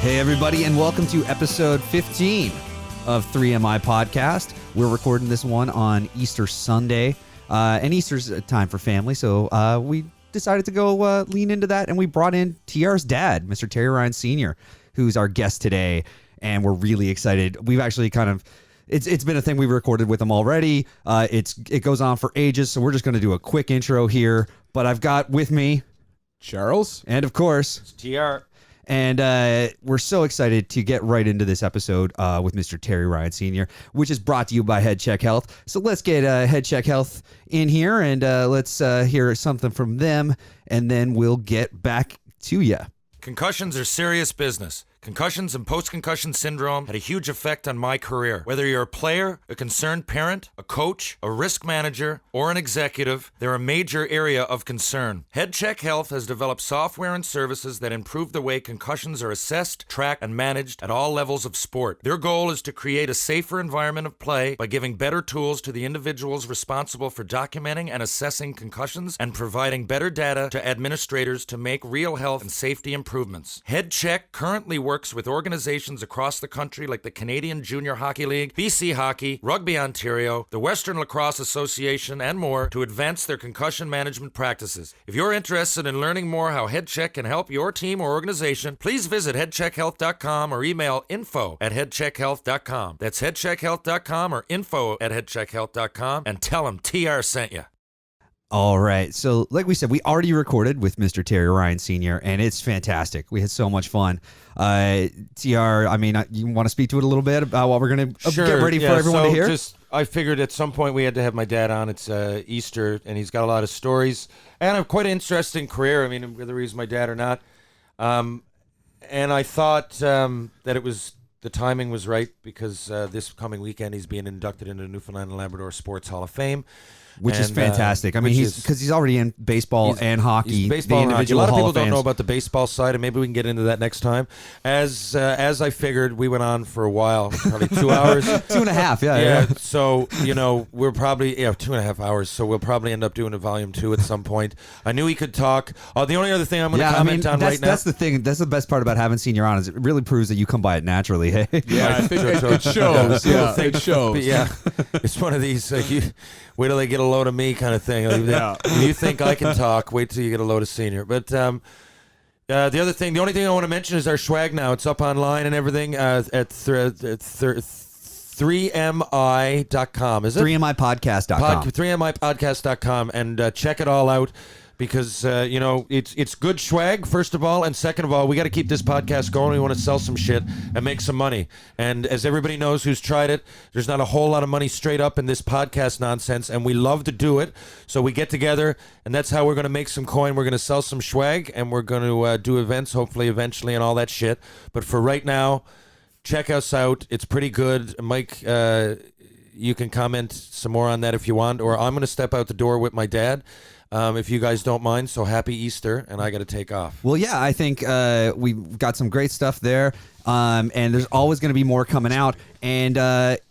Hey, everybody, and welcome to episode 15 of 3MI Podcast. We're recording this one on Easter Sunday, and Easter's a time for family, so we decided to go lean into that, and we brought in TR's dad, Mr. Terry Ryan Sr., who's our guest today, and we're really excited. We've actually it's been a thing we've recorded with him already. It goes on for ages, so we're just going to do a quick intro here, but I've got with me Charles, and of course, it's TR. And we're so excited to get right into this episode with Mr. Terry Ryan Sr., which is brought to you by Head Check Health. So let's get Head Check Health in here, and let's hear something from them, and then we'll get back to you. Concussions are serious business. Concussions and post-concussion syndrome had a huge effect on my career. Whether you're a player, a concerned parent, a coach, a risk manager, or an executive, they're a major area of concern. Head Check Health has developed software and services that improve the way concussions are assessed, tracked, and managed at all levels of sport. Their goal is to create a safer environment of play by giving better tools to the individuals responsible for documenting and assessing concussions and providing better data to administrators to make real health and safety improvements. Head Check currently works with organizations across the country like the Canadian Junior Hockey League, BC Hockey, Rugby Ontario, the Western Lacrosse Association, and more to advance their concussion management practices. If you're interested in learning more how Head Check can help your team or organization, please visit headcheckhealth.com or email info@headcheckhealth.com. That's headcheckhealth.com or info@headcheckhealth.com, and tell them TR sent you. All right. So like we said, we already recorded with Mr. Terry Ryan Sr., and it's fantastic. We had so much fun. TR, I mean, you want to speak to it a little bit about what we're going to get ready for everyone to hear? I figured at some point we had to have my dad on. It's Easter, and he's got a lot of stories and a quite interesting career. I mean, whether he's my dad or not. And I thought that the timing was right because this coming weekend he's being inducted into the Newfoundland and Labrador Sports Hall of Fame. Which is fantastic. I mean, because he's already in baseball and hockey. He's baseball and hockey. A lot of people don't know about the baseball side, and maybe we can get into that next time. As I figured, we went on for a while, probably 2 hours. 2.5, yeah. So, we're probably, 2.5 hours, so we'll probably end up doing a volume 2 at some point. I knew he could talk. The only other thing I'm going to comment on right now. That's the thing. That's the best part about having Senior on is it really proves that you come by it naturally, hey? Yeah, I think it shows. Yeah, it shows. Yeah, it's one of these, wait till they get a load of me kind of thing. You think I can talk, wait till you get a load of Senior. But the only thing I want to mention is our swag now. It's up online and everything at 3mi.com. Is it? 3mipodcast.com. 3mipodcast.com, and check it all out. Because, it's good swag, first of all, and second of all, we got to keep this podcast going. We want to sell some shit and make some money. And as everybody knows who's tried it, there's not a whole lot of money straight up in this podcast nonsense, and we love to do it. So we get together, and that's how we're going to make some coin. We're going to sell some swag, and we're going to do events, hopefully, eventually, and all that shit. But for right now, check us out. It's pretty good. Mike, you can comment some more on that if you want, or I'm going to step out the door with my dad. If you guys don't mind, so happy Easter, and I got to take off. Well, yeah, I think we've got some great stuff there, and there's always going to be more coming out. And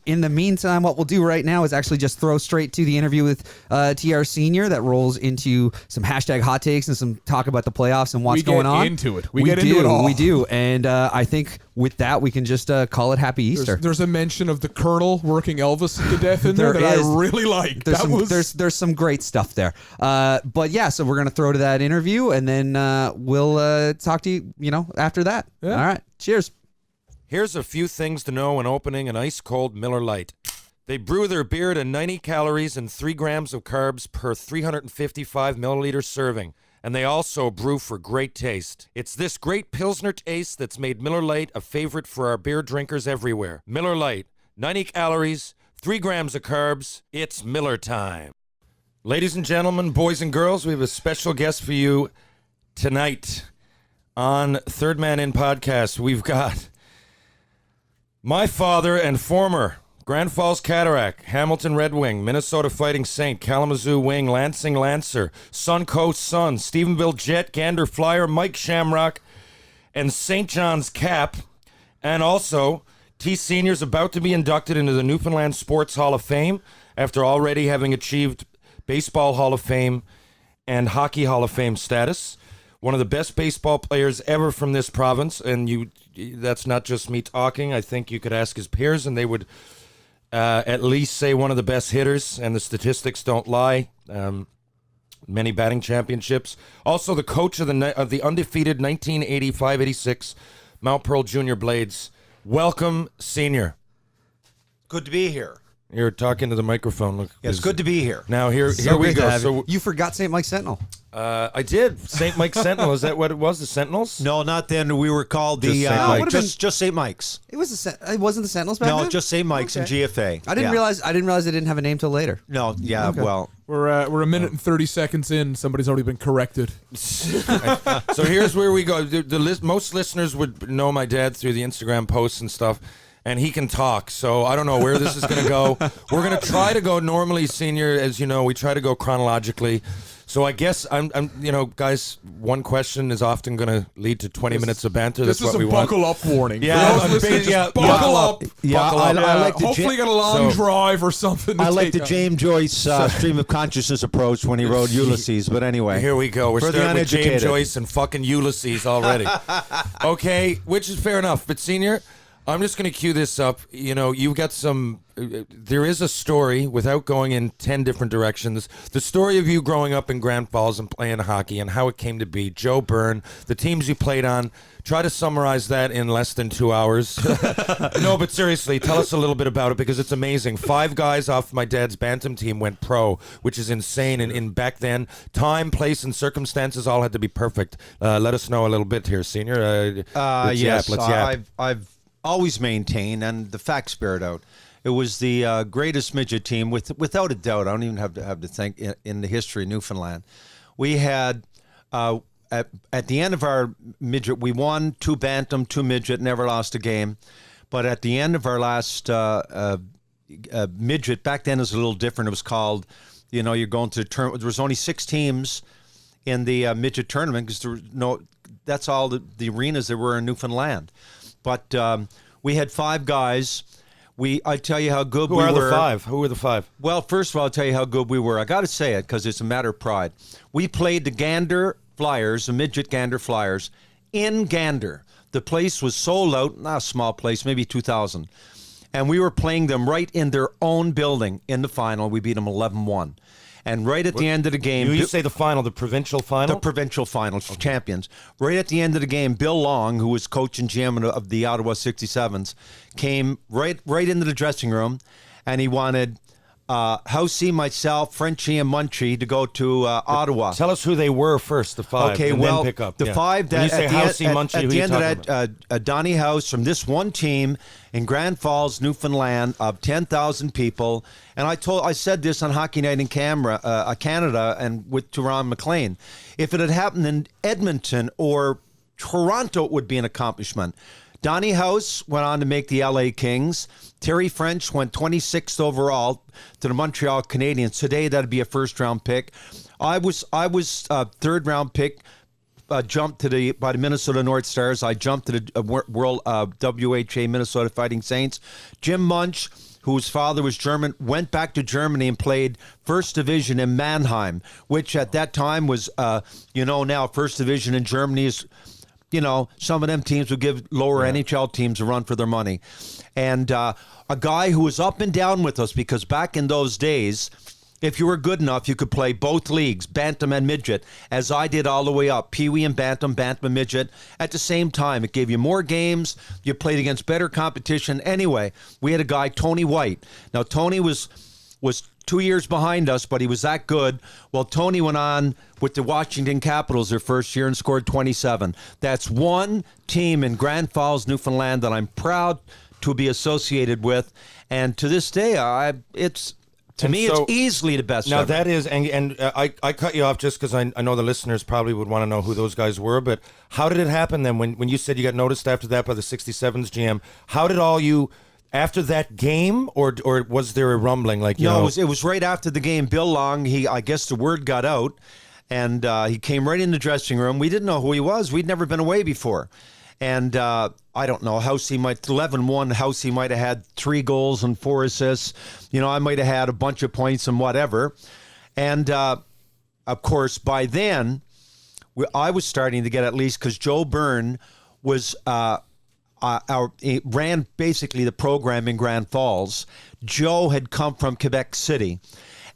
in the meantime, what we'll do right now is actually just throw straight to the interview with TR Sr. that rolls into some hashtag hot takes and some talk about the playoffs and what's going on. We get into it. We get into it all. We do. And I think with that, we can just call it Happy Easter. There's a mention of the Colonel working Elvis to death in there that I really like. There's some great stuff there. But yeah, so we're going to throw to that interview, and then we'll talk to you, after that. Yeah. All right. Cheers. Here's a few things to know when opening an ice-cold Miller Lite. They brew their beer at 90 calories and 3 grams of carbs per 355 milliliter serving. And they also brew for great taste. It's this great Pilsner taste that's made Miller Lite a favorite for our beer drinkers everywhere. Miller Lite, 90 calories, 3 grams of carbs. It's Miller time. Ladies and gentlemen, boys and girls, we have a special guest for you tonight on Third Man In Podcast. We've got my father and former Grand Falls Cataract, Hamilton Red Wing, Minnesota Fighting Saint, Kalamazoo Wing, Lansing Lancer, Suncoast Sun, Stephenville Jet, Gander Flyer, Mike Shamrock, and St. John's Cap. And also, T. Senior's about to be inducted into the Newfoundland Sports Hall of Fame after already having achieved Baseball Hall of Fame and Hockey Hall of Fame status. One of the best baseball players ever from this province, and you that's not just me talking. I think you could ask his peers, and they would at least say one of the best hitters, and the statistics don't lie. Many batting championships. Also, the coach of the undefeated 1985-86 Mount Pearl Junior Blades. Welcome, Senior. Good to be here. You're talking to the microphone. Look, it's good to be here. Now here we go. So you forgot St. Mike Sentinel. I did. St. Mike Sentinel. Is that what it was? The Sentinels? No, not then. We were called just St. Mike's. It wasn't the Sentinels back then? No, just St. Mike's and GFA. I didn't realize they didn't have a name till later. No, yeah, okay. Well, we're a minute and 30 seconds in. Somebody's already been corrected. So here's where we go. Most listeners would know my dad through the Instagram posts and stuff. And he can talk, so I don't know where this is going to go. We're going to try to go normally, Senior, as you know, we try to go chronologically. So I guess I'm guys, one question is often going to lead to 20 minutes of banter. That's what we want. This is a buckle up warning. Yeah, buckle up. Yeah, I like the hopefully got a long drive or something. I like the James Joyce stream of consciousness approach when he wrote Ulysses. But anyway, here we go. We're starting with James Joyce and fucking Ulysses already. Okay, which is fair enough. But Senior, I'm just going to cue this up. You know, you've got there is a story, without going in 10 different directions, the story of you growing up in Grand Falls and playing hockey and how it came to be. Joe Byrne, the teams you played on. Try to summarize that in less than 2 hours. No, but seriously, tell us a little bit about it, because it's amazing. 5 guys off my dad's bantam team went pro, which is insane. And in back then, time, place, and circumstances all had to be perfect. Let us know a little bit here, Senior. Let's yap. I've always maintain, and the facts bear it out. It was the greatest midget team, without a doubt. I don't even have to think in the history of Newfoundland. We had at the end of our midget, we won 2 bantam, 2 midget, never lost a game. But at the end of our last midget, back then it was a little different. It was called, you're going to the tournament. There was only 6 teams in the midget tournament, because that's all the arenas there were in Newfoundland. But we had 5 guys. I tell you how good we were. Who were the 5? Well, first of all, I'll tell you how good we were. I got to say it because it's a matter of pride. We played the Gander Flyers, the midget Gander Flyers, in Gander. The place was sold out, not a small place, maybe 2,000. And we were playing them right in their own building in the final. We beat them 11-1. And right at the end of the game... You say the final, the provincial final? The provincial final, champions. Right at the end of the game, Bill Long, who was coach and GM of the Ottawa 67s, came right into the dressing room, and he wanted Housey, myself, Frenchie, and Munchie to go to Ottawa. Tell us who they were first, the 5, okay, and well, then pick up. The 5 that... When you say Housey, Munchie, who are you talking about? At the end of that, Donnie House from this one team in Grand Falls, Newfoundland, of 10,000 people. And I said this on Hockey Night in Canada, and to Ron McLean. If it had happened in Edmonton or Toronto, it would be an accomplishment. Donnie House went on to make the LA Kings. Terry French went 26th overall to the Montreal Canadiens. Today, that'd be a first-round pick. I was third-round pick. Jumped by the Minnesota North Stars. I jumped to the World WHA Minnesota Fighting Saints. Jim Munch, whose father was German, went back to Germany and played First Division in Mannheim, which at that time was, now First Division in Germany is, some of them teams would give lower NHL teams a run for their money. And a guy who was up and down with us, because back in those days, if you were good enough, you could play both leagues, bantam and midget, as I did all the way up, peewee and bantam, bantam and midget, at the same time. It gave you more games. You played against better competition. Anyway, we had a guy, Tony White. Now, Tony was 2 years behind us, but he was that good. Well, Tony went on with the Washington Capitals their first year and scored 27. That's one team in Grand Falls, Newfoundland, that I'm proud to be associated with. And to this day, it's easily the best. Now ever. that is, and I cut you off just because I know the listeners probably would want to know who those guys were. But how did it happen then? When you said you got noticed after that by the 67's GM, how did all you? After that game, or was there a rumbling? It was right after the game. Bill Long, I guess the word got out, and he came right in the dressing room. We didn't know who he was. We'd never been away before. And I don't know, 11-1, Housey might have had 3 goals and 4 assists. I might have had a bunch of points and whatever. And, of course, by then, I was starting to get at least, because Joe Byrne was ran basically the program in Grand Falls. Joe had come from Quebec City,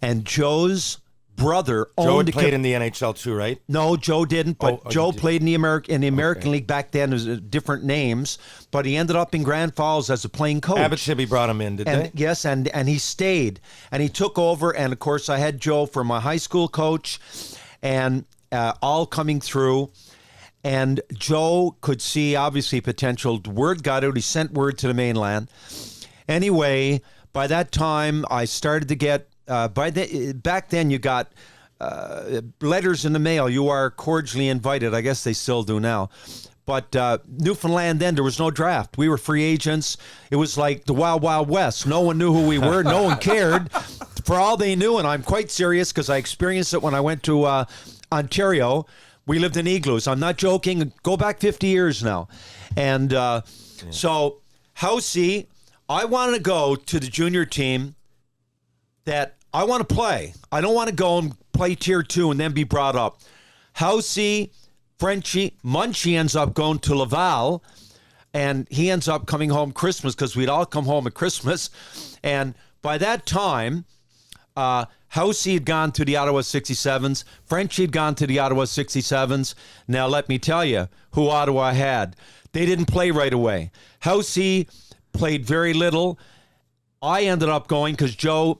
and Joe's brother Joe owned had played in the NHL too, right? No, Joe didn't, but Joe played in the American League back then. It was different names, but he ended up in Grand Falls as a playing coach. Abbotsford brought him in, did they? Yes, and he stayed, and he took over, and of course I had Joe for my high school coach, and all coming through, and Joe could see obviously potential. Word got out, he sent word to the mainland. Anyway, by that time I started to get, back then you got letters in the mail. You are cordially invited. I guess they still do now. But Newfoundland then, there was no draft. We were free agents. It was like the Wild Wild West. No one knew who we were. No one cared. For all they knew, and I'm quite serious because I experienced it when I went to Ontario. We lived in igloos. I'm not joking. Go back 50 years now. And so, Housey, I want to go to the junior team that I want to play. I don't want to go and play tier 2 and then be brought up. Housey, Frenchie, Munchie ends up going to Laval, and he ends up coming home Christmas because we'd all come home at Christmas. And by that time, Housey had gone to the Ottawa 67s. Frenchie had gone to the Ottawa 67s. Now, let me tell you who Ottawa had. They didn't play right away. Housey played very little. I ended up going because Joe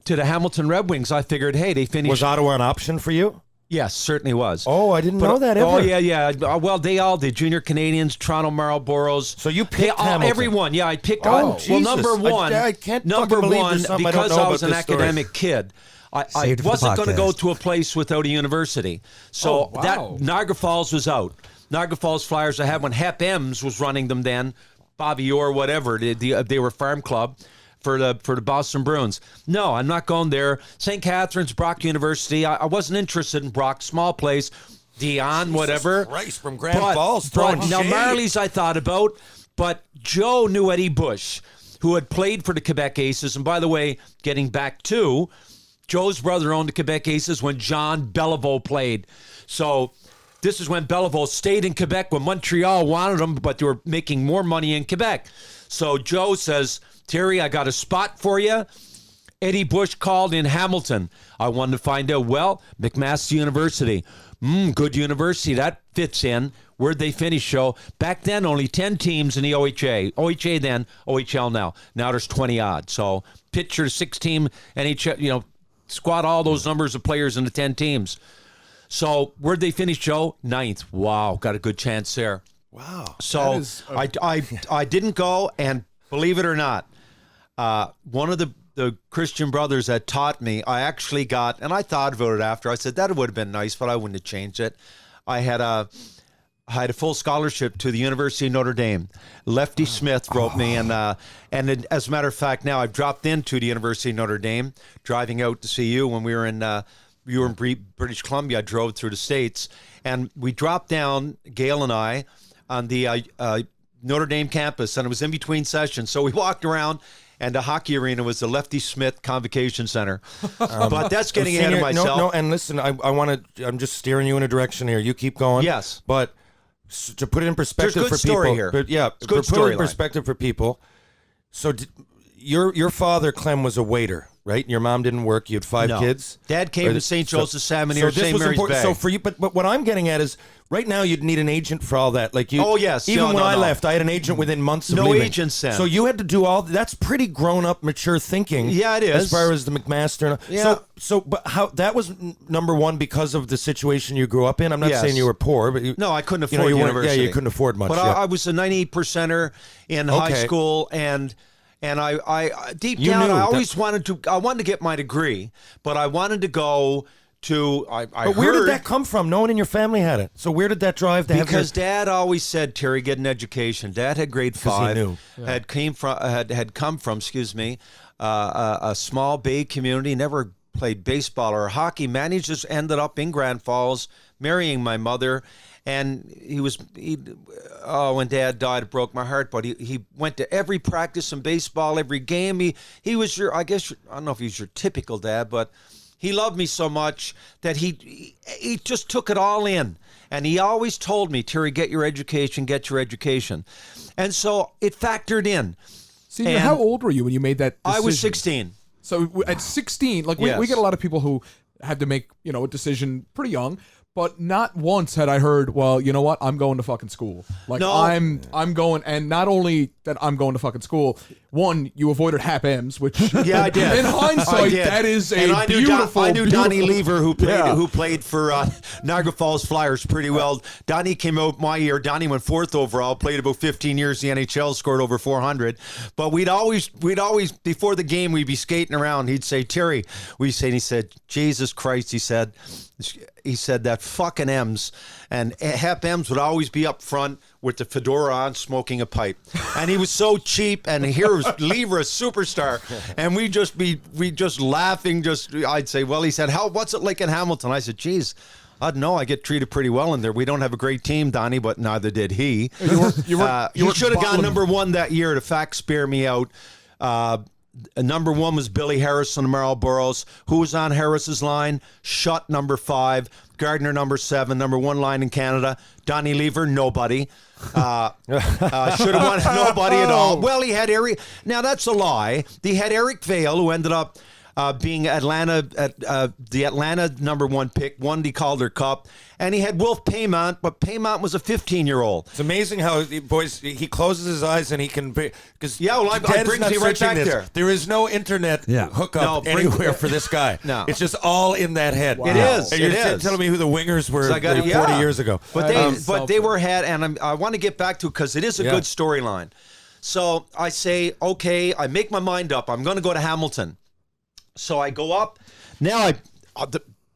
to the Hamilton Red Wings. I figured, hey, they finished. Was Ottawa an option for you? Yes, certainly was. Oh, I didn't know that ever. Oh, yeah. Well, they all did. Junior Canadians, Toronto Marlboros. So you picked Hamilton. Everyone. Yeah, I picked. Oh, well, Jesus. number one. I can't number believe one, there's something I because don't know I was an about this story. academic kid. I Saved it for the wasn't going to go podcast. to a place without a university. So that Niagara Falls was out. Niagara Falls Flyers I had when Hep Ems was running them then. Bobby Orr, whatever. They were farm club for the Boston Bruins. No, I'm not going there. St. Catharines, Brock University. I wasn't interested in Brock. Small place. Dion, whatever. Christ, from Grand Falls throwing now shade. Marley's I thought about, but Joe knew Eddie Bush, who had played for the Quebec Aces. And by the way, getting back to, Joe's brother owned the Quebec Aces when John Beliveau played. So this is when Beliveau stayed in Quebec when Montreal wanted him, but they were making more money in Quebec. So Joe says, Terry, I got a spot for you. Eddie Bush called in Hamilton. I wanted to find out, well, McMaster University. Good university. That fits in. Where'd they finish, Joe? Back then, only 10 teams in the OHA. OHA then, OHL now. Now there's 20-odd. So picture 6-team NHL, squat all those numbers of players into 10 teams. So where'd they finish, Joe? 9th. Wow, got a good chance there. Wow. So I didn't go, and believe it or not, one of the Christian brothers that taught me, I actually got, and I thought about it after. I said that would have been nice, but I wouldn't have changed it. I had a full scholarship to the University of Notre Dame. Lefty Smith wrote me, and as a matter of fact, now I've dropped into the University of Notre Dame, driving out to see you when we were in. You were in British Columbia. I drove through the States, and we dropped down, Gail and I, on the Notre Dame campus, and it was in between sessions. So we walked around, and the hockey arena was the Lefty Smith Convocation Center. But that's getting ahead of myself. No, and listen, I'm just steering you in a direction here. You keep going. Yes. But to put it in perspective There's for good story people. here. But yeah, It's good to put it in storyline. perspective for people. So your father, Clem, was a waiter, right? Your mom didn't work. You had 5 No. kids. Dad came from St. Joseph's Salmon So near this St. was Mary's important. Bay. So for you, but what I'm getting at is right now you'd need an agent for all that. Like you. Oh, yes. Even No, when no, I no. left, I had an agent within months of No leaving. agents then. So you had to do all. That's pretty grown up, mature thinking. Yeah, it As is. far as the McMaster. Yeah. But how that was number one because of the situation you grew up in. I'm not Yes. saying you were poor, but No, I couldn't you know, afford you weren't- university. Yeah, you couldn't afford much. But yeah. I was a 98%er in high Okay. school, and I deep You down knew I that- always wanted to get my degree, but I wanted to go to But where did that come from? No one in your family had it. So where did that drive to have because Dad always said, Terry, get an education. Dad had grade 5. he knew. Had come from a small Bay community. Never played baseball or hockey. Man, he just ended up in Grand Falls, marrying my mother. And when Dad died, it broke my heart. But he went to every practice in baseball, every game. He was I don't know if he was your typical dad, but He loved me so much that he just took it all in. And he always told me, Terry, get your education. And so it factored in. See, how old were you when you made that decision? I was 16. So at 16, like we get a lot of people who had to make, a decision pretty young. But not once had I heard, well, you know what? I'm going to fucking school. Like, no. I'm going, and not only that I'm going to fucking school, one, you avoided Hap M's, which yeah, I did. In hindsight, that is beautiful. I knew Donnie Lever, who played for Niagara Falls Flyers pretty well. Donnie came out my year. Donnie went 4th overall, played about 15 years in the NHL, scored over 400. But we'd always before the game, we'd be skating around. He'd say, Terry, he said, Jesus Christ, he said that fucking M's, and Hap M's would always be up front with the fedora on, smoking a pipe, and he was so cheap. And here was Lever, a superstar, and we just laughing. I'd say, well, he said, what's it like in Hamilton? I said, geez, I don't know. I get treated pretty well in there. We don't have a great team, Donnie, but neither did he. He should have gone number 1 that year. The facts bear me out. Number 1 was Billy Harris on the Marlboros. Who was on Harris's line? Shutt, number 5. Gardner, number 7. Number 1 line in Canada. Donnie Lever, nobody. Should have won nobody at all. Well, he had Eric. Now, that's a lie. He had Eric Vale, who ended up being the Atlanta number 1 pick, won the Calder Cup. And he had Wolf Paymont, but Paymont was a 15-year-old. It's amazing how, boys, he closes his eyes and he can... Because I bring you right back there. There is no internet hookup anywhere for this guy. No. It's just all in that head. Wow. It is. And you're telling me who the wingers were 40 years ago. But they were and I want to get back to it because it is a good storyline. So I say, okay, I make my mind up. I'm going to go to Hamilton. So I go up. Now,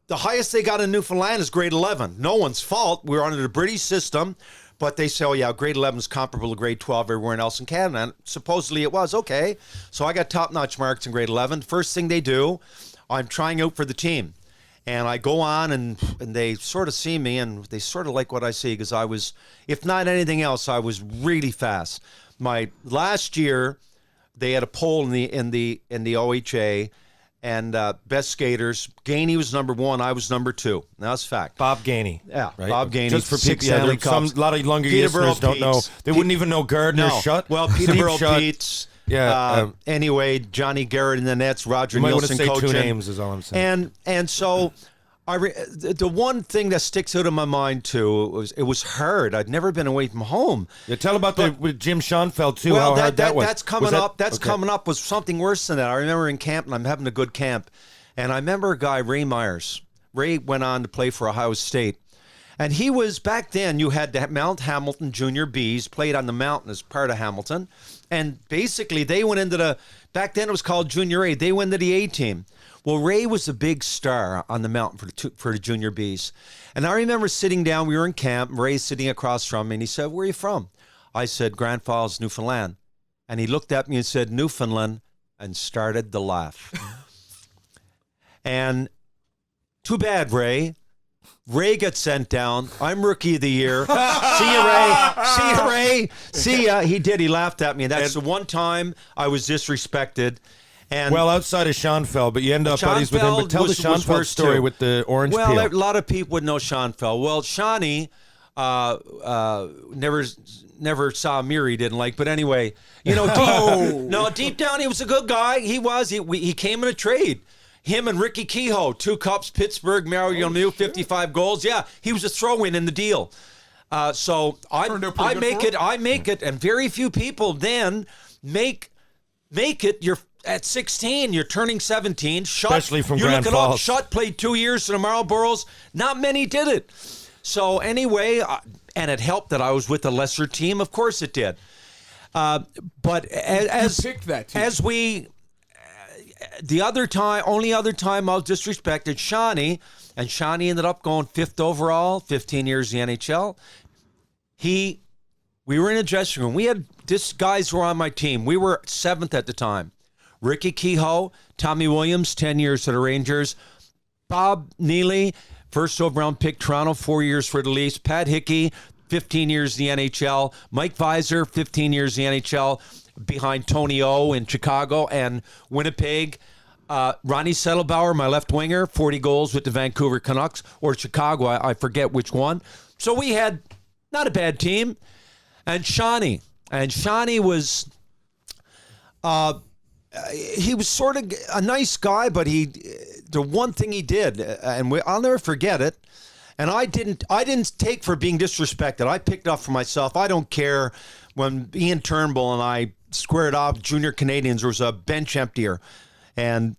the highest they got in Newfoundland is grade 11. No one's fault. We're under the British system. But they say, grade 11 is comparable to grade 12 everywhere else in Canada. And supposedly it was. Okay. So I got top-notch marks in grade 11. First thing they do, I'm trying out for the team. And I go on, and they sort of see me, and they sort of like what I see because I was, if not anything else, I was really fast. My last year, they had a poll in the OHA, and best skaters. Gainey was number 1. I was number 2. That's fact. Bob Gainey. Yeah, right? Bob Gainey. Just for people, a lot of younger listeners don't know. They wouldn't even know Gardner Shutt. Well, Peterborough Pete's. Yeah. Anyway, Johnny Garrett in the nets. Roger Nielsen coaching. You might want to say 2 names is all I'm saying. And so... the one thing that sticks out in my mind too was it was hard. I'd never been away from home. Yeah, tell about with Jim Schoenfeld too. Well, how hard that was. That's coming up. That's coming up. Was something worse than that. I remember in camp, and I'm having a good camp, and I remember a guy, Ray Myers. Ray went on to play for Ohio State, and he was back then. You had the Mount Hamilton Junior Bs played on the mountain as part of Hamilton, and basically they went into back then it was called Junior A. They went to the A team. Well, Ray was a big star on the mountain for the Junior Bs. And I remember sitting down, we were in camp, Ray's sitting across from me, and he said, where are you from? I said, Grand Falls, Newfoundland. And he looked at me and said, Newfoundland, and started to laugh. And too bad, Ray. Ray got sent down. I'm Rookie of the Year. See you, Ray. See you, Ray. See ya. He did. He laughed at me. And that's the one time I was disrespected. And well, outside of Schoenfeld, but you end up buddies with him. But tell the Schoenfeld story with the orange peel. Well, a lot of people would know Schoenfeld. Well, Shawnee never saw a mirror he didn't like. But anyway, deep down, he was a good guy. He was. He came in a trade. Him and Ricky Kehoe, 2 cups, Pittsburgh, Mario Lemieux, 55 goals. Yeah, he was a throw-in in the deal. So I make it, and very few people then make it. You're at 16, you're turning 17. Especially from Grand Falls. Shutt played 2 years in the Marlboros. Not many did it. So anyway, and it helped that I was with a lesser team. Of course it did. But as you picked that team. As we, the only other time I was disrespected, Shawnee, and Shawnee ended up going 5th overall, 15 years in the NHL. We were in a dressing room. We had guys who were on my team. We were 7th at the time. Ricky Kehoe, Tommy Williams, 10 years for the Rangers. Bob Neely, first overall pick, Toronto, 4 years for the Leafs. Pat Hickey, 15 years in the NHL. Mike Visor, 15 years in the NHL, behind Tony O in Chicago and Winnipeg. Ronnie Settlebauer, my left winger, 40 goals with the Vancouver Canucks, or Chicago, I forget which one. So we had not a bad team. And Shawnee was, he was sort of a nice guy, but the one thing he did, and I'll never forget it, and I didn't take for being disrespected. I picked up for myself. I don't care. When Ian Turnbull and I squared off Junior Canadians, there was a bench emptier, and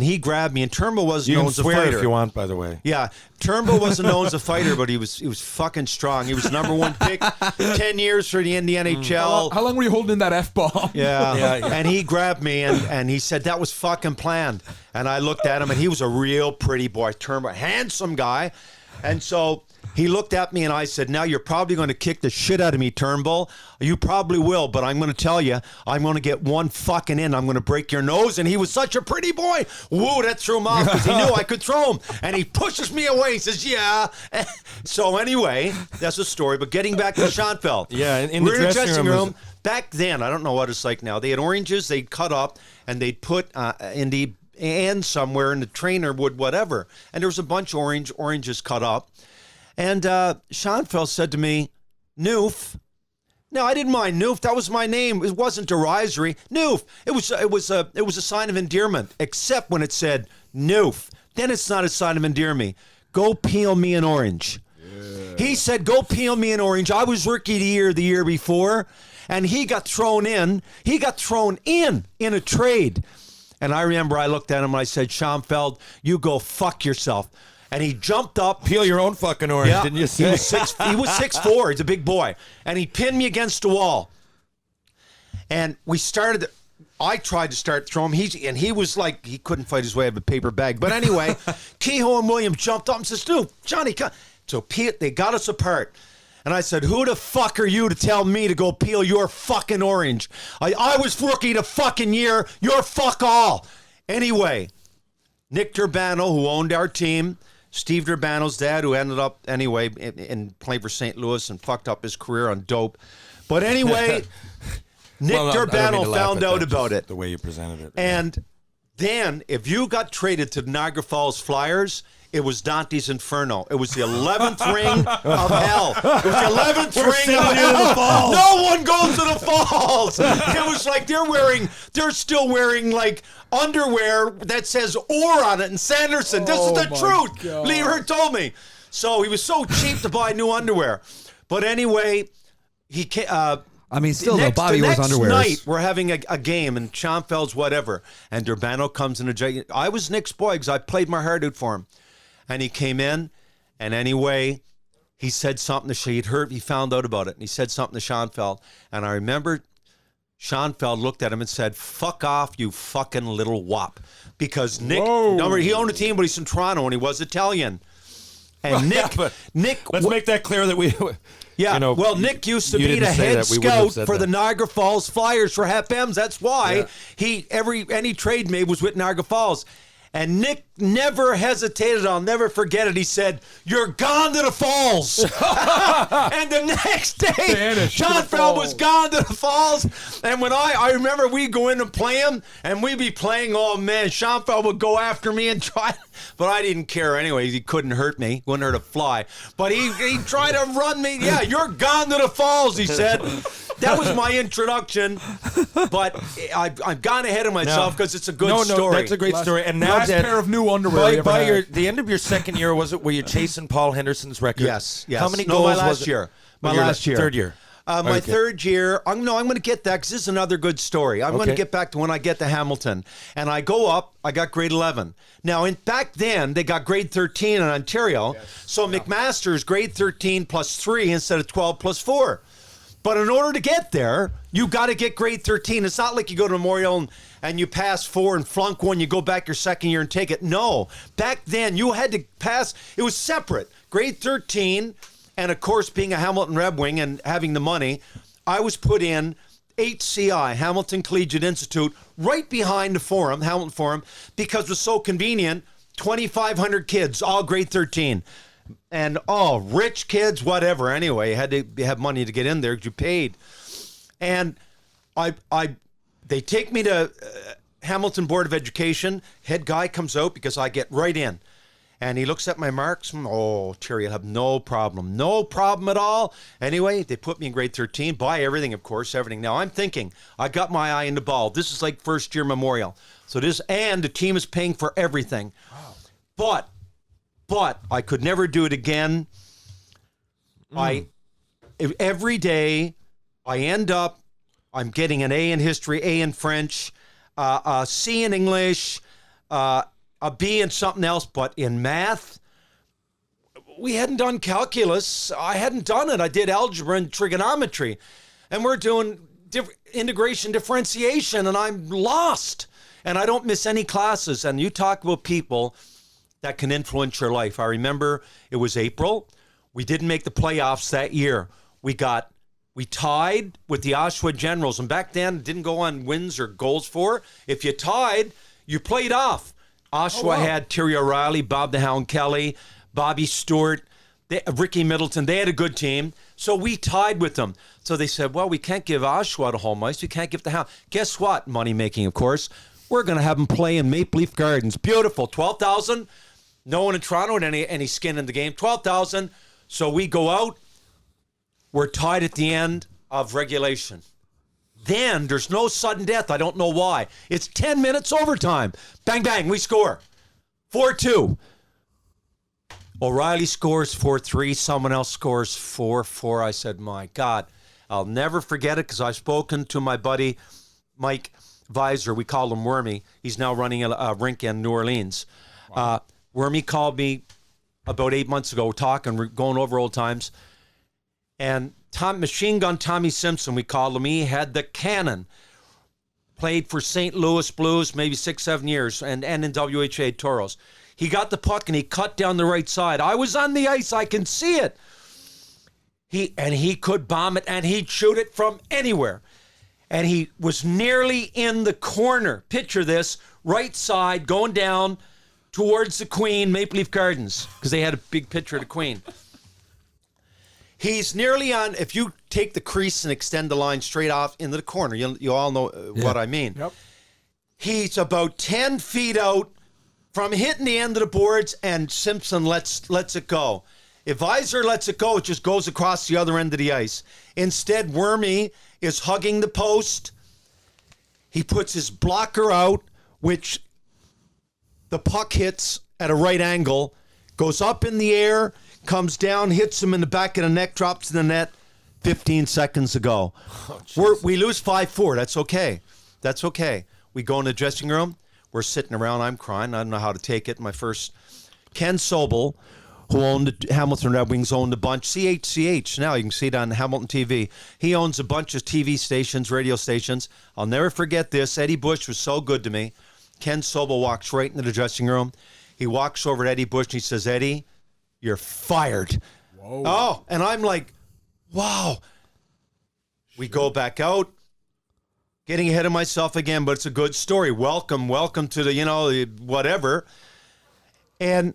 he grabbed me. And Turnbull wasn't known as a fighter. You can swear if you want, by the way. Yeah, Turnbull wasn't known as a fighter, but he was fucking strong. He was number 1 pick, 10 years for the NHL. How long were you holding that F-bomb? Yeah. And he grabbed me and he said that was fucking planned. And I looked at him, and he was a real pretty boy, Turnbull, handsome guy. And so he looked at me and I said, now you're probably going to kick the shit out of me, Turnbull. You probably will, but I'm going to tell you, I'm going to get one fucking in. I'm going to break your nose. And he was such a pretty boy. Woo, that threw him off because he knew I could throw him. And he pushes me away. He says, yeah. So anyway, that's a story. But getting back to Schoenfeld. Yeah, in the dressing room. Back then, I don't know what it's like now. They had oranges they'd cut up and they'd put in the end somewhere, and the trainer would whatever. And there was a bunch of oranges cut up. And Schoenfeld said to me, Noof. No, I didn't mind Noof. That was my name. It wasn't derisory. Noof. It was a sign of endearment, except when it said Noof. Then it's not a sign of endearment. Go peel me an orange. Yeah. He said, go peel me an orange. I was rookie of the year before, and he got thrown in. He got thrown in a trade. And I remember I looked at him and I said, Schoenfeld, you go fuck yourself. And he jumped up. Peel your own fucking orange, didn't you say? He was 6'4". He's a big boy. And he pinned me against the wall. And I tried to start throwing him. He was like, he couldn't fight his way out of a paper bag. But anyway, Kehoe and Williams jumped up and says, dude, Johnny, come. So they got us apart. And I said, who the fuck are you to tell me to go peel your fucking orange? I was rookie the fucking year. You're fuck all. Anyway, Nick Turbano, who owned our team, Steve Durbano's dad, who ended up, anyway, in playing for St. Louis and fucked up his career on dope. But anyway, Nick Turbano found out about it. The way you presented it. And then, if you got traded to the Niagara Falls Flyers, it was Dante's Inferno. It was the 11th ring of hell. It was the 11th ring of hell. No one goes to the falls. It was like they're still wearing like underwear that says "or" on it in Sanderson. This is the truth. God. Lee Hurt told me. So he was so cheap to buy new underwear. But anyway, still though, Bobby wears underwear. The next night, we're having a game, and Schoenfeld's whatever, and Durbano comes in I was Nick's boy because I played my heart out for him. And he came in, and anyway, he said something to he found out about it, and he said something to Schoenfeld. And I remember Schoenfeld looked at him and said, fuck off, you fucking little wop. Because Nick, he owned a team, but he's from Toronto, and he was Italian. And Nick, let's make that clear that we... Yeah, Nick used to be the head scout for the Niagara Falls Flyers for HEPMs. That's why any trade made was with Niagara Falls. And Nick never hesitated. I'll never forget it. He said, you're gone to the falls. And the next day, Schoenfeld was gone to the falls. And when I remember we'd go in and play him, and we'd be playing, oh man, Schoenfeld would go after me and try. But I didn't care anyway. He couldn't hurt me. Wouldn't hurt a fly. But he tried to run me. Yeah, you're gone to the falls, he said. That was my introduction. But I've gone ahead of myself because it's a good story. No, that's a great story. And now last pair of new underwear. By the end of your second year, were you chasing Paul Henderson's record? Yes. How many goals was it? Year. My last year. Third year. My third year, I'm going to get that because this is another good story. I'm going to get back to when I get to Hamilton. And I go up, I got grade 11. Now, back then, they got grade 13 in Ontario. Yes. So McMaster's grade 13 plus 3 instead of 12 plus 4. But in order to get there, you got to get grade 13. It's not like you go to Memorial and you pass 4 and flunk 1, you go back your second year and take it. No. Back then, you had to pass. It was separate. Grade 13... And, of course, being a Hamilton Red Wing and having the money, I was put in HCI, Hamilton Collegiate Institute, right behind the Forum, Hamilton Forum, because it was so convenient. 2,500 kids, all grade 13. And, rich kids, whatever. Anyway, you had to have money to get in there because you paid. And they take me to Hamilton Board of Education. Head guy comes out because I get right in. And he looks at my marks. Oh, Terry, you'll have no problem. No problem at all. Anyway, they put me in grade 13. Buy everything, of course, everything. Now, I'm thinking, I got my eye in the ball. This is like first-year memorial. So and the team is paying for everything. Wow. But I could never do it again. Every day, I'm getting an A in history, A in French, a C in English, a B in something else, but in math, we hadn't done calculus. I hadn't done it. I did algebra and trigonometry, and we're doing integration, differentiation, and I'm lost, and I don't miss any classes. And you talk about people that can influence your life. I remember it was April. We didn't make the playoffs that year. We tied with the Oshawa Generals, and back then it didn't go on wins or goals for. If you tied, you played off. Oshawa had Terry O'Reilly, Bob the Hound Kelly, Bobby Stewart, Ricky Middleton. They had a good team. So we tied with them. So they said, well, we can't give Oshawa the home ice. We can't give the Hound. Guess what? Money making, of course. We're going to have them play in Maple Leaf Gardens. Beautiful. 12,000. No one in Toronto had any skin in the game. 12,000. So we go out. We're tied at the end of regulation. Then there's no sudden death. I don't know why. It's 10 minutes overtime. Bang, bang, we score. 4-2. O'Reilly scores 4-3. Someone else scores 4-4. I said, my God, I'll never forget it because I've spoken to my buddy, Mike Visor. We call him Wormy. He's now running a rink in New Orleans. Wow. Wormy called me about 8 months ago, going over old times. And Machine Gun Tommy Simpson, we called him. He had the cannon. Played for St. Louis Blues maybe 6-7 years and in WHA Toros. He got the puck and he cut down the right side. I was on the ice. I can see it. He could bomb it and he'd shoot it from anywhere. And he was nearly in the corner. Picture this, right side going down towards the Queen, Maple Leaf Gardens, because they had a big picture of the Queen. He's nearly on, if you take the crease and extend the line straight off into the corner, you all know what I mean. Yep. He's about 10 feet out from hitting the end of the boards, and Simpson lets it go. If Visor lets it go, it just goes across the other end of the ice. Instead, Wormy is hugging the post. He puts his blocker out, which the puck hits at a right angle, goes up in the air, comes down, hits him in the back of the neck, drops in the net 15 seconds ago. We lose 5-4. That's okay. That's okay. We go in the dressing room. We're sitting around. I'm crying. I don't know how to take it. My first, Ken Sobel, who owned the Hamilton Red Wings, owned a bunch. CHCH, now you can see it on Hamilton TV. He owns a bunch of TV stations, radio stations. I'll never forget this. Eddie Bush was so good to me. Ken Sobel walks right into the dressing room. He walks over to Eddie Bush and he says, Eddie, you're fired. Whoa. Oh, and I'm like, wow. We go back out. Getting ahead of myself again, but it's a good story. Welcome to the, whatever. And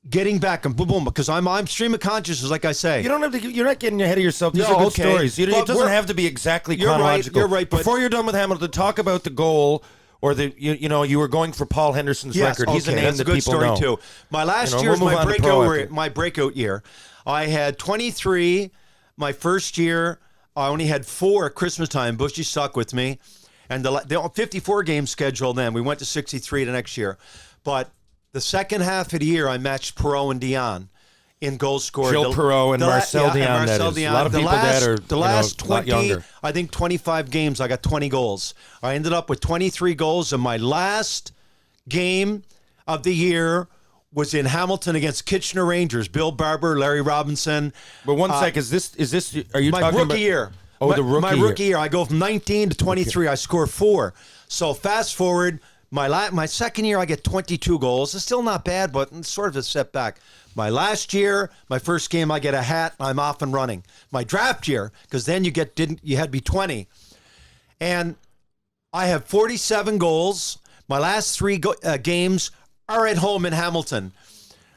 getting back and boom, boom, because I'm stream of consciousness, like I say. You don't have to. You're not getting ahead of yourself. These are good stories. It doesn't have to be exactly chronological. You're right. Before you're done with Hamilton, talk about the goal. Or you were going for Paul Henderson's record. He's a name that people know. That's a good story too. My last year was my breakout year. I had 23. My first year, I only had 4 at Christmas time. Bushy stuck with me, and the 54 game schedule. Then we went to 63 the next year, but the second half of the year, I matched Perreault and Dion in goals scored. Gilles Perreault and Marcel Dion. That is. A lot of people that are the last 20, I think 25 games, I got 20 goals. I ended up with 23 goals, and my last game of the year was in Hamilton against Kitchener Rangers. Bill Barber, Larry Robinson. But one sec, is this? Are you my talking rookie about year? Oh, the rookie. My rookie year. I go from 19 to 23. Okay. I score 4. So fast forward. My second year, I get 22 goals. It's still not bad, but it's sort of a setback. My last year, my first game, I get a hat. I'm off and running. My draft year, because then you had to be 20, and I have 47 goals. My last 3 games are at home in Hamilton.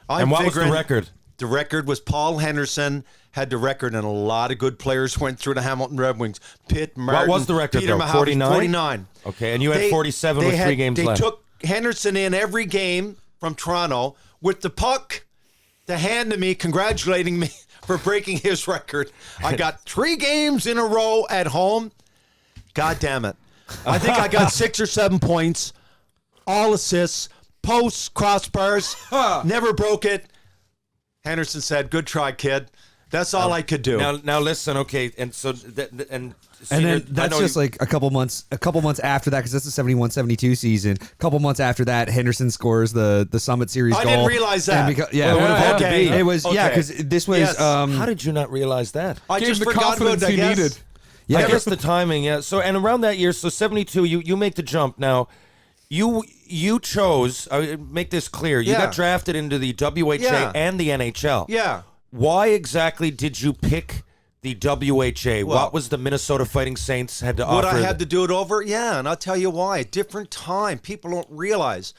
And what was the record? The record was Paul Henderson had the record, and a lot of good players went through the Hamilton Red Wings. Pitt, Martin, What was the record, Peter though? Mahovsky, 49? 49. Okay, and you had 47 with 3 games left. They took Henderson in every game from Toronto with the puck to hand to me, congratulating me for breaking his record. I got 3 games in a row at home. God damn it. I think I got 6 or 7 points, all assists, posts, crossbars, never broke it. Henderson said, "Good try, kid." That's all I could do. Now listen, okay, and so And then that's just like a couple months after that, because that's the 71-72 season. A couple months after that, Henderson scores the Summit Series goal. I didn't realize that. And it would have had to be. It was because this was. Yes. how did you not realize that? I Gave just him the forgot about confidence it, I he guess. needed. Yeah, I guess the timing, yeah. So and around that year, so 72, you make the jump. Now, you chose. Make this clear. You Yeah. got drafted into the WHA Yeah. and the NHL. Yeah. Why exactly did you pick the WHA? Well, what was the Minnesota Fighting Saints had to Would offer? I have to do it over? Yeah, and I'll tell you why. Different time. People don't realize.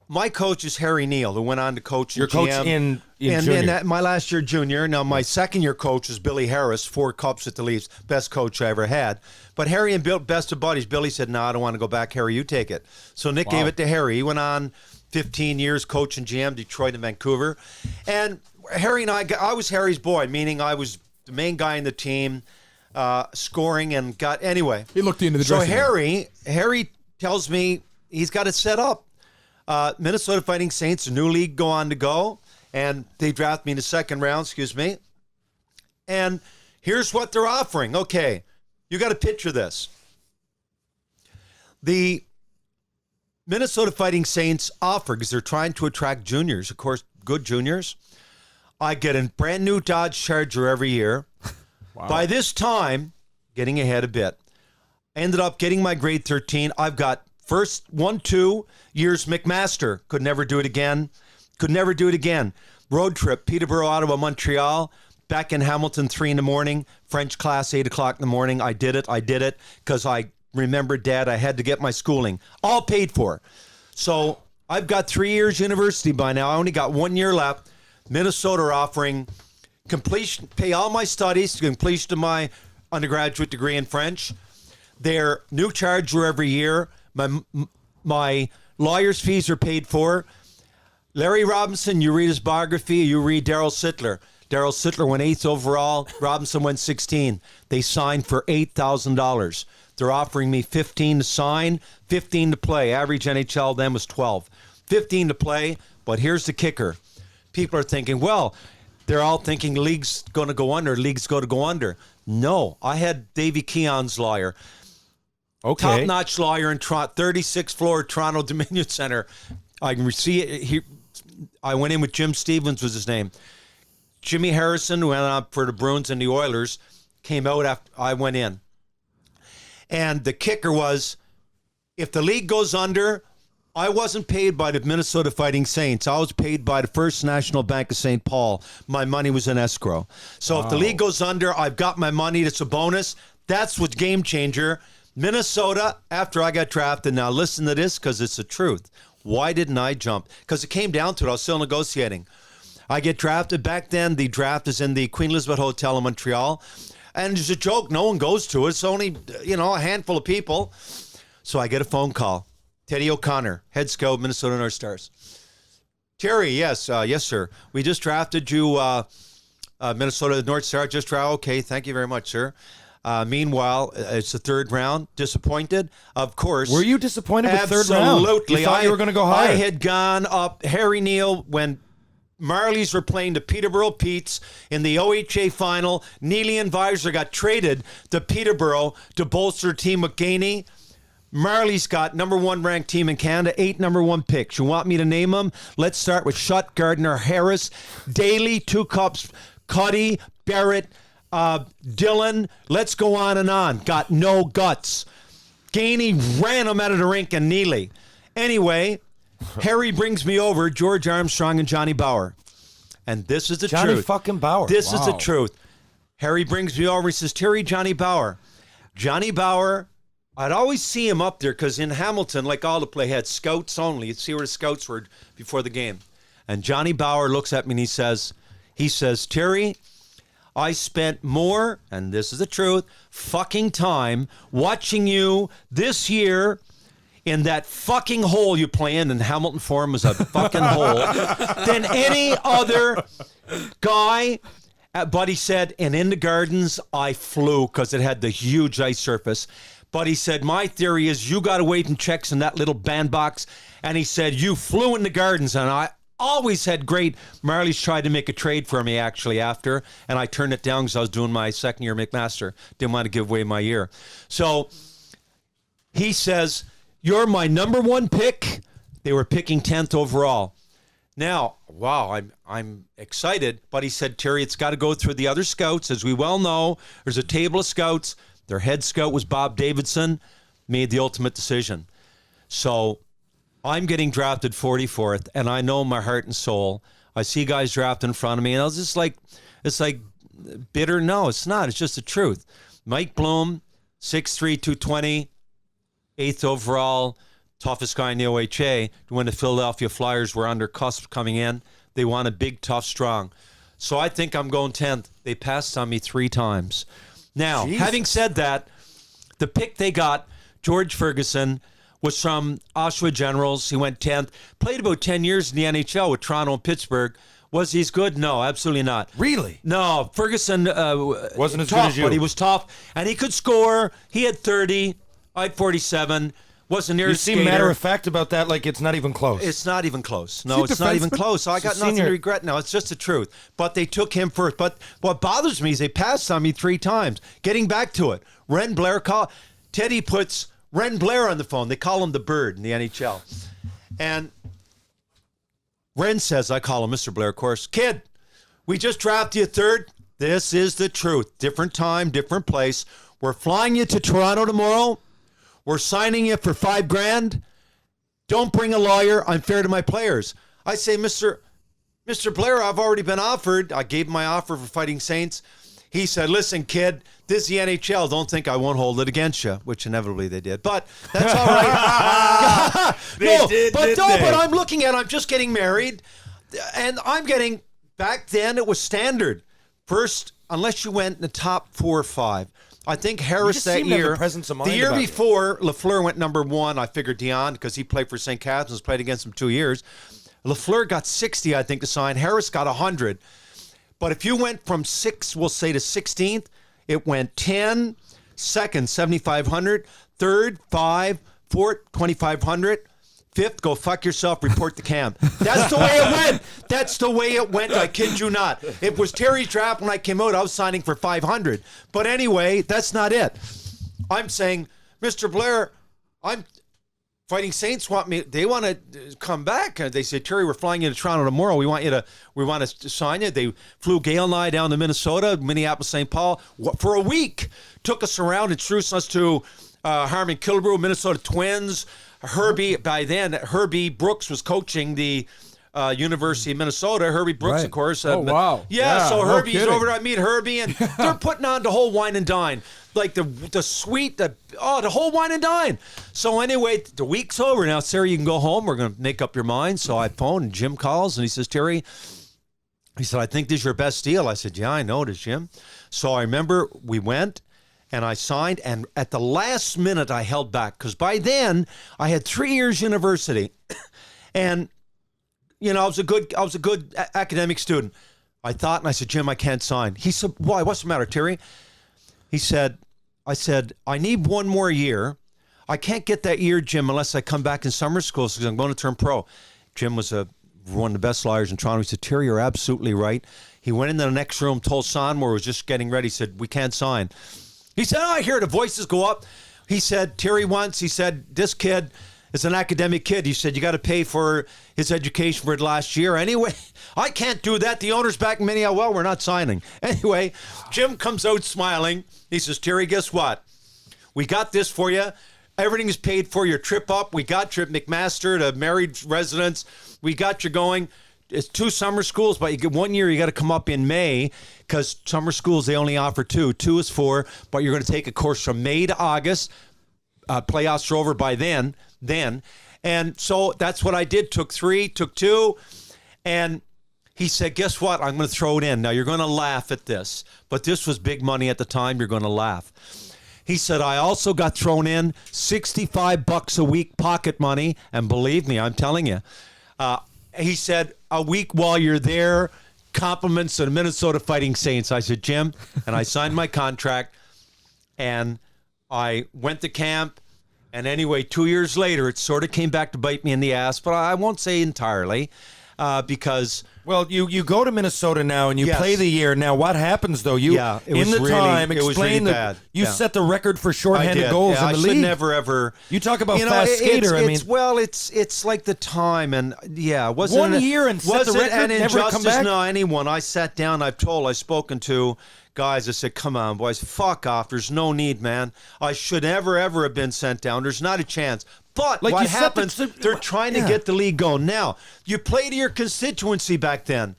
My coach is Harry Neal, who went on to coach Your coach in junior. and my last year junior. Now my second year coach is Billy Harris, 4 cups at the Leafs, best coach I ever had. But Harry and Bill, best of buddies. Billy said, "No, I don't want to go back. Harry, you take it." So Nick gave it to Harry. He went on 15 years coaching GM, Detroit and Vancouver. And Harry and I was Harry's boy, meaning I was the main guy in the team, scoring and got anyway. He looked into the So dressing room. Harry tells me he's got it set up. Minnesota Fighting Saints, a new league go on to go, and they draft me in the second round, and here's what they're offering. Okay, you got to picture this. The Minnesota Fighting Saints offer, because they're trying to attract juniors, of course, good juniors. I get a brand new Dodge Charger every year. Wow. By this time, getting ahead a bit, I ended up getting my grade 13. I've got first 2 years McMaster. Could never do it again. Road trip, Peterborough, Ottawa, Montreal. Back in Hamilton, 3 a.m. French class, 8 o'clock in the morning. I did it because I remembered, Dad, I had to get my schooling. All paid for. So I've got 3 years university by now. I only got 1 year left. Minnesota are offering completion, pay all my studies, completion of my undergraduate degree in French. Their new Charger every year. My lawyer's fees are paid for. Larry Robinson, you read his biography, you read Darryl Sittler. Darryl Sittler went 8th overall. Robinson went 16. They signed for $8,000. They're offering me 15 to sign, 15 to play. Average NHL then was 12. 15 to play, but here's the kicker. People are thinking, well, they're all thinking league's going to go under. No, I had Davey Keon's lawyer. Okay. Top-notch lawyer in 36th floor Toronto Dominion Center. I can see it. I went in with Jim Stevens was his name. Jimmy Harrison, who went on for the Bruins and the Oilers, came out after I went in. And the kicker was, if the league goes under, I wasn't paid by the Minnesota Fighting Saints. I was paid by the First National Bank of St. Paul. My money was in escrow. So if the league goes under, I've got my money. That's a bonus. That's what's game changer. Minnesota, after I got drafted, now listen to this because it's the truth. Why didn't I jump? Because it came down to it. I was still negotiating. I get drafted. Back then, the draft is in the Queen Elizabeth Hotel in Montreal. And it's a joke. No one goes to it. It's only, a handful of people. So I get a phone call. Teddy O'Connor, head scout, Minnesota North Stars. Terry, yes, sir. We just drafted you, Minnesota North Stars. Just drafted. Okay, thank you very much, sir. Meanwhile, it's the 3rd round. Disappointed, of course. Were you disappointed with Absolutely. 3rd round? You thought you were going to go higher. I had gone up. Harry Neal, when Marlies were playing the Peterborough Petes in the OHA final, Neely and Visor got traded to Peterborough to bolster team with Gainey. Marley's got number 1 ranked team in Canada, 8 number 1 picks. You want me to name them? Let's start with Shutt, Gardner, Harris, Daly, 2 cups, Cuddy, Barrett, Dillon. Let's go on and on. Got no guts. Gainey ran him out of the rink and Neely. Anyway, Harry brings me over, George Armstrong and Johnny Bauer. And this is the truth. Johnny fucking Bauer. This is the truth. Harry brings me over. He says, Terry, Johnny Bauer. Johnny Bauer, I'd always see him up there because in Hamilton, like all the play, had scouts only. You'd see where the scouts were before the game. And Johnny Bauer looks at me and he says, He says, Terry, I spent more, and this is the truth, fucking time watching you this year in that fucking hole you play in, and Hamilton Forum was a fucking hole, than any other guy. But he said, and in the gardens, I flew because it had the huge ice surface. But he said, my theory is you got away from checks in that little bandbox. And he said, you flew in the gardens. And I always had great. Marley's tried to make a trade for me, actually, after. And I turned it down because I was doing my second year McMaster. Didn't want to give away my year. So he says, you're my number one pick. They were picking 10th overall. Now, wow, I'm excited. But he said, Terry, it's got to go through the other scouts. As we well know, there's a table of scouts. Their head scout was Bob Davidson, made the ultimate decision. So I'm getting drafted 44th, and I know my heart and soul. I see guys drafted in front of me, and I was just like, it's like bitter. No, it's not. It's just the truth. Mike Bloom, 6'3", 220, 8th overall, toughest guy in the OHA. When the Philadelphia Flyers were under cusp coming in, they wanted big, tough, strong. So I think I'm going 10th. They passed on me 3 times. Now, having said that, the pick they got, George Ferguson, was from Oshawa Generals. He went 10th. Played about 10 years in the NHL with Toronto and Pittsburgh. Was he as good? No, absolutely not. Really? No, Ferguson wasn't as tough, good as you. but he was tough. And he could score. He had 30. I had 47. Wasn't near You a seem skater. matter of fact about that, like it's not even close. It's not even close. No, it's not even close. So I got nothing to regret now. It's just the truth. But they took him first. But what bothers me is they passed on me 3 times. Getting back to it, Ren Blair Teddy puts Ren Blair on the phone. They call him the Bird in the NHL. And Ren says, I call him Mr. Blair, of course, kid, we just drafted you 3rd. This is the truth. Different time, different place. We're flying you to Toronto tomorrow. We're signing you for $5,000. Don't bring a lawyer. I'm fair to my players. I say, Mr. Blair, I've already been offered. I gave him my offer for Fighting Saints. He said, listen, kid, this is the NHL. Don't think I won't hold it against you, which inevitably they did. But that's all right. But I'm looking at, I'm just getting married. And I'm getting, back then it was standard. First, unless you went in the top 4 or 5. I think Harris that year, the year before, Lafleur went number 1. I figured Dion, because he played for St. Catharines, played against him 2 years. Lafleur got 60, I think, to sign. Harris got 100. But if you went from 6, we'll say, to 16th, it went 10, 2nd, 7,500, 3rd, 5, 4th, 2,500. 5th, go fuck yourself, report to camp. That's the way it went. That's the way it went. I kid you not. It was Terry's draft when I came out. I was signing for 500. But anyway, that's not it. I'm saying, Mr. Blair, Fighting Saints want me. They want to come back. They say, Terry, we're flying you to Toronto tomorrow. We want to sign you. They flew Gail and I down to Minnesota, Minneapolis, St. Paul for a week. Took us around, introduced us to Harmon Killebrew, Minnesota Twins. Herbie Brooks was coaching the University of Minnesota. Herbie Brooks, of course. Oh, wow. Yeah, so Herbie's over there. I meet Herbie, and they're putting on the whole wine and dine. Like the suite, the whole wine and dine. So anyway, the week's over. Now, Sarah, you can go home. We're going to make up your mind. So I phone, and Jim calls, and he says, Terry, he said, I think this is your best deal. I said, yeah, I know it is, Jim. So I remember we went. And I signed, and at the last minute, I held back because by then I had 3 years university, and I was a good academic student. I thought, and I said, Jim, I can't sign. He said, why? What's the matter, Terry? He said, I said, I need 1 more year. I can't get that year, Jim, unless I come back in summer school because I'm going to turn pro. Jim was one of the best liars in Toronto. He said, Terry, you're absolutely right. He went into the next room, told Sonmore, was just getting ready. He said, we can't sign. He said, I hear the voices go up. He said, Terry he said, this kid is an academic kid. He said, you got to pay for his education for the last year. Anyway, I can't do that. The owner's back in Minneapolis. Well, we're not signing. Anyway, Jim comes out smiling. He says, Terry, guess what? We got this for you. Everything is paid for. Your trip up. We got your McMaster to married residence. We got you going. It's 2 summer schools, but you get 1 year. You got to come up in May because summer schools, they only offer 2. 2 is 4, but you're going to take a course from May to August. Playoffs are over by then. And so that's what I did. Took 3, took 2. And He said, guess what? I'm going to throw it in. Now, you're going to laugh at this, but this was big money at the time. You're going to laugh. He said, I also got thrown in $65 a week pocket money. And believe me, I'm telling you, he said, a week while you're there, compliments to the Minnesota Fighting Saints. I said, Jim, and I signed my contract, and I went to camp. And anyway, 2 years later, it sort of came back to bite me in the ass, but I won't say entirely because... Well, you go to Minnesota now and you play the year. Now, what happens though? You explain that you set the record for shorthanded goals in the league. I should never ever. You talk about fast skater. It's like the time and wasn't 1 year and set the record. And never come back. No, anyone. I sat down. I've spoken to guys. I said, "Come on, boys, fuck off. There's no need, man. I should never ever have been sent down. There's not a chance." But like what happens, they're trying to get the league going. Now, you play to your constituency back then.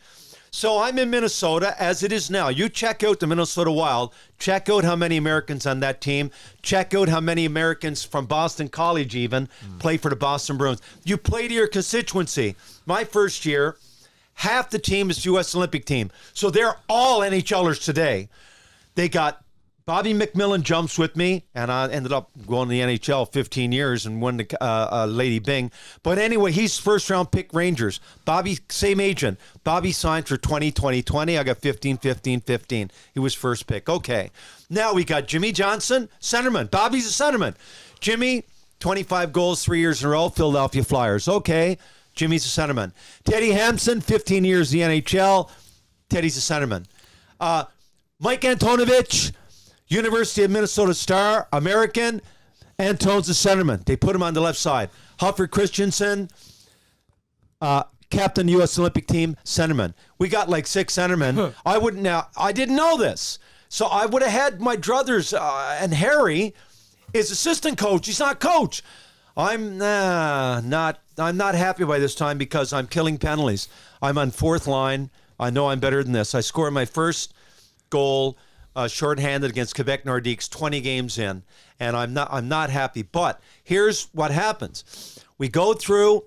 So I'm in Minnesota as it is now. You check out the Minnesota Wild. Check out how many Americans on that team. Check out how many Americans from Boston College even play for the Boston Bruins. You play to your constituency. My first year, half the team is U.S. Olympic team. So they're all NHLers today. They got Bobby McMillan jumps with me, and I ended up going to the NHL 15 years and won the Lady Byng. But anyway, he's first-round pick Rangers. Bobby, same agent. Bobby signed for 20. I got 15. He was first pick. Okay. Now we got Jimmy Johnson, centerman. Bobby's a centerman. Jimmy, 25 goals 3 years in a row, Philadelphia Flyers. Okay. Jimmy's a centerman. Teddy Hampson, 15 years in the NHL. Teddy's a centerman. Mike Antonovich, University of Minnesota Star, American. Antone's a centerman. They put him on the left side. Huffer Christensen, captain U.S. Olympic team, centerman. We got like 6 centermen. I didn't know this. So I would have had my druthers, and Harry is assistant coach. He's not coach. I'm not happy by this time because I'm killing penalties. I'm on 4th line. I know I'm better than this. I scored my first goal shorthanded against Quebec Nordiques 20 games in, and I'm not happy. But here's what happens. We go through,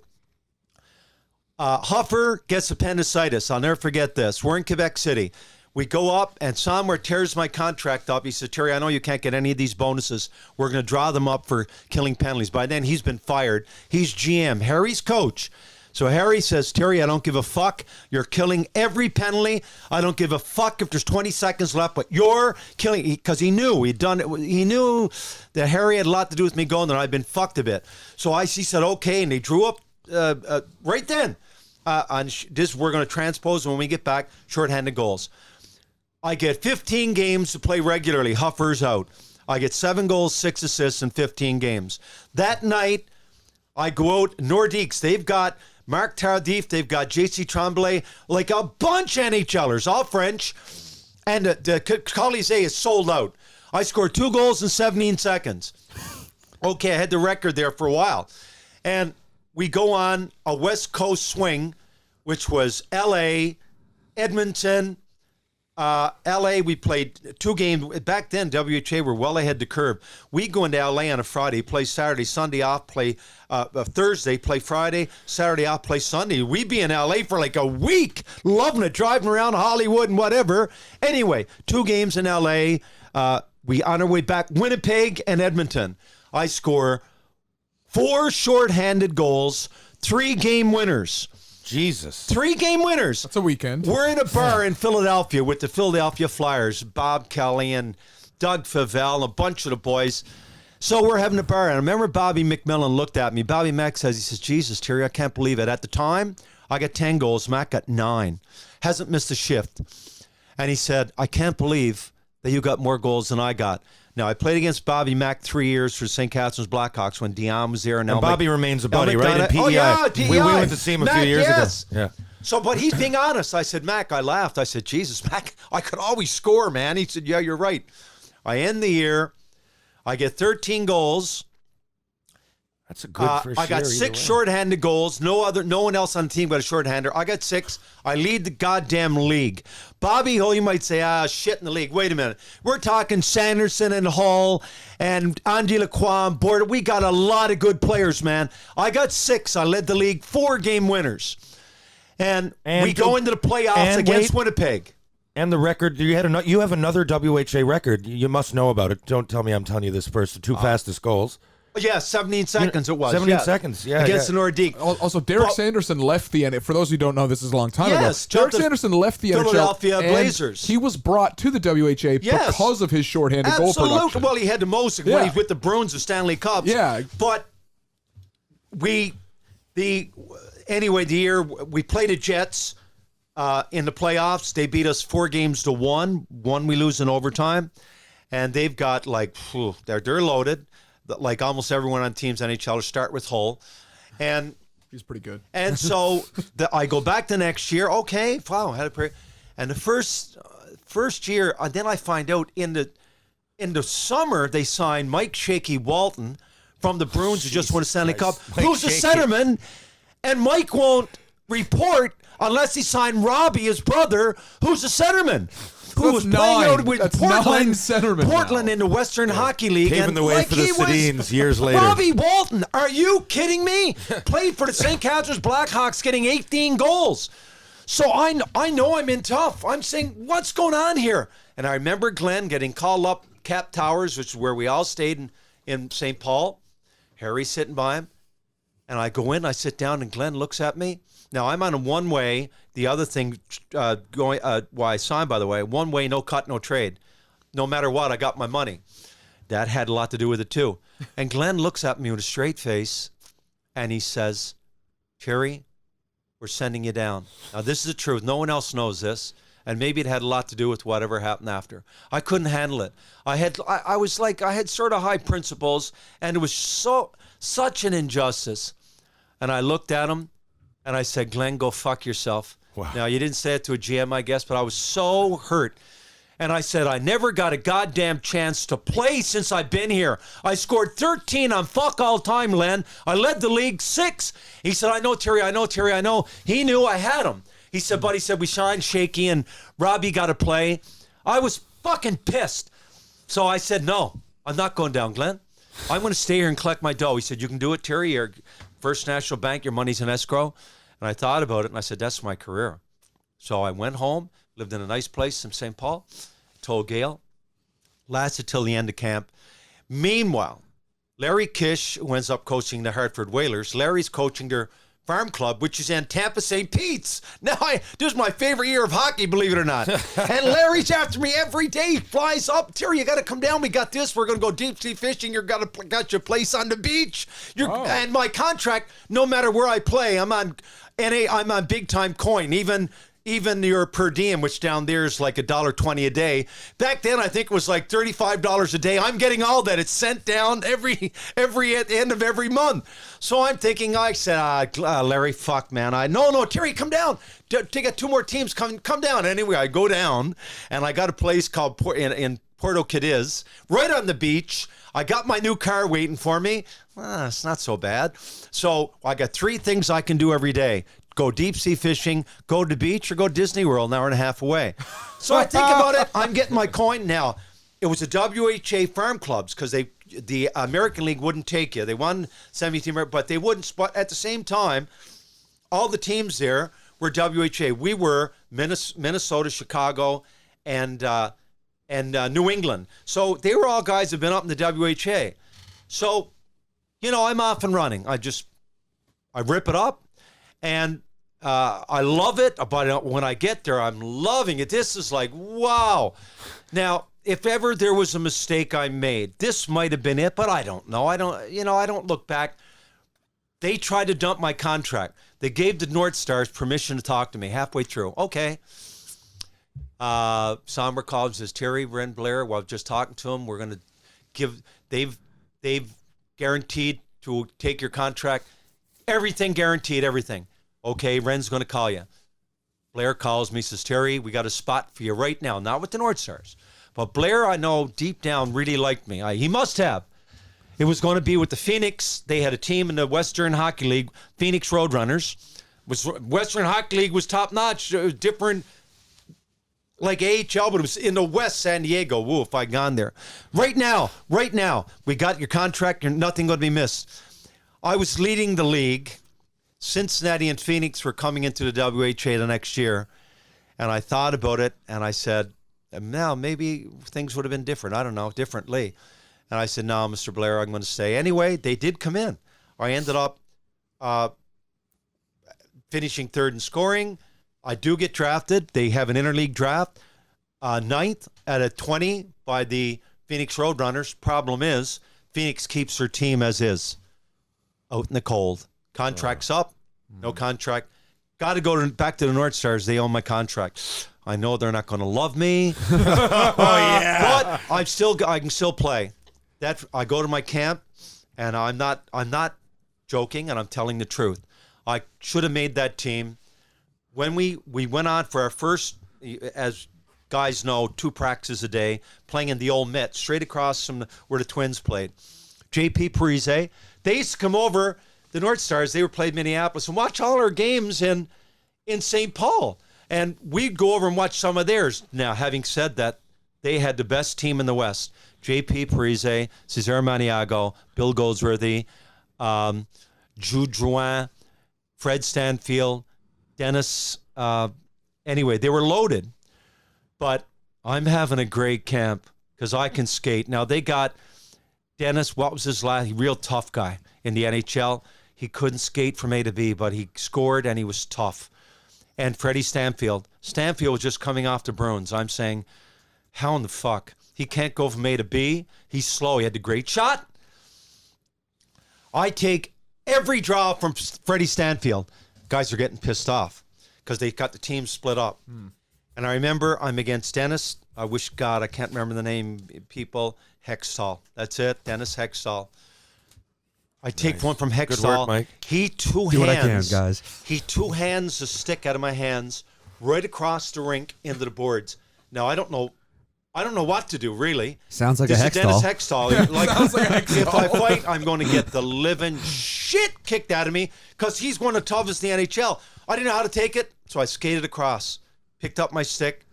Huffer gets appendicitis. I'll never forget this. We're in Quebec City. We go up, and somewhere tears my contract up. He said, Terry, I know you can't get any of these bonuses. We're going to draw them up for killing penalties. By then, he's been fired. He's GM. Harry's coach. So Harry says, Terry, I don't give a fuck. You're killing every penalty. I don't give a fuck if there's 20 seconds left, but you're killing, because he knew he'd done it. He knew that Harry had a lot to do with me going there. I'd been fucked a bit. So he said, okay, and they drew up right then. We're going to transpose when we get back, shorthanded goals. I get 15 games to play regularly. Huffer's out. I get 7 goals, 6 assists in 15 games. That night, I go out, Nordiques, they've got Marc Tardif, they've got J.C. Tremblay, like a bunch of NHLers, all French, and the Colisée is sold out. I scored 2 goals in 17 seconds. Okay, I had the record there for a while. And we go on a West Coast swing, which was L.A., Edmonton, L.A., we played 2 games. Back then, WHA were well ahead the curve. We go into L.A. on a Friday, play Saturday, Sunday off, play Thursday, play Friday, Saturday off, play Sunday. We'd be in L.A. for like a week, loving it, driving around Hollywood and whatever. Anyway, 2 games in L.A. We on our way back, Winnipeg and Edmonton. I score 4 shorthanded goals, 3 game winners. Jesus. 3 game winners. That's a weekend. We're in a bar in Philadelphia with the Philadelphia Flyers, Bob Kelly and Doug Favell, and a bunch of the boys. So we're having a bar, and I remember Bobby McMillan looked at me. Bobby Mack says, Jesus, Terry, I can't believe it. At the time, I got 10 goals. Mac got 9. Hasn't missed a shift. And he said, I can't believe that you got more goals than I got. Now, I played against Bobby Mack 3 years for St. Catharines Blackhawks when Dion was there. And Bobby remains a buddy, right? In PEI. Oh, yeah, DEI. We went to see him a few years ago. Yeah. So, but he's being honest. I said, Mac, I laughed. I said, Jesus, Mac, I could always score, man. He said, yeah, you're right. I end the year. I get 13 goals. That's a good first year. I got 6 shorthanded goals. No one else on the team got a shorthander. I got 6. I lead the goddamn league. Bobby, you might say, shit in the league. Wait a minute. We're talking Sanderson and Hull and Andy Lacroix and Border. We got a lot of good players, man. I got 6. I led the league, 4 game winners. And we go into the playoffs against Winnipeg. And the record, you have another WHA record. You must know about it. Don't tell me I'm telling you this first. The two fastest goals. Yeah, 17 seconds it was. 17 seconds, yeah. Against the Nordique. Also, Derek Sanderson left the NHL. For those who don't know, this is a long time ago. Derek Sanderson left the Philadelphia NHL. Blazers. He was brought to the WHA because of his shorthanded goal production. Well, he had the most when he's with the Bruins of Stanley Cups. Yeah. But the year we played the Jets in the playoffs. They beat us 4-1. One we lose in overtime. And they've got they're loaded. Like almost everyone on teams NHL start with Hull, and he's pretty good. And so I go back the next year. Okay, wow, had a prayer. And the first year, then I find out in the summer they signed Mike Shaky Walton from the Bruins, who just won a Stanley Cup, who's a centerman, and Mike won't report unless he signed Robbie, his brother, who's a centerman. Who was playing out with Portland in the Western Hockey League. Paving the way for the Sedins years later. Robbie Walton, are you kidding me? Played for the St. Catharines Blackhawks, getting 18 goals. So I know I'm in tough. I'm saying, what's going on here? And I remember Glenn getting called up Cap Towers, which is where we all stayed in St. Paul. Harry's sitting by him. And I go in, I sit down, and Glenn looks at me. Now, I'm on a one-way. The other thing I signed, by the way, one-way, no cut, no trade. No matter what, I got my money. That had a lot to do with it, too. And Glenn looks at me with a straight face, and he says, Terry, we're sending you down. Now, this is the truth. No one else knows this, and maybe it had a lot to do with whatever happened after. I couldn't handle it. I had sort of high principles, and it was such an injustice. And I looked at him, and I said, Glenn, go fuck yourself. Wow. Now, you didn't say it to a GM, I guess, but I was so hurt. And I said, I never got a goddamn chance to play since I've been here. I scored 13 on fuck all time, Len. I led the league 6. He said, I know, Terry, I know. He knew I had him. He said, we signed Shaky and Robbie got to play. I was fucking pissed. So I said, no, I'm not going down, Glenn. I'm going to stay here and collect my dough. He said, you can do it, Terry. Your First National Bank, your money's in escrow. And I thought about it, and I said, that's my career. So I went home, lived in a nice place in St. Paul, told Gail, lasted till the end of camp. Meanwhile, Larry Kish, who ends up coaching the Hartford Whalers, Larry's coaching their farm club, which is in Tampa St. Pete's. Now, this is my favorite year of hockey, believe it or not. And Larry's after me every day. He flies up. Terry, you got to come down. We got this. We're going to go deep sea fishing. You got your place on the beach. And my contract, no matter where I play, I'm on big time coin. Even your per diem, which down there is like $1.20 a day. Back then, I think it was like $35 a day. I'm getting all that. It's sent down every at the end of every month. So I'm thinking, I said, Larry, fuck, man. No, Terry, come down. Take it 2 more teams. Come down. Anyway, I go down, and I got a place called in Puerto Cadiz, right on the beach. I got my new car waiting for me. It's not so bad. So I got 3 things I can do every day. Go deep sea fishing, go to the beach, or go to Disney World, an hour and a half away. So I think about it. I'm getting my coin now. It was the WHA farm clubs because the American League wouldn't take you. They won 17, but they wouldn't. But at the same time, all the teams there were WHA. We were Minnesota, Chicago, and New England. So they were all guys that have been up in the WHA. So, I'm off and running. I rip it up. And I love it, but when I get there, I'm loving it. This is like, wow. Now, if ever there was a mistake I made, this might have been it, but I don't know. I don't look back. They tried to dump my contract. They gave the North Stars permission to talk to me halfway through. Okay. Somber calls and says, Terry, Ren Blair, well, I was just talking to him. We're going to they've guaranteed to take your contract. Everything guaranteed, everything. Okay, Ren's going to call you. Blair calls me, says, Terry, we got a spot for you right now. Not with the North Stars. But Blair, I know, deep down, really liked me. He must have. It was going to be with the Phoenix. They had a team in the Western Hockey League, Phoenix Roadrunners. Western Hockey League was top-notch, different, like AHL, but it was in the West, San Diego. Woo, if I'd gone there. Right now, we got your contract. You're nothing going to be missed. I was leading the league Cincinnati and Phoenix were coming into the WHA the next year, and I thought about it, and I said, now maybe things would have been different. I don't know, differently. And I said, no, Mr. Blair, I'm going to stay. Anyway, they did come in. I ended up finishing third in scoring. I do get drafted. They have an interleague draft. Ninth out of 20 by the Phoenix Roadrunners. Problem is, Phoenix keeps their team as is, out in the cold. Contract's up, no contract. Got to go back to the North Stars. They own my contract. I know they're not going to love me. But I can still play. I go to my camp, and I'm not joking, and I'm telling the truth. I should have made that team. When we went on for our first, as guys know, 2 practices a day, playing in the old Met, straight across from where the Twins played. JP Parise, they used to come over, the North Stars, they were played Minneapolis, and watch all our games in St. Paul. And we'd go over and watch some of theirs. Now, having said that, they had the best team in the West. JP Parise, Cesar Maniago, Bill Goldsworthy, Jude Drouin, Fred Stanfield, Dennis. Anyway, they were loaded. But I'm having a great camp because I can skate. Now, they got Dennis, what was his last? Real tough guy in the NHL. He couldn't skate from A to B, but he scored and he was tough. And Freddie Stanfield. Stanfield was just coming off the Bruins. I'm saying, how in the fuck? He can't go from A to B. He's slow. He had the great shot. I take every draw from Freddie Stanfield. Guys are getting pissed off because they got the team split up. And I remember I'm against Dennis. I wish God I can't remember the name. People Hextall. That's it. Dennis Hextall. I take one from Hextall. Good work, Mike. He Do what I can, guys. He two-hands the stick out of my hands right across the rink into the boards. Now I don't know what to do, really. Sounds like this a is Hextall. Dennis Hextall. Sounds like a Hextall. If I fight, I'm going to get the living shit kicked out of me because he's one of the toughest in the NHL. I didn't know how to take it, so I skated across, picked up my stick,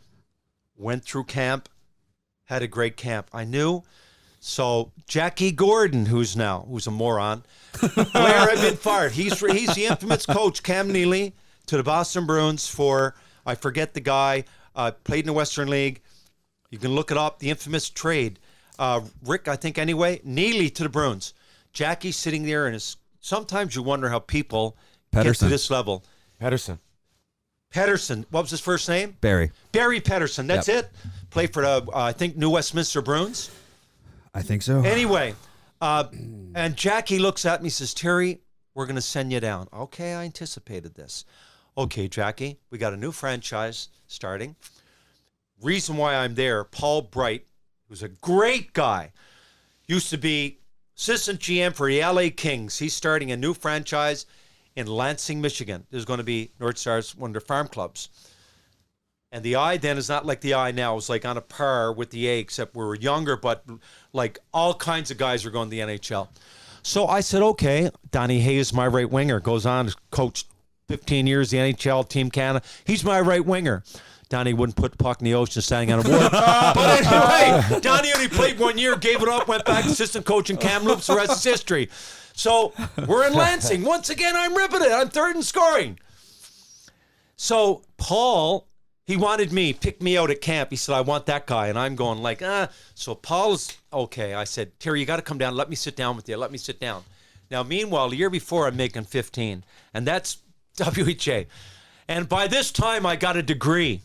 went through camp, had a great camp. I knew. So Jackie Gordon, who's a moron, Blair had been fired. He's the infamous coach, Cam Neely, to the Boston Bruins for, I forget the guy, played in the Western League. You can look it up, the infamous trade. Rick, I think anyway, Neely to the Bruins. Jackie sitting there, and sometimes you wonder how people get to this level. Pedersen. What was his first name? Barry Pedersen, that's it. Played for the, I think, New Westminster Bruins. I think so. Anyway, and Jackie looks at me, says, Terry, we're going to send you down. Okay, I anticipated this. Okay, Jackie, we got a new franchise starting. Reason why I'm there, Paul Bright, who's a great guy, used to be assistant GM for the LA Kings. He's starting a new franchise in Lansing, Michigan. There's going to be North Stars, one of their farm clubs. And the I then is not like the I now. It's like on a par with the A, except we were younger, but like all kinds of guys are going to the NHL. So I said, okay, Donnie Hayes, my right winger, goes on to coach 15 years, the NHL, Team Canada. He's my right winger. Donnie wouldn't put the puck in the ocean standing on a wall. But anyway, Donnie only played 1 year, gave it up, went back to assistant coach in Kamloops. The rest is history. So we're in Lansing. Once again, I'm ripping it. I'm third in scoring. So Paul, he wanted me, picked me out at camp. He said, I want that guy. And I'm going like, So Paul's, okay. I said, Terry, you got to come down. Let me sit down with you. Let me sit down. Now, meanwhile, the year before, I'm making 15. And that's WHA. And by this time, I got a degree.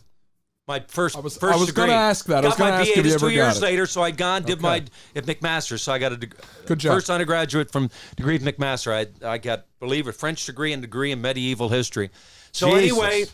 My first degree. I was going to ask that. I was going to ask if you ever 2 years later, so I'd gone, did my at McMaster. So I got a Good job. First undergraduate from degree at McMaster. I got, believe it, French degree and degree in medieval history. So Jesus. anyway,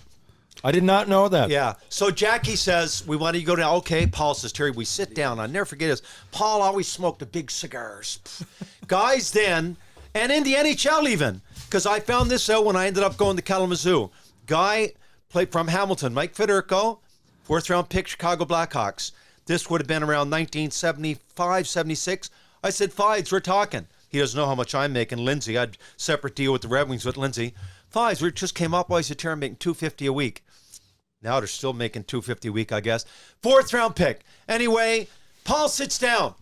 I did not know that. yeah. So Jackie says, we want you to go down. Okay, Paul says, Terry, we sit down. I'll never forget this. Paul always smoked the big cigars. Guys then, and in the NHL even, because I found this out when I ended up going to Kalamazoo. Guy played from Hamilton, Mike Federico, 4th round pick, Chicago Blackhawks. This would have been around 1975, 76. I said, Fides, we're talking. He doesn't know how much I'm making. Lindsay, I had a separate deal with the Red Wings with Lindsay. Fides, we just came up. I said, Terry, I'm making $250 a week. Now they're still making $250 a week, I guess. 4th round pick. Anyway, Paul sits down.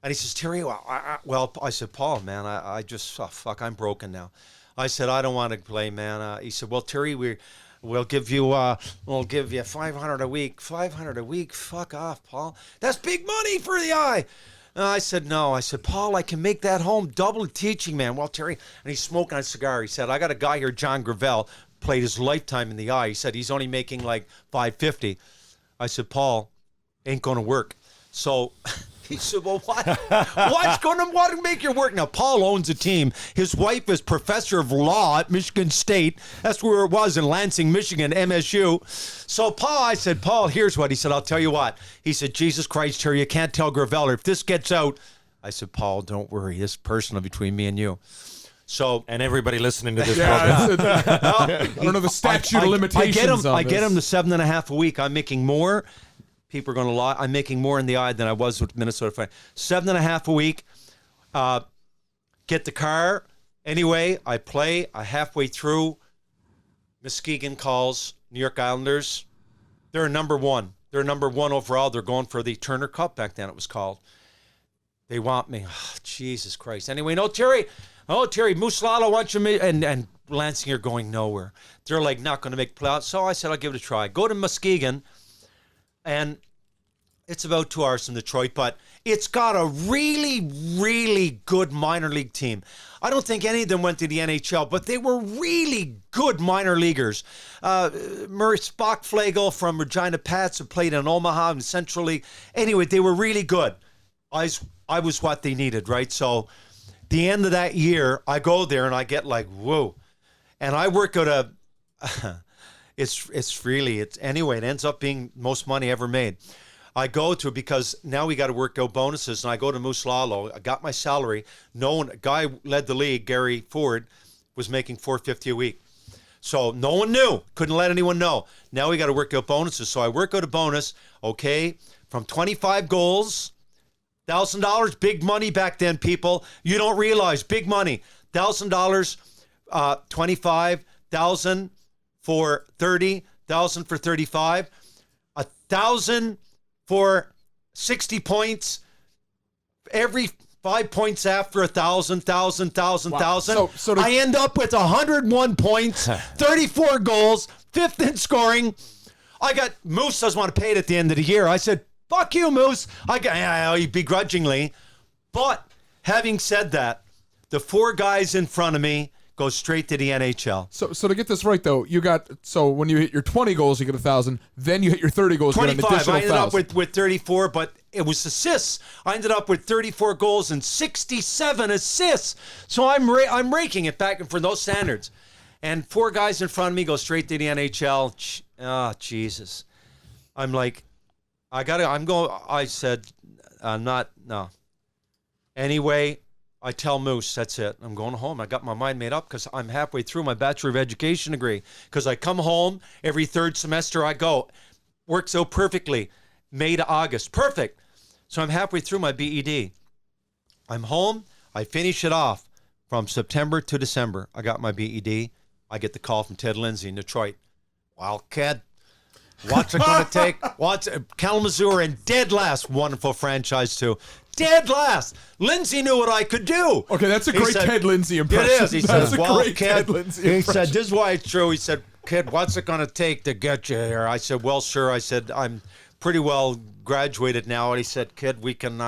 And he says, Terry, I said, Paul, man, I just, fuck, I'm broken now. I said, I don't want to play, man. He said, well, Terry, we'll give you $500 a week. $500 a week? Fuck off, Paul. That's big money for the eye. I said, no. I said, Paul, I can make that home double teaching, man. Well, Terry, and he's smoking a cigar. He said, I got a guy here, John Gravel, played his lifetime in the eye. He said he's only making like $550. I said, Paul, ain't going to work. So he said, well, what's going to make your work? Now, Paul owns a team. His wife is professor of law at Michigan State. That's where it was in Lansing, Michigan, MSU. So I said, Paul, here's what. He said, I'll tell you what. He said, Jesus Christ, Terry, you can't tell Graveller. If this gets out, I said, Paul, don't worry. This is personal between me and you. So and everybody listening to this program. I don't know the statute of limitations. I get him to 7.5 a week. I'm making more. People are going to lie. I'm making more in the eye than I was with Minnesota Fire. 7.5 a week. Get the car. Anyway, I play. Halfway through, Muskegon calls New York Islanders. They're number one. They're number one overall. They're going for the Turner Cup back then it was called. They want me. Oh, Jesus Christ. Anyway, Terry, Moose Lala wants you. And Lansing are going nowhere. They're like not going to make playoffs. So I said, I'll give it a try. Go to Muskegon. And it's about 2 hours from Detroit, but it's got a really, really good minor league team. I don't think any of them went to the NHL, but they were really good minor leaguers. Murray Spockflagel from Regina Pats who played in Omaha and Central League. Anyway, they were really good. I was what they needed, right? So the end of that year, I go there and I get like, whoa. And I work at a... Anyway, it ends up being most money ever made. I go to, because now we got to work out bonuses, and I go to Moose Lalo. I got my salary. A guy led the league, Gary Ford, was making $450 a week. So no one knew. Couldn't let anyone know. Now we got to work out bonuses. So I work out a bonus, okay, from 25 goals, $1,000, big money back then, people. You don't realize, big money. $1,000, 25,000 for 30, 1,000 for 35, 1,000 for 60 points. Every 5 points after 1,000. So I end up with 101 points, 34 goals, 5th in scoring. I got Moose doesn't want to pay it at the end of the year. I said, fuck you, Moose. Begrudgingly. But having said that, the 4 guys in front of me go straight to the NHL. So to get this right, though, when you hit your 20 goals, you get 1,000. Then you hit your 30 goals, 25. You get an additional I ended 1,000. up with 34, but it was assists. I ended up with 34 goals and 67 assists. So I'm raking it back for those standards. And 4 guys in front of me go straight to the NHL. Oh, Jesus. I'm like, I said, I'm not, no. Anyway, I tell Moose, that's it. I'm going home. I got my mind made up because I'm halfway through my Bachelor of Education degree. Because I come home every 3rd semester I go. Works out perfectly. May to August. Perfect. So I'm halfway through my BED. I'm home. I finish it off from September to December. I got my BED. I get the call from Ted Lindsay in Detroit. Well, kid, what's it going to take? Kalamazoo are in dead last. Wonderful franchise, too. Dead last. Lindsay knew what I could do. Okay, that's a great Ted Lindsay impression. It is. He said, well, kid, Ted Lindsay impression. He said, this is why it's true. He said, kid, what's it going to take to get you here? I said, well, sure. I said, I'm pretty well graduated now. And he said, kid, we can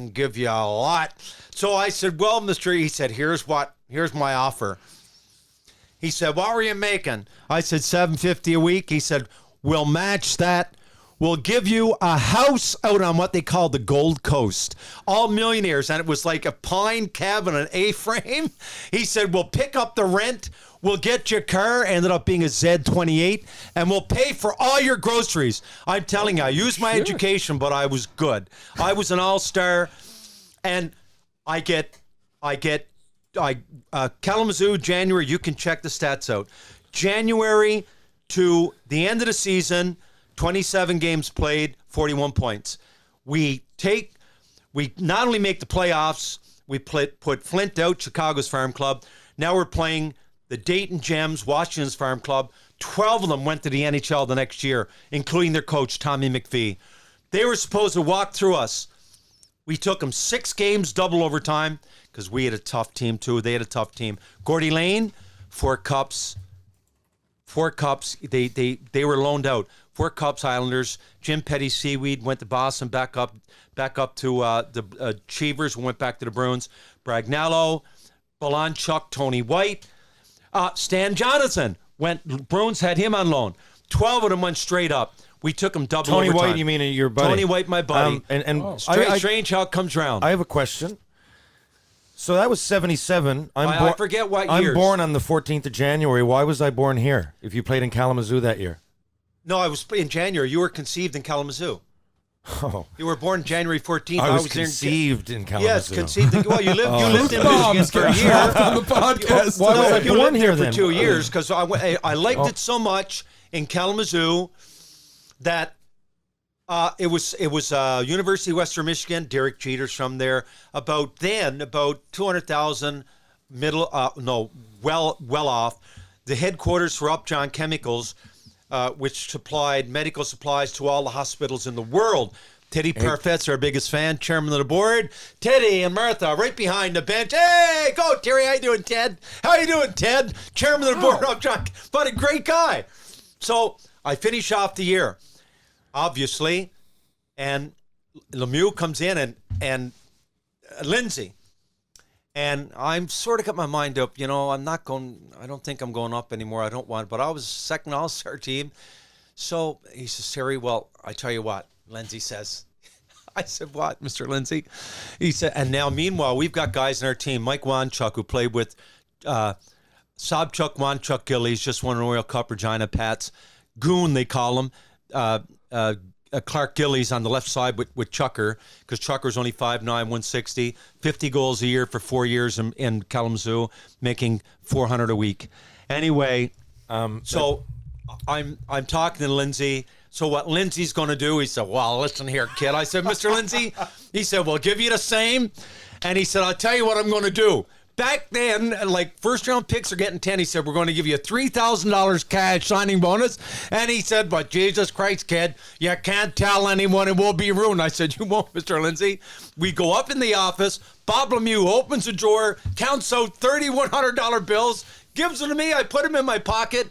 give you a lot. So I said, well, Mr. He said, here's my offer. He said, what were you making? I said, $750 a week. He said, we'll match that. We'll give you a house out on what they call the Gold Coast. All millionaires. And it was like a pine cabin, an A-frame. He said, we'll pick up the rent. We'll get your car. Ended up being a Z28. And we'll pay for all your groceries. I'm telling you, I used my education, but I was good. I was an all-star. And I get Kalamazoo, January, you can check the stats out. January to the end of the season, 27 games played, 41 points. We not only make the playoffs, we put Flint out, Chicago's Farm Club. Now we're playing the Dayton Gems, Washington's Farm Club. 12 of them went to the NHL the next year, including their coach, Tommy McPhee. They were supposed to walk through us. We took them 6 games, double overtime, because we had a tough team too. They had a tough team. Gordy Lane, 4 cups. 4 cups. They were loaned out. 4 cups, Islanders. Jim Petty Seaweed went to Boston, back up to the Cheevers, went back to the Bruins. Bragnello, Balanchuk, Tony White. Stan Jonathan Bruins had him on loan. 12 of them went straight up. We took them double Tony overtime. White, you mean your buddy? Tony White, my buddy. Strange how it comes around. I have a question. So that was 77. I forget what years. I'm born on the 14th of January. Why was I born here if you played in Kalamazoo that year? No, I was in January. You were conceived in Kalamazoo. Oh. You were born January 14th. I was conceived in Kalamazoo. Yes, conceived. Well, you lived in Michigan for a year. On the podcast. Why was I born here then? For 2 years because I liked it so much in Kalamazoo that it was University of Western Michigan. Derek Jeter's from there. About 200,000 well off. The headquarters for Upjohn Chemicals, which supplied medical supplies to all the hospitals in the world. Teddy Parfet's our biggest fan, chairman of the board. Teddy and Martha right behind the bench. Hey, go Terry! How you doing, Ted? How you doing, Ted? Chairman of the board, Upjohn. But a great guy. So I finish off the year, obviously, and Lemieux comes in and Lindsay. And I'm sort of got my mind up, I don't think I'm going up anymore. I don't want, but I was second all-star team. So he says, Terry, well, I tell you what, Lindsay says. I said, what, Mr. Lindsay? He said, and now meanwhile, we've got guys in our team, Mike Wanchuk, who played with Sobchuk, Wanchuk, Gillies, just won an Royal Cup, Regina Pats. Goon, they call him. Clark Gillies on the left side with Chucker, because Chucker's only 5'9", 160, 50 goals a year for 4 years in Kalamazoo, making $400 a week. Anyway, so I'm talking to Lindsay. So what Lindsay's going to do? He said, well, listen here, kid. I said, Mr. Lindsay, he said, we'll give you the same. And he said, I'll tell you what I'm going to do. Back then, like first-round picks are getting 10. He said, we're going to give you a $3,000 cash signing bonus. And he said, but Jesus Christ, kid, you can't tell anyone, it will be ruined. I said, you won't, Mr. Lindsay. We go up in the office. Bob Lemieux opens a drawer, counts out $3,100 bills, gives them to me. I put them in my pocket.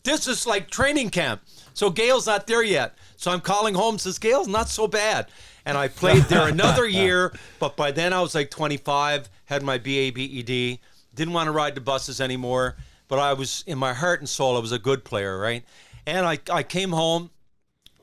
This is like training camp. So Gail's not there yet. So I'm calling home, says, Gail's not so bad. And I played there another year, but by then I was like 25, had my BA, BED, didn't want to ride the buses anymore, but I was, in my heart and soul, I was a good player, right? And I came home,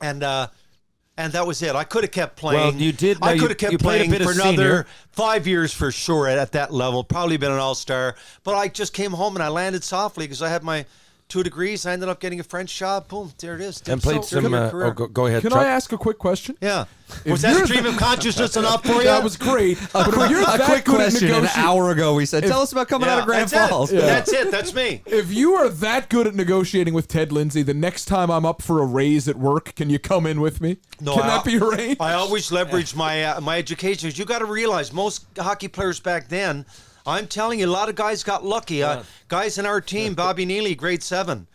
and that was it. I could have kept playing. Well, you did. I could have kept playing for another 5 years for sure at that level, probably been an all-star. But I just came home and I landed softly because I had my 2 degrees. I ended up getting a French job. Boom, there it is. And played some. Go ahead. Can I ask a quick question? Yeah. Was that stream of consciousness enough for you? That was great. A quick question. An hour ago, we said, tell us about coming out of Grand Falls. Yeah. That's it. That's me. If you are that good at negotiating with Ted Lindsay, the next time I'm up for a raise at work, can you come in with me? No, can that be arranged? I always leverage my education. You got to realize most hockey players back then, I'm telling you, a lot of guys got lucky. Guys in our team, Bobby Neely, grade 7.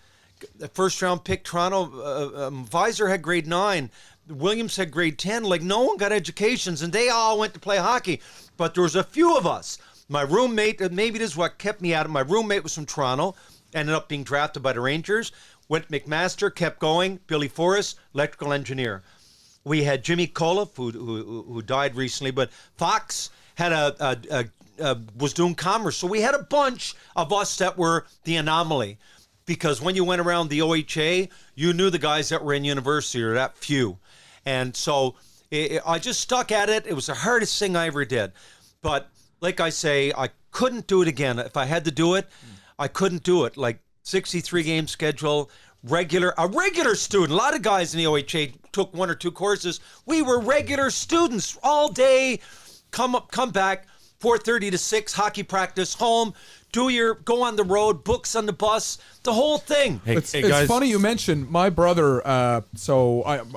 First-round pick, Toronto. Visor had grade 9. Williams had grade 10. Like, no one got educations, and they all went to play hockey. But there was a few of us. My roommate, maybe this is what kept me out of. My roommate was from Toronto, ended up being drafted by the Rangers. Went McMaster, kept going. Billy Forrest, electrical engineer. We had Jimmy Coliff, who died recently, but Fox had was doing commerce. So we had a bunch of us that were the anomaly. Because when you went around the OHA, you knew the guys that were in university, or that few. And so I just stuck at it. It was the hardest thing I ever did. But like I say, I couldn't do it again. If I had to do it, I couldn't do it. Like 63-game schedule, a regular student. A lot of guys in the OHA took 1 or 2 courses. We were regular students all day, come back, 4:30 to 6, hockey practice, home, go on the road, books on the bus, the whole thing. It's funny you mentioned my brother.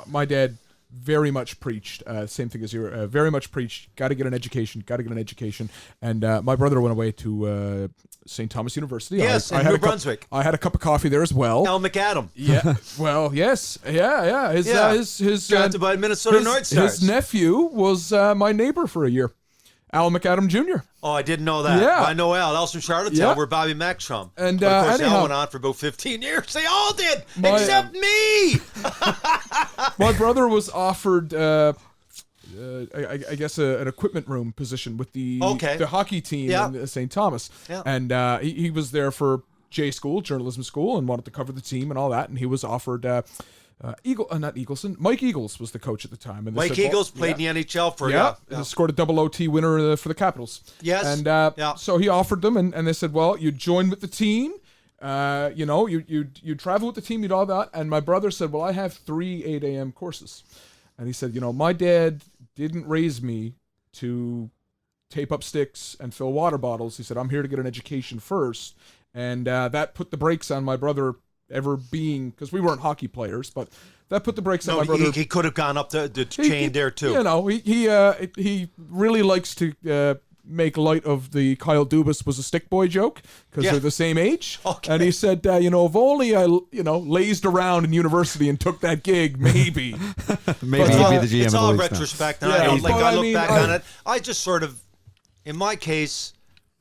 My dad very much preached, same thing as you, very much preached, got to get an education. And my brother went away to St. Thomas University. Yes, I in had New Brunswick. I had a cup of coffee there as well. Al McAdam. Yeah. Well, yes. Yeah. His Drafted by Minnesota North Stars. His nephew was my neighbor for a year. Al McAdam Jr. Oh, I didn't know that. Yeah. I know Al's from Charlottetown, where Bobby Mack's from. And but of course, anyhow, Al went on for about 15 years. They all did, My- except me. My brother was offered, I guess, an equipment room position with the hockey team in St. Thomas. Yeah. And he was there for J school, journalism school, and wanted to cover the team and all that. And he was offered Mike Eagles was the coach at the time. And Mike Eagles played in the NHL for scored a double OT winner for the Capitals. Yes. And so he offered them, and they said, well, you join with the team. You travel with the team, you do all that. And my brother said, well, I have 3 8 a.m. courses. And he said, my dad didn't raise me to tape up sticks and fill water bottles. He said, I'm here to get an education first. And that put the brakes on my brother ever being, because we weren't hockey players, but that put the brakes on my brother. He could have gone up the chain there too. He really likes to make light of the Kyle Dubas was a stick boy joke because they're the same age. Okay. And he said, if only I, lazed around in university and took that gig, maybe. Maybe he'd be the GM. It's of all the Leafs retrospect. now. I look back on it. I just sort of, in my case,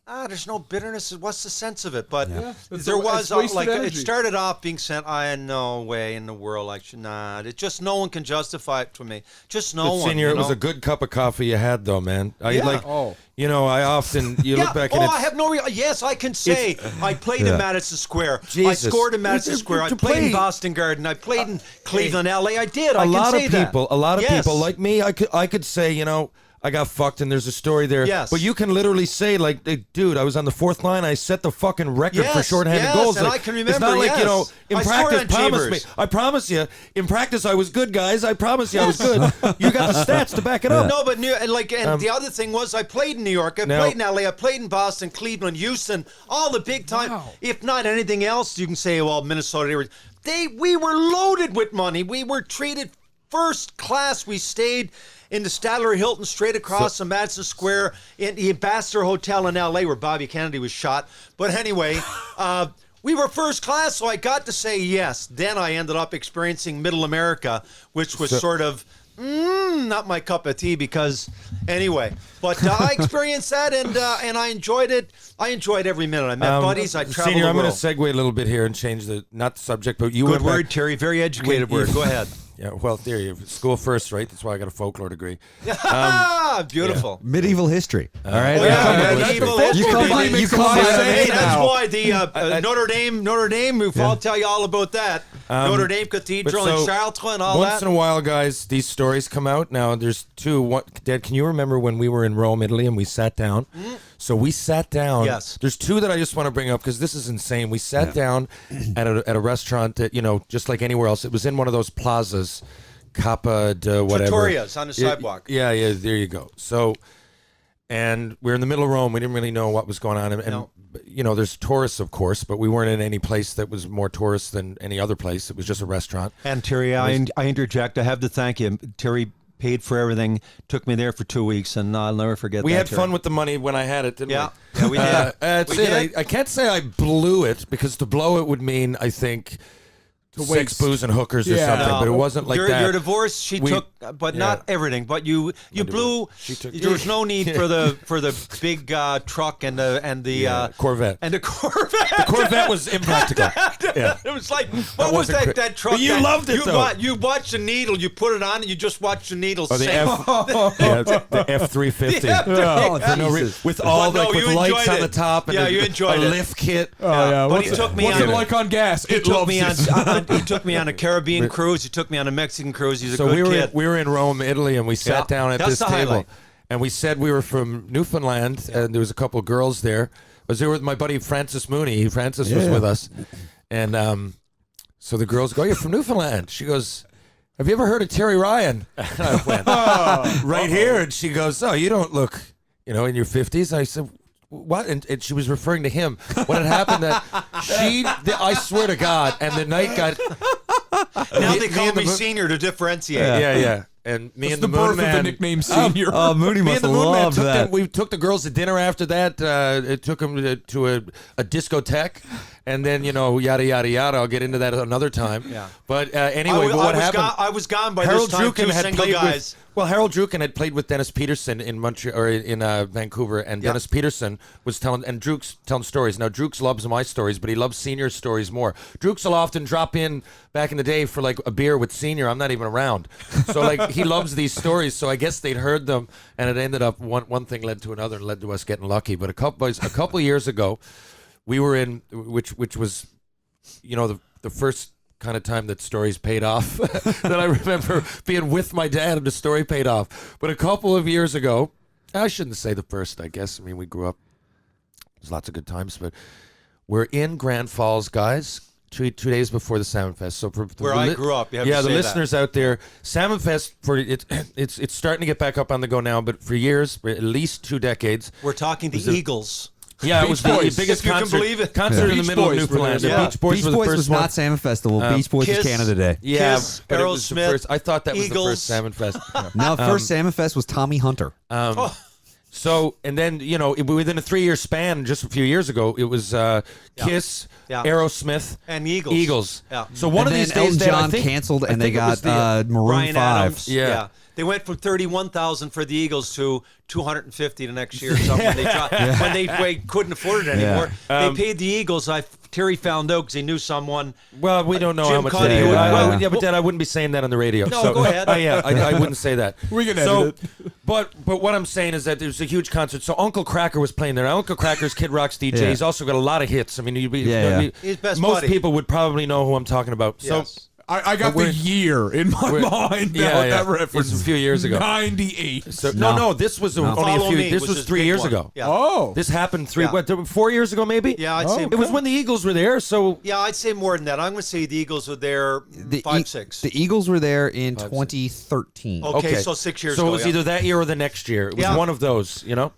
there's no bitterness. What's the sense of it? But there was it started off being sent. I had no way in the world. It just no one can justify it for me. Just no one. Senior, it was a good cup of coffee you had, though, man. I often look back. I have no. Yes, I can say I played in Madison Square. Jesus. I scored in Madison Square. I played in Boston Garden. I played in Cleveland, LA. I did. A lot of people like me. I could say, I got fucked, and there's a story there. Yes. But you can literally say, dude, I was on the 4th line. I set the fucking record for shorthanded goals. And I can remember, it's not like, in I practice, promise me. I promise you, in practice, I was good, guys. I promise you I was good. You got the stats to back it up. No, but the other thing was I played in New York. I played in LA. I played in Boston, Cleveland, Houston, all the big time. Wow. If not anything else, you can say, well, Minnesota. We were loaded with money. We were treated first class. We stayed in the Statler Hilton straight across from Madison Square in the Ambassador Hotel in L.A. where Bobby Kennedy was shot. But anyway, we were first class, so I got to say yes. Then I ended up experiencing Middle America, which was sort of not my cup of tea because anyway. But I experienced that and I enjoyed it. I enjoyed every minute. I met buddies. I traveled Senior, the I'm going world. to segue a little bit here and change not the subject, but you Good word, Terry. Very educated word. Go ahead. Yeah, well, there you school first, right? That's why I got a folklore degree. Beautiful. Medieval history. All right. Medieval history. You call That's why the Notre Dame. I'll tell you all about that. Notre Dame Cathedral in Charlottetown and all that. Once in a while, guys, these stories come out. Now, there's two. Dad, can you remember when we were in Rome, Italy, and we sat down? So we sat down. Yes. There's two that I just want to bring up because this is insane. We sat down at a restaurant that, just like anywhere else. It was in one of those plazas, Kappa, whatever. Trattorias on the sidewalk. Yeah, there you go. So, and we're in the middle of Rome. We didn't really know what was going on. And there's tourists, of course, but we weren't in any place that was more tourists than any other place. It was just a restaurant. And Terry, I interject. I have to thank you. Terry paid for everything, took me there for 2 weeks, and I'll never forget that. We had fun with the money when I had it, didn't we? Yeah, we did. That's it. I can't say I blew it because to blow it would mean, I think, sex, booze, and hookers or something, but it wasn't like that. Your divorce, she took, but not everything. But you blew. There was no need for the big truck and the Corvette. And the Corvette. The Corvette was impractical. It was like, what was that truck? But you loved it, though. You watched the needle. You put it on, and you just watched the needle sink. The F-350. With all with lights on the top and you enjoyed a lift kit. But he took me what's it like on gas? He took me on a Caribbean cruise. He took me on a Mexican cruise. He's a good kid. We were in Rome, Italy, and we sat down at this table. Highlight. And we said we were from Newfoundland, and there was a couple of girls there. I was there with my buddy Francis Mooney. Francis was with us. And so the girls go, "You're from Newfoundland." She goes, "Have you ever heard of Terry Ryan?" And I went, right here. And she goes, "Oh, you don't look, in your 50s." I said, "What?" And she was referring to him. What had happened that I swear to God, and the night got... Now they call me senior to differentiate. Yeah. and me It's and the the Moon birth of Man. the nickname Senior. Oh, Mooney Me must and have the Moon Man loved took that. them. We took the girls to dinner after that. It took them to a discotheque, and then yada yada yada. I'll get into that another time. Yeah. But anyway, but what happened? I was gone by Harold this time. Druken Two had single played guys. with Harold Druken had played with Dennis Peterson in Montreal or in Vancouver, and Yeah. Dennis Peterson was Druke's telling stories. Now Druke's loves my stories, but he loves Senior stories more. Druke's will often drop in back in the day for like a beer with Senior. I'm not even around, so like he loves these stories. So I guess they'd heard them, and it ended up one thing led to another, and led to us getting lucky. But a couple years ago, we were in which was, the first kind of time that stories paid off that I remember being with my dad and the story paid off. But a couple of years ago, I shouldn't say the first, I guess. I mean, we grew up, there's lots of good times, but we're in Grand Falls, guys, two days before the Salmon Fest. So for Where I grew up, you have to the say that. listeners out there, Salmon Fest, it's starting to get back up on the go now, but for years, for at least 2 decades. We're talking the Eagles. Yeah, it was the Boys. biggest If you can concert, believe it. concert in the Beach middle of Boys were Newfoundland. there. The Yeah. Beach Boys Beach were the Boys first was one. not Salmon Festival. Beach Boys Kiss, was Canada Day. Yeah, Kiss, but it was the Aerosmith, first. I thought that was the Eagles. first Salmon Fest. No, first Salmon Fest was Tommy Hunter. So, and then, within a 3-year span, just a few years ago, it was Kiss, Yeah. Aerosmith, And the Eagles. Eagles. Yeah. So one and of then these days, Elton Dad, John I think, canceled, I and they think it was got Maroon Bryan 5. Adams. Yeah. They went from 31,000 for the Eagles to 250 the next year or something. When they couldn't afford it anymore. They paid the Eagles. Terry found out because he knew someone. Well, we don't know Jim how much Cuddy, they who- yeah, but Dad, I wouldn't be saying that on the radio. No, so, go ahead. I wouldn't say that. We can so, edit But what I'm saying is that there's a huge concert. So Uncle Cracker was playing there. Uncle Cracker's Kid Rock's DJ. Yeah. He's also got a lot of hits. I mean, He's best most buddy. people would probably know who I'm talking about. So. Yes. I got the year in my mind. That reference. It's a few years ago. 98. So, no, this was only Follow a few. Me This was was his 3 big years one. ago. Yeah. Oh. This happened 4 years ago, maybe. Yeah, I'd say. It was when the Eagles were there. So Yeah, I'd say more than that. I'm going to say the Eagles were there The 5-6. The Eagles were there in 2013. Okay, so 6 years So ago. it was yeah. either that year or the next year. It was Yeah. one of those, Yeah.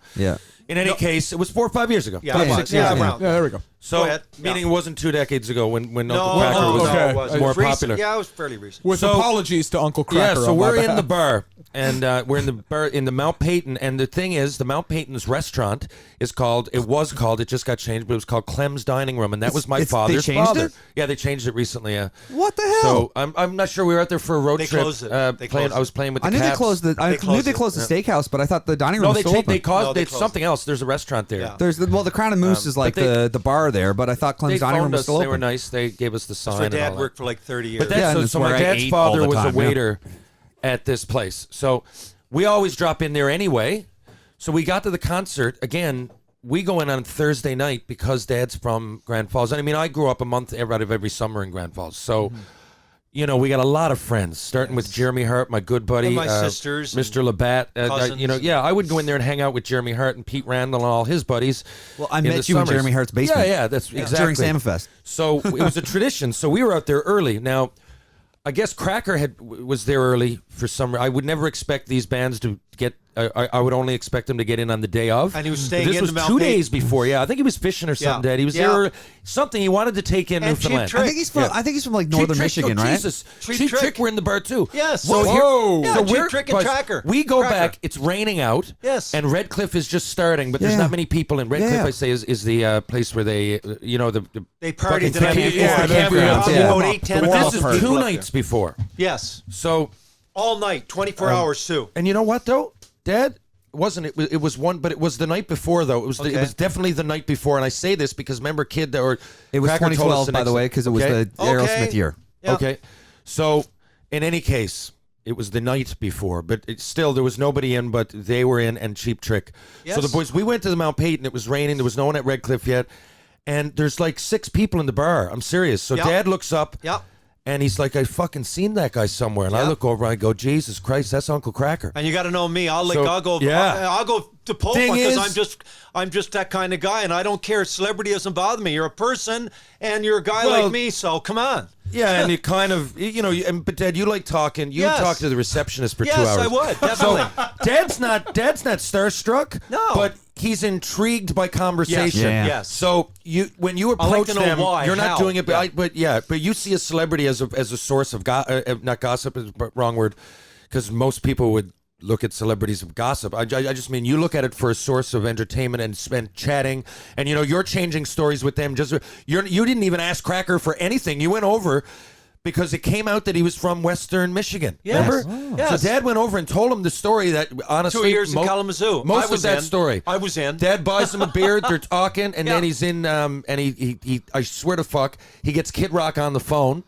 In any case, it was 4 or 5 years ago. Yeah, 5, yeah, 6 yeah, years ago. around. Yeah, there we go. So, Go ahead. meaning Yeah. it wasn't 2 decades ago when No, Uncle Cracker no, was no, Okay. it wasn't. more It was recent. popular. Yeah, it was fairly recent. With So- apologies to Uncle Cracker. Yeah, so on my we're in the behalf. bar, and we're in the bar in the Mount Peyton, and the thing is, the Mount Peyton's restaurant is called. It was called. It just got changed, but it was called Clem's Dining Room, and that was my they father's changed father. it? Yeah, they changed it recently. Yeah. What the hell? So I'm not sure. We were out there for a road They trip. closed it. They Playing, closed I was playing with the I knew they Caps. closed the. I They knew they closed closed the steakhouse, but I thought the dining room No, was they still changed. open. They caused. No, they It's closed something else. There's a restaurant there. Yeah. There's the Crown and Moose is like but they- the bar there, but I thought Clem's They dining room phoned was us. still They open. were nice. They gave us the sign. So and all Dad that. worked for like 30 years. But that's Yeah, and so, that's so my where I dad's ate all father the was a time, yeah. waiter at this place. So we always drop in there anyway. So we got to the concert again. We go in on Thursday night because Dad's from Grand Falls. And I mean, I grew up a month out of every summer in Grand Falls. So, we got a lot of friends, starting with Jeremy Hart, my good buddy, And my sisters Mr. Labatt. cousins. I would go in there and hang out with Jeremy Hart and Pete Randall and all his buddies. Well, I in the met you in summers. Jeremy Hart's basement. Yeah, that's exactly During Salmon Fest. So it was a tradition. So we were out there early. Now, I guess Cracker was there early for some. I would never expect these bands to get. I would only expect them to get in on the day of. And he was But staying this in was the 2 Mount days before. Yeah, I think he was fishing or something. Dad, he was Yeah. there. Something he wanted to take in And Cheap Newfoundland. Trick. I think he's from. Yeah. I think he's from like Cheap northern Trick, Michigan, oh, right? Jesus. Cheap Cheap Trick. Trick were in the bar too. Yes. So Whoa. here, Yeah, so Cheap we're, Trick and guys, Tracker. we go Cracker. back. It's raining out. Yes. And Redcliffe is just starting, but there's Yeah. not many people. And Redcliffe, Yeah. I say, is the place where they, the They fucking partied the night camp- before. yeah, The the campground. campground. Yeah. About 8-10 But this is people 2 up nights there. before. Yes. So, All night, 24 hours too. and you know what though, Dad? It was one, but it was the night before though. It was Okay. it was definitely the night before, and I say this because remember, kid, or It was Cracker told us 2012, by the next- way, because it was okay? the Aerosmith year. Yeah. Okay, so in any case, it was the night before, but still there was nobody in, but they were in, and Cheap Trick. So the Yes. boys, we went to the Mount Peyton. It was raining. There was no one at Redcliffe yet, and there's like 6 people in the bar. I'm serious. So Yep. Dad looks up. Yep. And he's like, I fucking seen that guy somewhere. And I Yeah. look over and I go, Jesus Christ, that's Uncle Cracker. And you got to know me. I'll go. yeah. I'll go to Pope Thing because is- I'm just that kind of guy, and I don't care. Celebrity doesn't bother me. You're a person, and you're a guy Well- like me. So come on. Yeah, and you kind of, but Dad, you like talking. You Yes. talk to the receptionist for 2 Yes, hours. I would definitely. Dad's not starstruck. No. But he's intrigued by conversation. Yeah. Yes. So when you I like approach to know them, why, you're not how. doing it. Yeah. But you see a celebrity as a source of not gossip is the wrong word. because most people would look at celebrities of gossip. I just mean you look at it for a source of entertainment and chatting, and you're changing stories with them. You didn't even ask Cracker for anything. You went over because it came out that he was from Western Michigan. Yes. Remember? Oh. Yes. So Dad went over and told him the story that honestly 2 years in Kalamazoo. Most of that story. I was in. Dad buys him a beer. They're talking, and then he's in. And he I swear to fuck, he gets Kid Rock on the phone.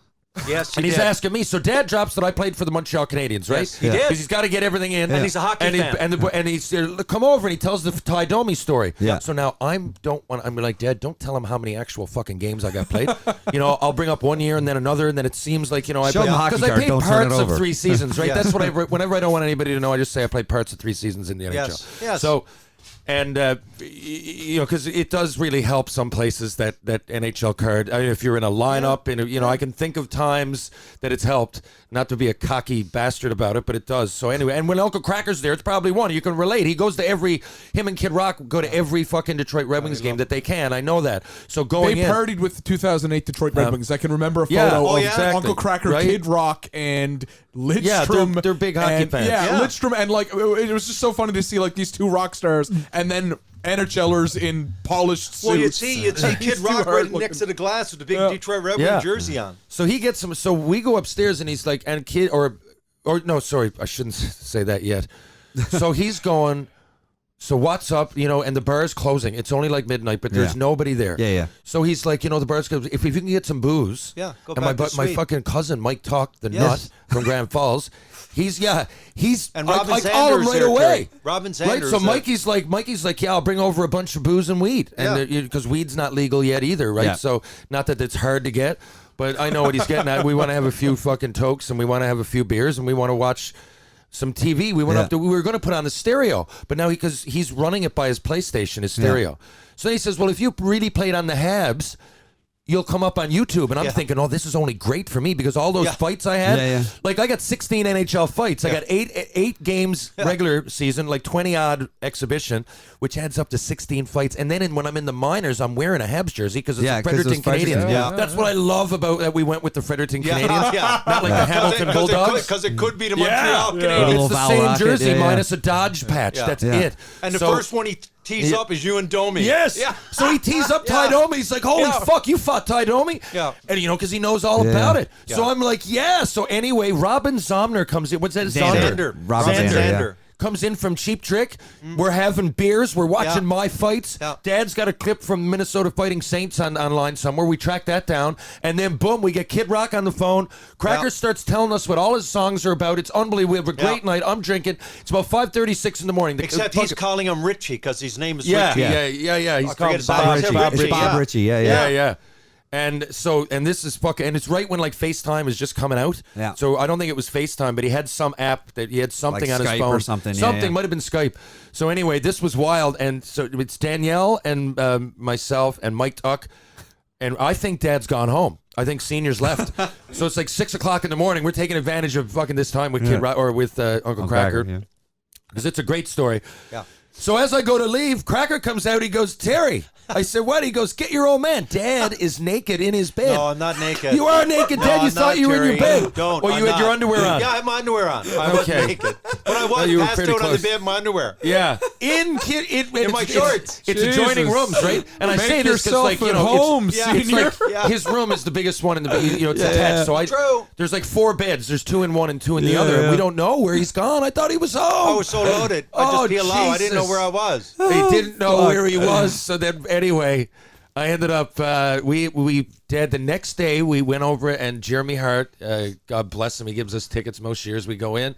Yes, and he's asking me. So Dad drops that I played for the Montreal Canadiens, right? Yes, he did. Because he's got to get everything in. And he's a hockey fan. And he's come over and he tells the Ty Domi story. Yeah. So now I'm like, Dad, don't tell him how many actual fucking games I got played. I'll bring up 1 year and then another, and then it seems like I Show him a hockey because I card, played don't turn it parts of over. 3 seasons, right? Yeah. That's what whenever I don't want anybody to know, I just say I played parts of 3 seasons in the NHL. Yes. So. And because it does really help some places that NHL card. I mean, if you're in a lineup, and I can think of times that it's helped. Not to be a cocky bastard about it, but it does. So anyway, and when Uncle Cracker's there, it's probably one. You can relate. He goes to him and Kid Rock go to every fucking Detroit Red Wings game that they can. I know that. So going They partied with the 2008 Detroit Red Wings. I can remember a yeah. photo Oh, of yeah. Exactly. Uncle Cracker, Right? Kid Rock, and Lidstrom. Yeah, they're big hockey fans. Yeah, Lidstrom, and it was just so funny to see these two rock stars, and then NHLers in polished suits. Well, you'd see Kid Rock right next to the glass with the big Detroit Red Wing jersey on. So he gets him. So we go upstairs and he's like, and Kid, or no, sorry, I shouldn't say that yet. So he's going. So what's up? And the bar's closing. It's only like midnight, but there's nobody there. Yeah. So he's like, the bar's closing. If you can get some booze. Yeah, go and back to my Sweden. fucking cousin Mike Talk, the nut from Grand Falls. He's and Robin I call him Sanders right there, away. Terry. Robin Sanders. Right, so Mikey's like, yeah, I'll bring over a bunch of booze and weed, and because weed's not legal yet either, right? Yeah. So not that it's hard to get, but I know what he's getting at. We want to have a few fucking tokes, and we want to have a few beers, and we want to watch some TV. We went up to. We were going to put on the stereo, but now because he's running it by his PlayStation, his stereo. So he says, well, if you really played on the Habs, you'll come up on YouTube. And I'm thinking, this is only great for me because all those fights I had, like I got 16 NHL fights. I got eight games regular season, like 20 odd exhibition, which adds up to 16 fights. And then when I'm in the minors, I'm wearing a Habs jersey because it's the Fredericton Canadiens. Yeah. That's what I love about that we went with the Fredericton Canadiens, not like the Hamilton Bulldogs. Because it could be the Montreal Canadiens. It's the same jersey minus a Dodge patch. That's it. And the first one he tees up is you and Domi. Yes. Yeah. So he tees up Ty Domi. He's like, holy fuck, you fought Ty Domi? Yeah. And because he knows all about it. So I'm like, yeah. So anyway, Robin Zomner comes in. What's that? Zander. Robin Zander. Comes in from Cheap Trick. We're having beers. We're watching my fights. Yeah. Dad's got a clip from Minnesota Fighting Saints online somewhere. We track that down. And then, boom, we get Kid Rock on the phone. Cracker starts telling us what all his songs are about. It's unbelievable. We have a great night. I'm drinking. It's about 5:36 in the morning. Except he's calling him Richie because his name is yeah, Richie. yeah. He's called Bob Ritchie. Bob Ritchie. Yeah. And this is fucking, and it's right when FaceTime is just coming out. Yeah. So I don't think it was FaceTime, but he had some app that he had something Like on Skype his phone or something. Something might have been Skype. So anyway, this was wild, and so it's Danielle and myself and Mike Tuck, and I think Dad's gone home. I think Senior's left. So it's like 6 o'clock in the morning. We're taking advantage of fucking this time with Kid Rock, or with Uncle Cracker, because it's a great story. Yeah. So as I go to leave, Cracker comes out. He goes, Terry. I said, what? He goes, get your old man. Dad is naked in his bed. No, I'm not naked. You are naked, Dad. No, you I'm thought not, you were in your Terry. bed. Don't. Or you had your underwear on. Yeah, I have my underwear on. I wasn't naked. But I was you were passed pretty out on the close. bed in my underwear. Yeah. In my shorts. It's adjoining Jesus. rooms, right? And I Make say this because, yourself at home, it's Senior. like his room is the biggest one in the, it's attached. So True. there's like 4 beds. There's 2 in one and 2 in the other. And we don't know where he's gone. I thought he was home. I was so loaded. I just feel low. I didn't know where I was. He didn't know where he was. So then, anyway, I ended up. We did the next day. We went over and Jeremy Hart, God bless him, he gives us tickets most years. We go in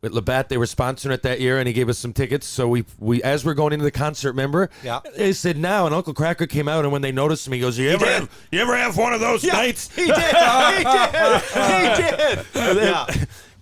with Labatt. They were sponsoring it that year, and he gave us some tickets. So we as we're going into the concert, remember? Yeah. They said now, and Uncle Cracker came out, and when they noticed him, he goes, "You ever have one of those nights?" He did. He did. Yeah.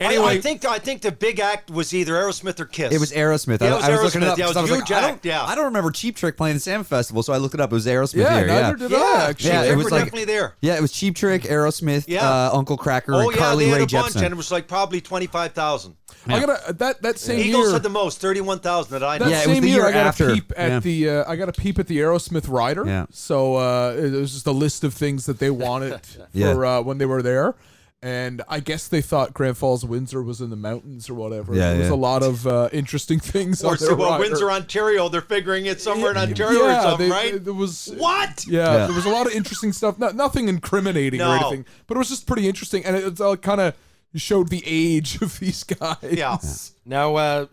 Anyway, I think the big act was either Aerosmith or Kiss. It was Aerosmith. Yeah, it was I was looking it Aerosmith. up. Yeah, it was because I was like, huge act, I don't remember Cheap Trick playing the Salmon Festival, so I looked it up. It was Aerosmith here. Neither did I, actually. Yeah, They it were was like definitely there. Yeah, it was Cheap Trick, Aerosmith, Uncle Cracker, Oh and yeah, Carly they had Rae a bunch, Jepsen. and it was like probably 25,000. I got that same Eagles year. had the most, 31,000 that I know. That Yeah, it was same the year I got after. a peep at I got a peep at the Aerosmith rider. Yeah. So it was just a list of things that they wanted Yeah. for when they were there. And I guess they thought Grand Falls, Windsor was in the mountains or whatever. Yeah, there was yeah. a lot of interesting things Or on their rider. Windsor, Ontario. They're figuring it's somewhere in Ontario or something, right? There was What? Yeah, there was a lot of interesting stuff. Nothing incriminating or No. anything, but it was just pretty interesting, and it kind of showed the age of these guys. Yeah. Now,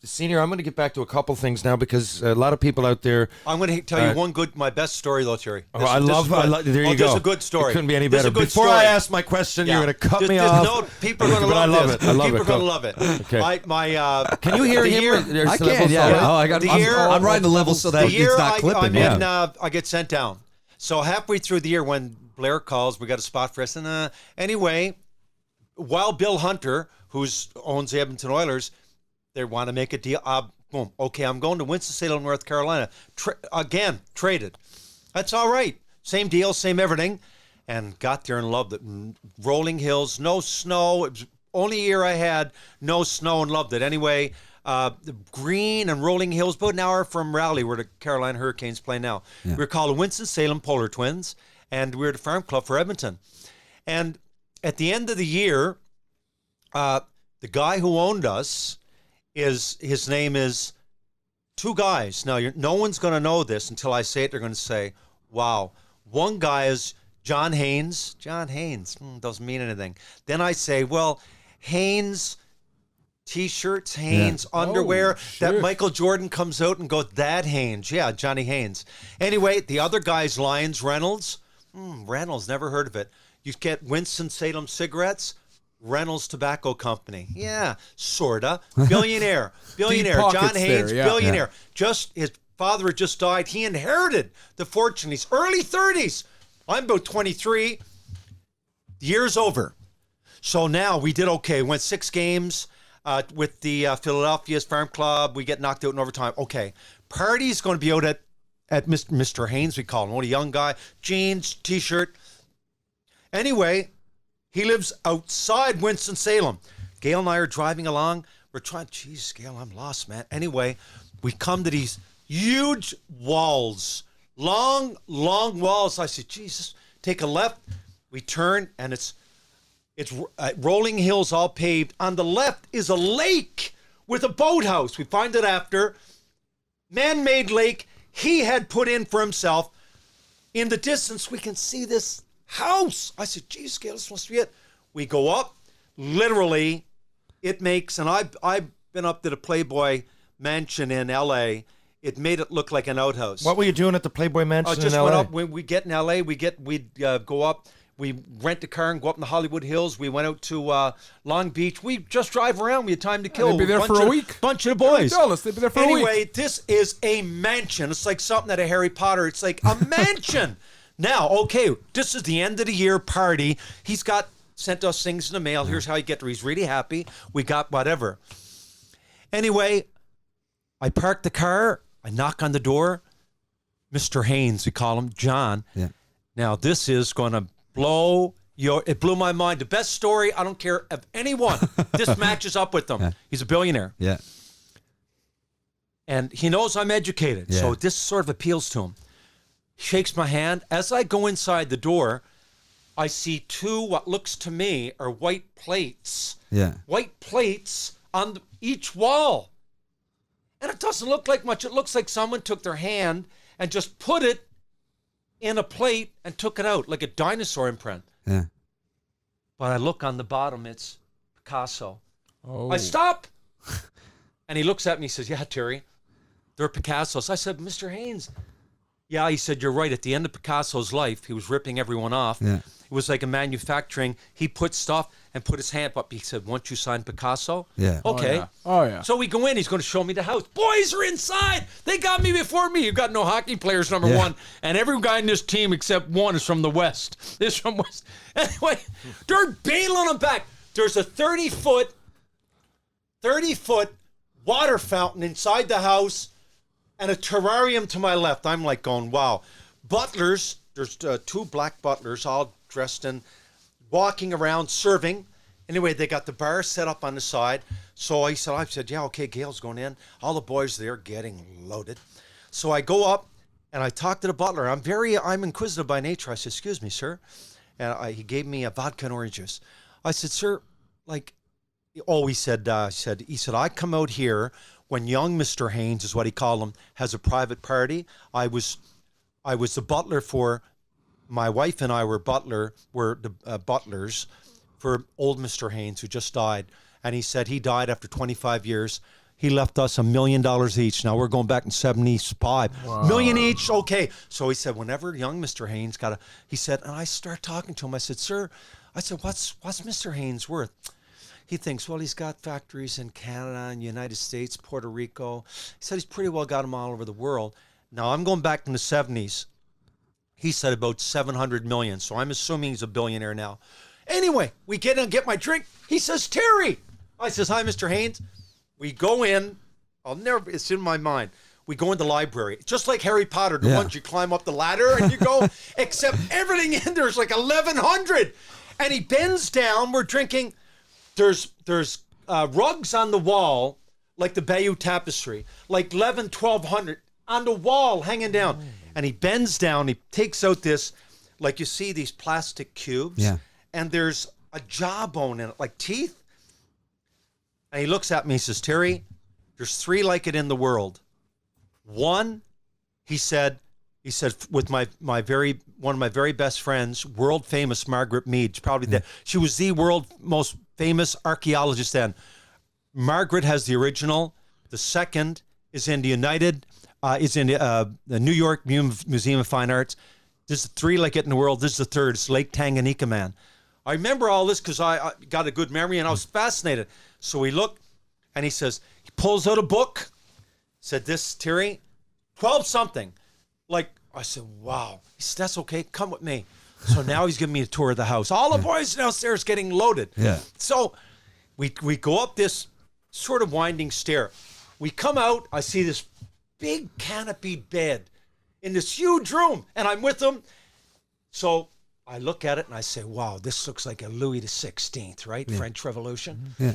Senior, I'm going to get back to a couple things now because a lot of people out there. I'm going to tell you my best story though, Terry. There you go. This is a good story. It couldn't be any This is better. a good Before story. I ask my question, you're going to cut me Just off. No, people are going to But I love love this. it. I love People it. are going to Go. love it. Okay. Can you hear the him? year- There's I the level can, yeah. solid. Oh, I got. The I'm, year I'm riding the level so that the year it's not clipping. I get sent down. So halfway through the year, when Blair calls, we got a spot for us. And anyway, Wild Bill Hunter, who owns the Edmonton Oilers, they want to make a deal. Boom. Okay, I'm going to Winston-Salem, North Carolina. Again, traded. That's all right. Same deal, same everything. And got there and loved it. Rolling hills, no snow. It was only year I had no snow and loved it. Anyway, the green and rolling hills, about an hour from Raleigh, where the Carolina Hurricanes play now. Yeah. We're called Winston-Salem Polar Twins, and we're the farm club for Edmonton. And at the end of the year, the guy who owned us, his name is two guys. Now, no one's going to know this until I say it. They're going to say, wow. One guy is John Haynes. John Haynes doesn't mean anything. Then I say, well, Haynes T-shirts, Haynes underwear. That Michael Jordan comes out and goes, that Haynes. Yeah, Johnny Haynes. Anyway, the other guy's Lyons Reynolds. Reynolds, never heard of it. You get Winston-Salem cigarettes. Reynolds Tobacco Company. Yeah, sorta. Billionaire. Billionaire. Deep John pockets Haynes, there, yeah. billionaire. Just his father had just died. He inherited the fortune. He's early 30s. I'm about 23. Year's over. So now we did okay. Went 6 games with the Philadelphia's Farm Club. We get knocked out in overtime. Okay. Party's going to be out at Mr. Haynes, we call him. What a young guy. Jeans, T-shirt. Anyway, he lives outside Winston-Salem. Gail and I are driving along. We're trying, geez, Gail, I'm lost, man. Anyway, we come to these huge walls, long walls. I said, Jesus, take a left. We turn, and it's rolling hills, all paved. On the left is a lake with a boathouse. We find it after. Man-made lake he had put in for himself. In the distance, we can see this house. I said, geez, Gail, this must be it. We go up. Literally, it makes, and I've been up to the Playboy Mansion in L.A., it made it look like an outhouse. What were you doing at the Playboy Mansion just in went LA? up. When we get in L.A., we'd go up. We rent a car and go up in the Hollywood Hills. We went out to Long Beach. We just drive around. We had time to kill. They'd be there for a week. Bunch of the boys. Tell us, they'd be there for a week. Anyway, this is a mansion. It's like something out of Harry Potter. It's like a mansion. Now, okay, this is the end of the year party. He's sent us things in the mail. Here's how you get there. He's really happy. We got whatever. It'anyway, I park the car. I knock on the door. Mr. Haynes, we call him, John. Yeah. Now, this is going to it blew my mind. The best story, I don't care of anyone. This matches up with them. Yeah. He's a billionaire. Yeah. And he knows I'm educated. Yeah. So this sort of appeals to him. Shakes my hand. As I go inside the door, I see 2 what looks to me are white plates. Yeah. White plates on each wall. And it doesn't look like much. It looks like someone took their hand and just put it in a plate and took it out like a dinosaur imprint. Yeah. But I look on the bottom, it's Picasso. Oh. I stop. And he looks at me and says, yeah, Terry, they're Picassos. I said, Mr. Haynes. Yeah, he said, you're right. At the end of Picasso's life, he was ripping everyone off. Yeah. It was like a manufacturing. He put stuff and put his hand up. He said, once you sign Picasso? Yeah. Okay. Oh, yeah. So we go in. He's going to show me the house. Boys are inside. They got me before me. You've got no hockey players, number one. And every guy in this team except one is from the West. Is from West. Anyway, they're bailing them back. There's a 30-foot water fountain inside the house and a terrarium to my left. I'm like going, wow. Butlers, there's 2 black butlers all dressed in, walking around serving. Anyway, they got the bar set up on the side. So I said, yeah, okay, Gail's going in. All the boys there getting loaded. So I go up and I talk to the butler. I'm inquisitive by nature. I said, excuse me, sir. and he gave me a vodka and orange juice. I said, sir, like, he said, I come out here when young Mr. Haynes, is what he called him, has a private party. I was the butler for, my wife and I were the butlers for old Mr. Haynes, who just died. And he said he died after 25 years. He left us $1 million each. Now we're going back in 75. Wow. Million each, okay. So he said, whenever young Mr. Haynes he said, and I start talking to him. I said, sir, what's Mr. Haynes worth? He thinks, well, he's got factories in Canada and United States, Puerto Rico. He said he's pretty well got them all over the world. Now I'm going back in the 70s. He said about 700 million. So I'm assuming he's a billionaire now. Anyway, we get my drink. He says, Terry. I says, hi, Mr. Haynes. We go in. It's in my mind. We go in the library. Just like Harry Potter, the ones you climb up the ladder and you go, except everything in there is like 1,100. And he bends down. We're drinking. There's rugs on the wall, like the Bayeux Tapestry, like 1,100 on the wall hanging down. And he bends down. He takes out this, like you see these plastic cubes. Yeah. And there's a jawbone in it, like teeth. And he looks at me and says, Terry, there's 3 like it in the world. One, he said, with one of my very best friends, world famous Margaret Mead, she was the world most famous archaeologist then. Margaret has the original. The second is in the New York Museum of Fine Arts. There's 3 like it in the world. This is the third. It's Lake Tanganyika, man. I remember all this because I got a good memory and I was fascinated. So we look, and he pulls out a book, said, this, Terry, 12 something. Like, I said, wow. He said, that's okay, come with me. So now he's giving me a tour of the house. All the boys downstairs getting loaded. Yeah. So we go up this sort of winding stair. We come out, I see this big canopied bed in this huge room, and I'm with him. So I look at it and I say, wow, this looks like a Louis XVI, right? Yeah. French Revolution. Yeah.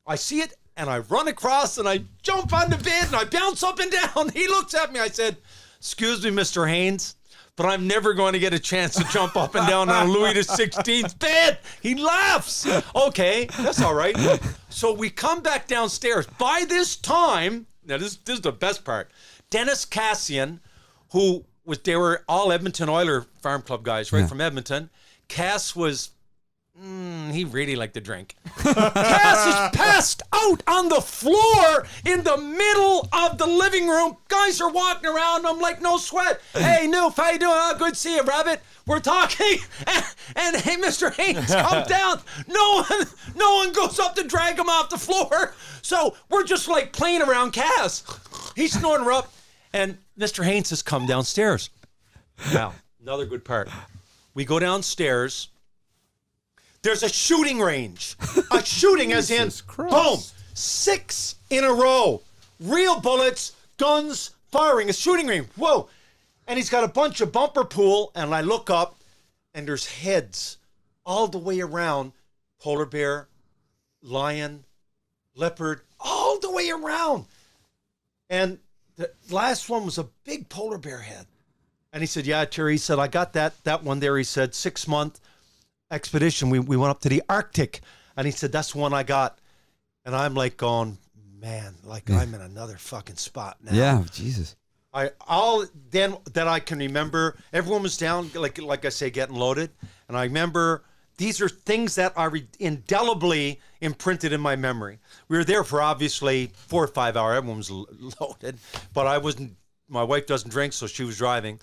I see it and I run across and I jump on the bed and I bounce up and down. He looks at me. I said, excuse me, Mr. Haynes, but I'm never going to get a chance to jump up and down on a Louis XVI's bed. He laughs. Okay, that's all right. So we come back downstairs. By this time, now this is the best part, Dennis Cassian, they were all Edmonton Oiler Farm Club guys, right, from Edmonton. Cass was, he really liked to drink. Cass is passed out on the floor in the middle of the living room. Guys are walking around. I'm like, no sweat. Hey, Noof, how you doing? Oh, good to see you, Rabbit. We're talking. And hey, Mr. Haynes, come down. No one goes up to drag him off the floor. So we're just like playing around Cass. He's snoring her up. And Mr. Haynes has come downstairs. Now, another good part. We go downstairs. There's a shooting range. A shooting as in, boom, 6 in a row. Real bullets, guns, firing, a shooting range. Whoa. And he's got a bunch of bumper pool, and I look up, and there's heads all the way around. Polar bear, lion, leopard, all the way around. And the last one was a big polar bear head. And he said, yeah, Terry, he said, I got that one there. He said, 6-month expedition. We went up to the Arctic. And he said, that's the one I got. And I'm like going, man, like I'm in another fucking spot now. Yeah, Jesus. Then that I can remember, everyone was down, like I say, getting loaded. And I remember these are things that are indelibly imprinted in my memory. We were there for obviously 4 or 5 hours. Everyone was loaded, but I wasn't. My wife doesn't drink, so she was driving.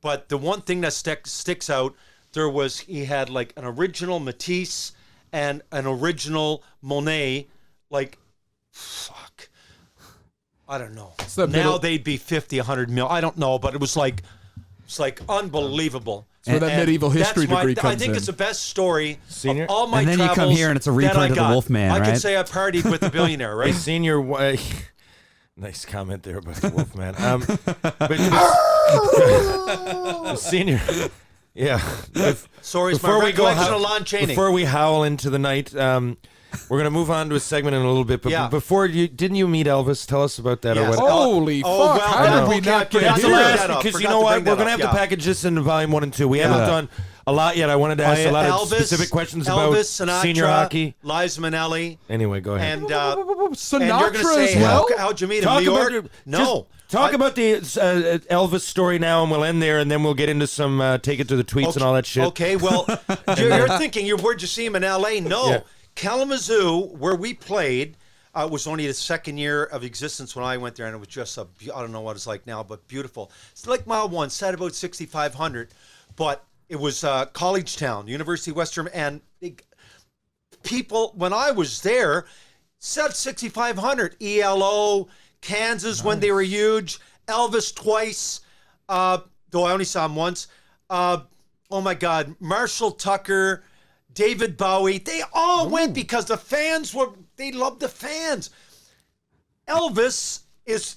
But the one thing that sticks out, he had like an original Matisse and an original Monet, like, fuck. I don't know. Now they'd be 50, 100 mil. I don't know, but it's like unbelievable. So that medieval history degree comes in. I think it's the best story Senior? of all my travels. And then you come here and it's a reprint of The Wolfman, right? I could say I partied with the billionaire, right? Senior, nice comment there about the Wolfman. But Senior, yeah. Sorry, it's my recollection of Lon Chaney. Before we howl into the night, we're going to move on to a segment in a little bit. But before didn't you meet Elvis? Tell us about that. Yes. Holy fuck! Well, how did we not get here? Because you know what? We're going to have to package this into volume 1 and 2. We haven't done a lot yet. I wanted to ask a lot of specific questions about Sinatra, senior hockey. Liza Minnelli. Anyway, go ahead. And Sinatra and you're going to say, as well? how'd you meet him? New York? No. Talk about the Elvis story now, and we'll end there, and then we'll get into some take it to the tweets and all that shit. Okay, well, you're thinking, where'd you see him in L.A.? No. Yeah. Kalamazoo, where we played, was only the second year of existence when I went there, and it was just I don't know what it's like now, but beautiful. It's like mile one, sat about 6,500, but it was college town, University of Western, and people, when I was there, said 6,500. ELO, Kansas when they were huge, Elvis twice, though I only saw him once. Oh my God, Marshall Tucker, David Bowie, they all went because the fans they loved the fans. Elvis is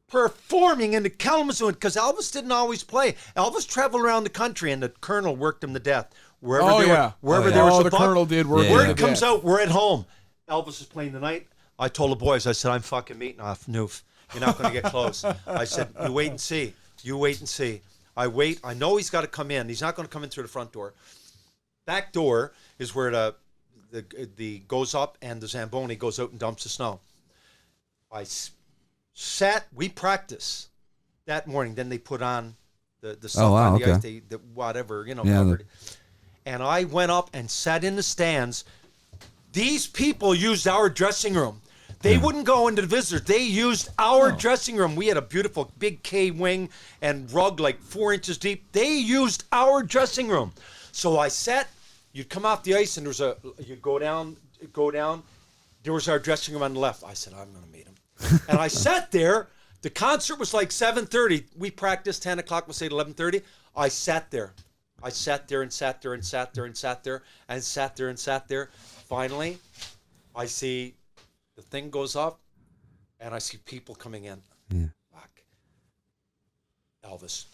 performing in the Kalamazoo because Elvis didn't always play. Elvis traveled around the country, and the Colonel worked him to death. Wherever there was a Colonel did work. Word comes out, we're at home. Elvis is playing tonight. I told the boys, I said, I'm fucking meeting off Noof. You're not going to get close. I said, you wait and see. You wait and see. I wait. I know he's got to come in. He's not going to come in through the front door. Back door is where the goes up, and the Zamboni goes out and dumps the snow. We practice that morning. Then they put on the stuff on the ice, the whatever, covered. And I went up and sat in the stands. These people used our dressing room. They wouldn't go into the visitors. They used our dressing room. We had a beautiful big K-wing and rug like 4 inches deep. They used our dressing room. So I sat, you'd come off the ice and you'd go down. There was our dressing room on the left. I said, I'm going to meet him. And I sat there. The concert was like 7:30. We practiced 10 o'clock, we'll say 11:30. I sat there. I sat there and sat there and sat there and sat there and sat there and sat there. Finally, I see the thing goes up, and I see people coming in. Yeah. Fuck. Elvis.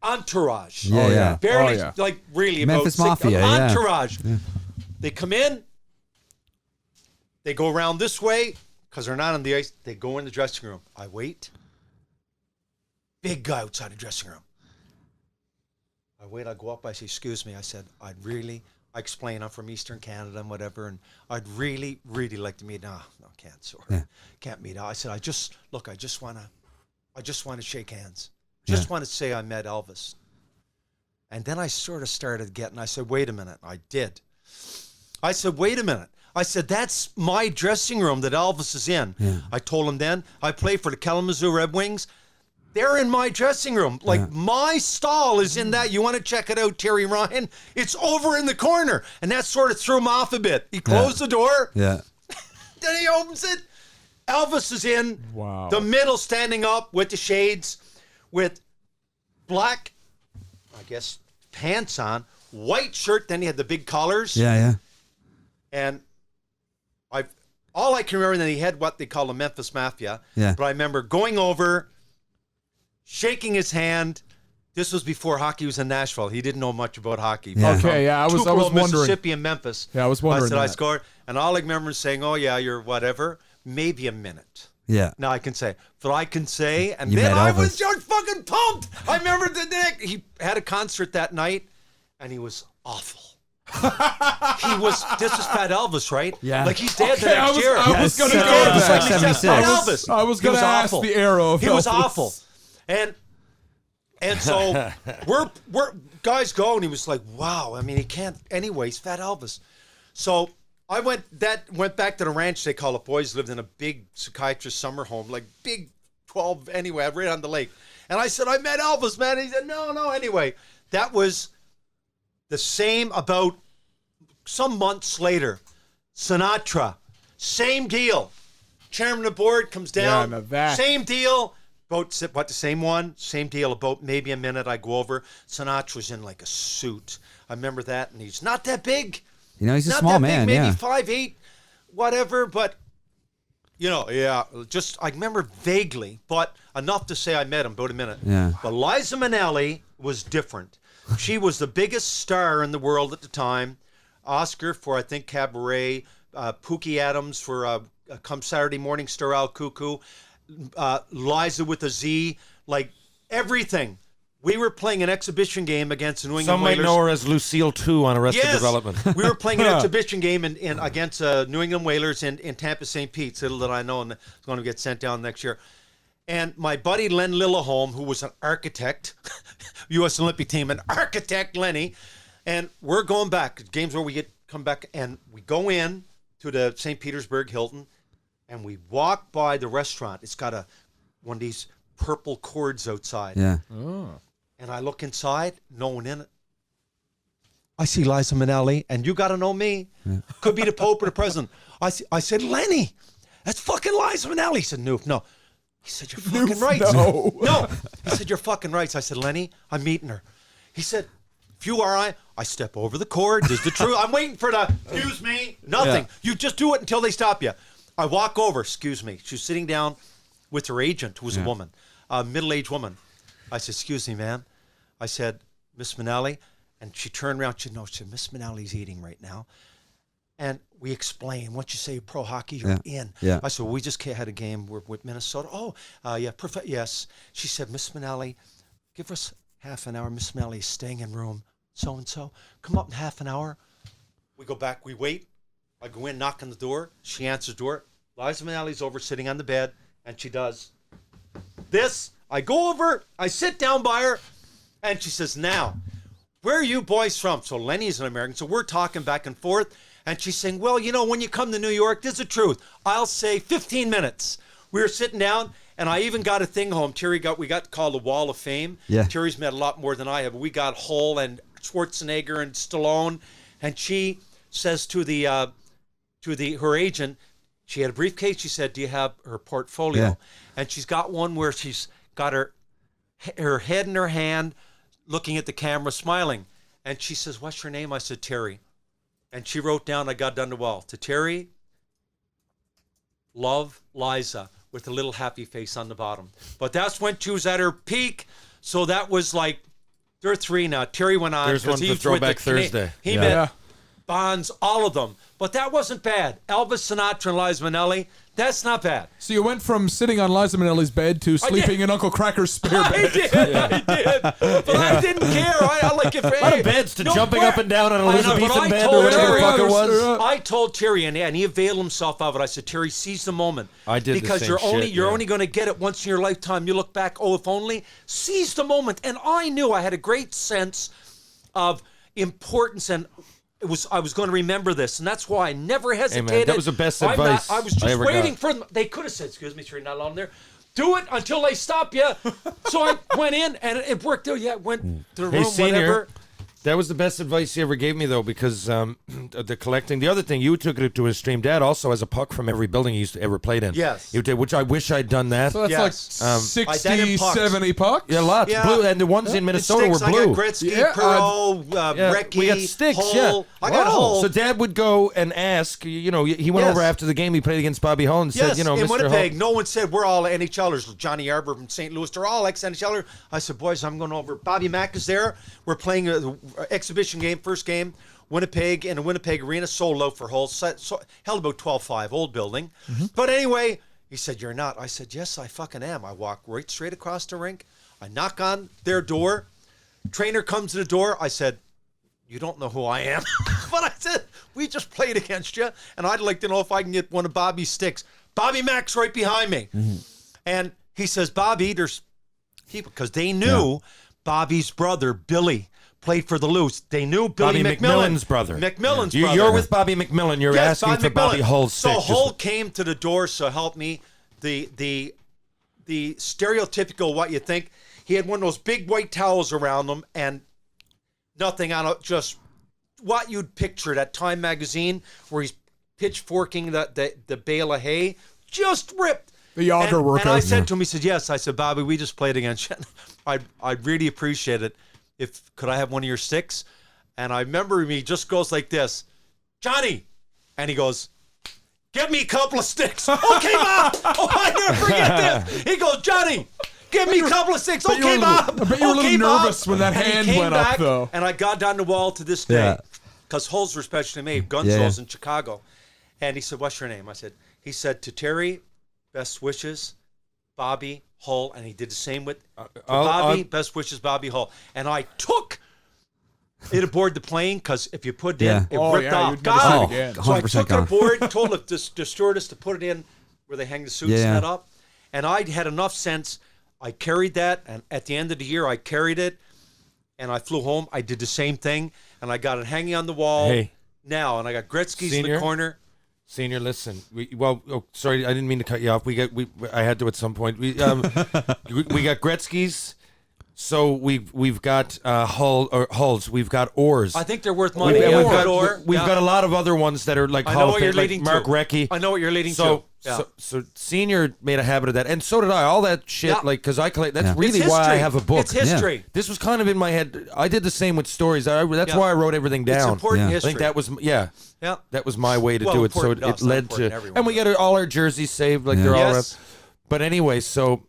Entourage. Yeah. Barely, like really. Memphis Mafia. Entourage. Yeah. They come in. They go around this way because they're not on the ice. They go in the dressing room. I wait. Big guy outside the dressing room. I wait. I go up. I say, excuse me. I said, I explain I'm from Eastern Canada and whatever, and I'd really, really like to meet. No, can't. Sorry, can't meet. I said, I just want to shake hands. Just want to say I met Elvis. And then I sort of started getting. I said, wait a minute. I did. I said, wait a minute. I said, that's my dressing room that Elvis is in. Yeah. I told him then I play for the Kalamazoo Red Wings. They're in my dressing room. Like, my stall is in that. You want to check it out, Terry Ryan? It's over in the corner. And that sort of threw him off a bit. He closed the door. Yeah. Then he opens it. Elvis is in the middle, standing up with the shades, with black, I guess, pants on, white shirt. Then he had the big collars. Yeah. And all I can remember, then he had what they call the Memphis Mafia. Yeah. But I remember going over, shaking his hand. This was before hockey was in Nashville. He didn't know much about hockey. Yeah. Okay, I was wondering. Mississippi and Memphis. Yeah, I was wondering. I said I scored, and all I remember is saying, "Oh yeah, you're whatever." Maybe a minute. Yeah. Now I can say, but I can say, and then I was just fucking pumped. I remember he had a concert that night, and he was awful. This is Fat Elvis, right? Yeah. Like he's dead the next year. I was going to go to that. Like 76. I was going to ask the arrow of He was awful. And so we're guys go, and he was like, wow. I mean, he can't anyway. He's Fat Elvis. So I went back to the ranch. They call it. Boys lived in a big psychiatrist summer home, like big 12 anyway, right on the lake. And I said, I met Elvis, man. And he said, no. Anyway, that was the same about some months later. Sinatra, same deal. Chairman of the board comes down. Yeah, that. Same deal. About what, the same one? Same deal. About maybe a minute I go over. Sinatra's in like a suit. I remember that. And he's not that big. You know, he's a small man. Big, maybe 5'8", whatever. But, just I remember vaguely, but enough to say I met him about a minute. Yeah. But Liza Minnelli was different. She was the biggest star in the world at the time. Oscar for, I think, Cabaret. Pookie Adams for Come Saturday Morning, Stir Al Cuckoo. Liza with a Z. Like, everything. We were playing an exhibition game against the New England Some might Whalers. know her as Lucille 2 on Arrested Development. We were playing an exhibition game against New England Whalers in Tampa St. Pete, little that I know, and it's going to get sent down next year. And my buddy Len Lilleholm, who was an architect, U.S. Olympic team, an architect, Lenny, and we're going back. Games where we come back, and we go in to the St. Petersburg Hilton, and we walk by the restaurant. It's got one of these purple cords outside. Yeah. Oh. And I look inside, no one in it. I see Liza Minnelli, and you got to know me. Yeah. Could be the Pope or the President. I said, Lenny, that's fucking Liza Minnelli. He said, no. He said, you're fucking right. No. He said, you're fucking right. So I said, Lenny, I'm meeting her. He said, if you are, I step over the cord. There's the truth. I'm waiting for the, excuse me, nothing. Yeah. You just do it until they stop you. I walk over, excuse me. She was sitting down with her agent, who was a woman, a middle-aged woman. I said, excuse me, ma'am. I said, Miss Minnelli. And she turned around. She said, Miss Minnelli's eating right now. And we explained, once you say pro hockey, you're in. Yeah. I said, well, we just had a game with Minnesota. Oh, yeah, perfect. Yes. She said, Miss Minnelli, give us half an hour. Miss Minnelli is staying in room so-and-so. Come up in half an hour. We go back. We wait. I go in, knock on the door. She answers the door. Liza Minnelli's over sitting on the bed, and she does this. I go over. I sit down by her. And she says, now, where are you boys from? So Lenny's an American, so we're talking back and forth. And she's saying, well, you know, when you come to New York, this is the truth. I'll say 15 minutes. We were sitting down, and I even got a thing home. We got called the Wall of Fame. Yeah. Terry's met a lot more than I have. We got Hull and Schwarzenegger and Stallone. And she says to her agent, she had a briefcase. She said, do you have her portfolio? Yeah. And she's got one where she's got her head in her hand, looking at the camera, smiling. And she says, what's your name? I said, Terry. And she wrote down, I got done the wall, to Terry, love, Liza, with a little happy face on the bottom. But that's when she was at her peak. So that was like, there are three now. Terry went on. There's one for Throwback Thursday. He met Bonds, all of them. But that wasn't bad. Elvis, Sinatra, and Liza Minnelli, that's not bad. So you went from sitting on Liza Minnelli's bed to sleeping in Uncle Cracker's spare bed. I did. But I didn't care. I like it. A lot of beds to jumping up and down on a Elizabethan bed or whatever the fuck it was. I told Terry, and he availed himself of it. I said, Terry, seize the moment. I did because the same you're only going to get it once in your lifetime. You look back, oh, if only. Seize the moment. And I knew I had a great sense of importance, and I was going to remember this, and that's why I never hesitated. Hey man, that was the best advice I was just waiting for them. They could have said, excuse me, you're not alone there. Do it until they stop you. So I went in, and it worked out. Yeah, went to the room, senior, whatever. That was the best advice he ever gave me, though, because the collecting. The other thing, you took it to a extreme. Dad also has a puck from every building he ever played in. Yes. Which I wish I'd done that. So that's like 60, 70 pucks? Yeah, lots. Yeah. Blue, and the ones in Minnesota were blue. I got Gretzky, Perot, Recchi, we got sticks, Hull. I got Hull. So Dad would go and ask, he went over after the game. He played against Bobby Hull and said, in Mr. Winnipeg, Hull. no one said, we're all NHLers. Johnny Arbor from St. Louis, they're all ex-NHLers. I said, boys, I'm going over. Bobby Mack is there. We're playing an exhibition game. First game, Winnipeg, in a Winnipeg arena, sold out for Hull, held about 12-5, old building. Mm-hmm. But anyway, he said, you're not. I said, yes, I fucking am. I walk right straight across the rink. I knock on their door. Trainer comes to the door. I said, you don't know who I am. But I said, we just played against you, and I'd like to know if I can get one of Bobby's sticks. Bobby Mack's right behind me. Mm-hmm. And he says, Bobby, there's people, because they knew Bobby's brother, Billy, played for the Loose. They knew Billy McMillan's brother. McMillan's brother. You're with Bobby McMillan. You're asking for Bobby Hull's stick. So Hull came to the door, so help me. The stereotypical what you think. He had one of those big white towels around him and nothing on it, just what you'd picture that Time magazine where he's pitchforking the bale of hay, just ripped. The auger workout. And I said to him, he said, yes. I said, Bobby, we just played against you. I'd really appreciate it. Could I have one of your sticks? And I remember he just goes like this, Johnny. And he goes, get me a couple of sticks. Okay, Bob. Oh, I never forget this. He goes, Johnny, give me a couple of sticks. Okay, Bob. I bet you were a little nervous when that hand went up, though. And I got down the wall to this day. Because Hulls were special to me. Gunzo's in Chicago. And he said, what's your name? He said, to Terry, best wishes. Bobby Hull, and he did the same with Bobby. Best wishes, Bobby Hull. And I took it aboard the plane because if you put it in, it ripped off. God. So I took it aboard, told the stewardess to put it in where they hang the suits set up. And I had enough sense. I carried that, and at the end of the year, I carried it, and I flew home. I did the same thing, and I got it hanging on the wall now, and I got Gretzky's in the corner. Senior, listen. Sorry, I didn't mean to cut you off. I had to at some point. We got Gretzky's. So we've got hulls. We've got oars. I think they're worth money. We've got a lot of other ones that are like Hall of Fame, like Mark Recchi. I know what you're leading to. So Senior made a habit of that, and so did I. All that shit, like, because that's really why I have a book. It's history. Yeah. This was kind of in my head. I did the same with stories. That's why I wrote everything down. It's important history. I think that was that was my way to do it. So it led to, and we got all our jerseys saved, like they're all. But anyway, so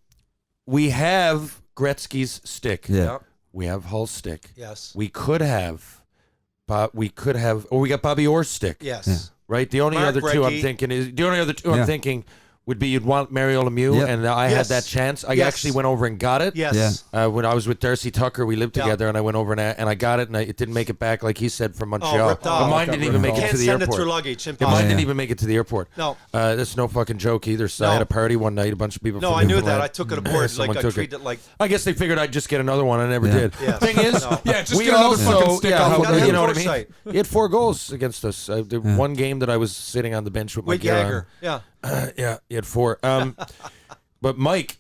we have Gretzky's stick. Yeah. We have Hull's stick. Yes. We could have, we got Bobby Orr's stick. Yes. Yeah. Right. The only other two I'm thinking would be you'd want Mario Lemieux, and I had that chance. I actually went over and got it. Yes. When I was with Darcy Tucker, we lived together, and I went over and I got it, and it didn't make it back, like he said, from Montreal. Ripped off. But mine didn't even make it to the airport. Can't send it through luggage. Mine didn't even make it to the airport. No. That's no fucking joke either. So I had a party one night, a bunch of people. No, from I knew Newfoundland. that. I took it aboard. Like I treated it like. I guess they figured I'd just get another one. I never did. Yeah. Thing is, just we get another also, fucking stick off. you know what I mean? He had 4 goals against us. The one game that I was sitting on the bench with my Jagger. Yeah. He had 4. But Mike,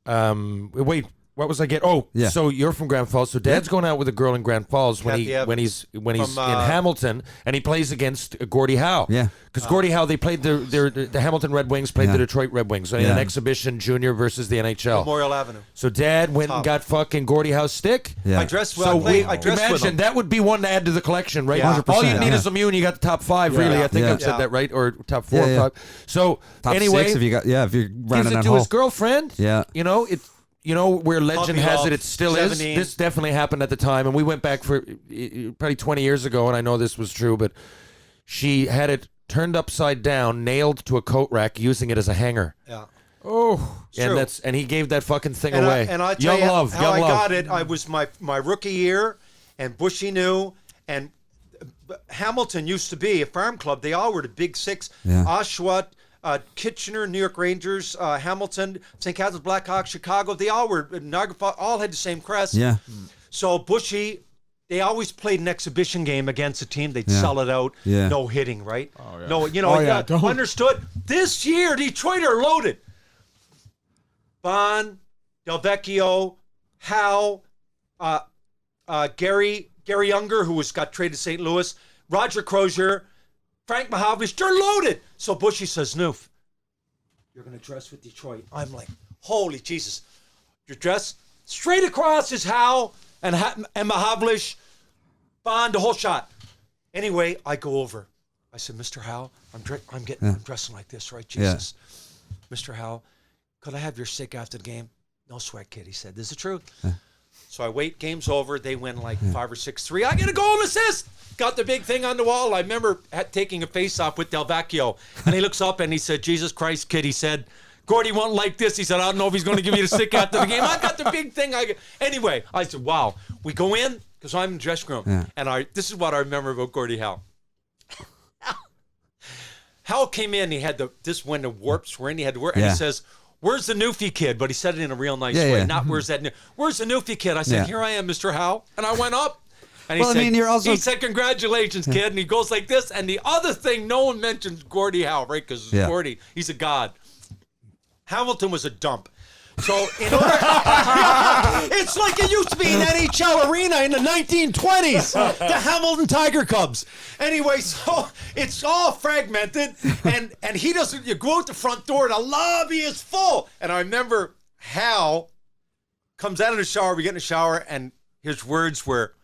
wait, what was I get? Oh, so you're from Grand Falls. So Dad's going out with a girl in Grand Falls when he's in Hamilton, and he plays against Gordie Howe. Yeah, because Gordie Howe, they played the Hamilton Red Wings played the Detroit Red Wings in an exhibition junior versus the NHL. Memorial Avenue. So Dad went and got fucking Gordie Howe's stick. Yeah. I dressed well. I dressed with him. That would be one to add to the collection, right? Yeah. 100%, all you need is Lemieux, and you got the top 5. Really, I think I've said that right, or top 4 or 5. So top anyway, 6 if you got if you're running gives it that to his girlfriend. Yeah, You know, where legend Puppy has love, it still 17. is. This definitely happened at the time, and we went back for probably 20 years ago, and I know this was true, but she had it turned upside down, nailed to a coat rack, using it as a hanger. Yeah. Oh, and he gave that fucking thing and away. I tell young you love, how young I love. got it. I was my rookie year, and Bushy knew, and Hamilton used to be a farm club. They all were the big 6. Yeah. Oshawa, Kitchener, New York Rangers, Hamilton, St. Catharines Blackhawks, Chicago. They all were Niagara Falls, all had the same crest. Yeah. So Bushy, they always played an exhibition game against a team. They'd sell it out. Yeah. No hitting, right? Oh, yeah. No, understood. This year, Detroit are loaded. Bond, Delvecchio, Howe, Gary Younger, who got traded to St. Louis, Roger Crozier, Frank Mahavlich, they're loaded. So Bushy says, Noof, you're going to dress with Detroit. I'm like, holy Jesus. You're dressed straight across is Howe and Mahavlich, Bond, the whole shot. Anyway, I go over. I said, Mr. Howe, I'm dressing like this, right? Jesus. Yeah. Mr. Howe, could I have your stick after the game? No sweat, kid. He said, this is the truth. Yeah. So I wait, game's over. They win like 5 or 6-3. I get a goal and assist. Got the big thing on the wall. I remember taking a face-off with Delvecchio. And he looks up and he said, Jesus Christ, kid. He said, Gordy won't like this. He said, I don't know if he's going to give you the stick after the game. I got the big thing. Anyway, I said, wow. We go in, because I'm in the dressing room. Yeah. And this is what I remember about Gordie Howe. Howe came in. He had when the warps were in, he had to work. And he says, where's the Newfie kid? But he said it in a real nice way. Not where's the Newfie kid? I said, here I am, Mr. Howe. And I went up. And he said, congratulations, kid. And he goes like this. And the other thing, no one mentions Gordie Howe, right? Because Gordie, he's a god. Hamilton was a dump. So in order, it's like it used to be an NHL arena in the 1920s, the Hamilton Tiger Cubs. Anyway, so it's all fragmented, and he doesn't. You go out the front door, the lobby is full. And I remember Hal comes out of the shower. We get in the shower, and his words were,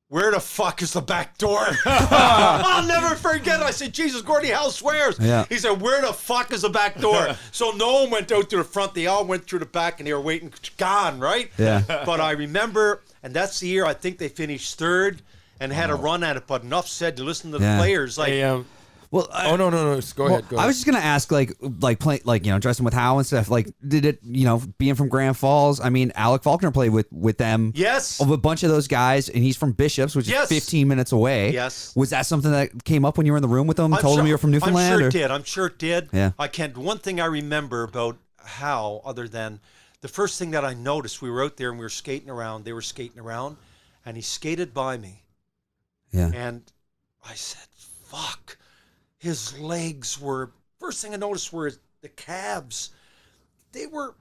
"Where the fuck is the back door?" I'll never forget it. I said, Jesus, Gordie Howe swears. Yeah. He said, where the fuck is the back door? So no one went out to the front. They all went through the back, and they were waiting. Gone, right? Yeah. But I remember, and that's the year I think they finished 3rd and had a run at it. But enough said to listen to the players. Like, Well, no. Go ahead. I was just gonna ask, dressing with Howe and stuff. Like, did it, being from Grand Falls? I mean, Alec Faulkner played with them. Yes. Of a bunch of those guys, and he's from Bishops, which is 15 minutes away. Yes. Was that something that came up when you were in the room with them? Told them you were from Newfoundland? I'm sure it did. Yeah. One thing I remember about Howe, other than the first thing that I noticed, we were out there and we were skating around. They were skating around, and he skated by me. Yeah. And I said, "Fuck." His legs were, first thing I noticed were the calves. They were,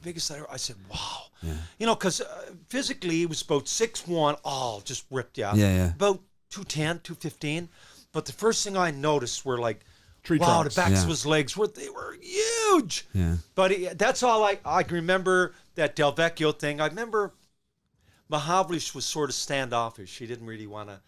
biggest I ever. I said, wow. Yeah. Because physically he was about 6'1", just ripped out. Yeah. About 210, 215. But the first thing I noticed were like, Tree wow, trunks. the backs of his legs were huge. Yeah. But that's all I remember, that Del Vecchio thing. I remember Mahavlish was sort of standoffish. He didn't really want to.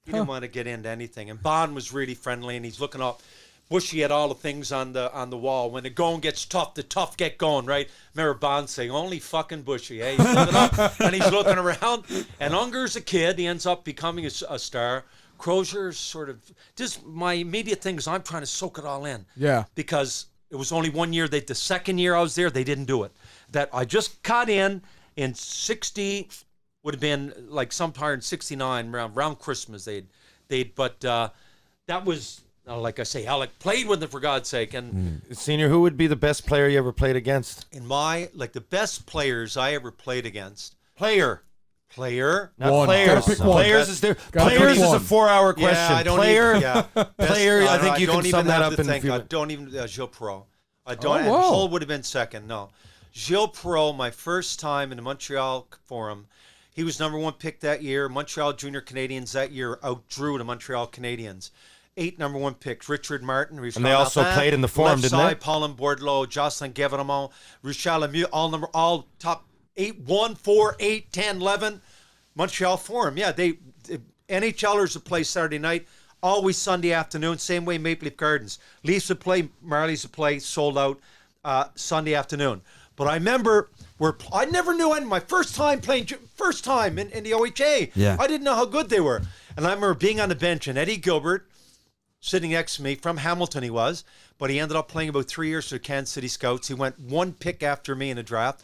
He didn't want to get into anything. And Bond was really friendly, and he's looking up. Bushy had all the things on the wall. When the going gets tough, the tough get going, right? Remember Bond saying, only fucking Bushy. Hey, he's looking up, and he's looking around. And Unger's a kid. He ends up becoming a star. Crozier's sort of, just my immediate thing is I'm trying to soak it all in. Yeah. Because it was only 1 year. The second year I was there, they didn't do it. That I just caught in 60, would have been like sometime in 69, around Christmas. But that was, like I say, Alec played with them, for God's sake. And Senior, who would be the best player you ever played against? in the best players I ever played against. Player. One. Not Gotta players. pick one. Players is there. Gotta pick Players is a one. 4-hour question. Yeah, I don't player. Player. I think you can sum that up in a few. I don't even Gilles Perreault. I don't. Oh, And wow. Hull would have been second. No, Gilles Perreault. My first time in the Montreal Forum. He was #1 pick that year. Montreal Junior Canadiens that year outdrew the Montreal Canadiens. 8 #1 picks. Richard Martin, Richard And they also Martin, played in the Forum, left didn't side, they? Paulin Bordelot, Jocelyn Guévremont, Richard Lemieux, all top 8, 1, 4, 8, 10, 11. Montreal Forum. Yeah, they NHLers would play Saturday night, always Sunday afternoon. Same way Maple Leaf Gardens. Leafs would play, Marlies would play, sold out Sunday afternoon. But I remember I never knew any. My first time in the OHA. Yeah. I didn't know how good they were. And I remember being on the bench and Eddie Gilbert sitting next to me, from Hamilton he was, but he ended up playing about 3 years for the Kansas City Scouts. He went 1 pick after me in the draft.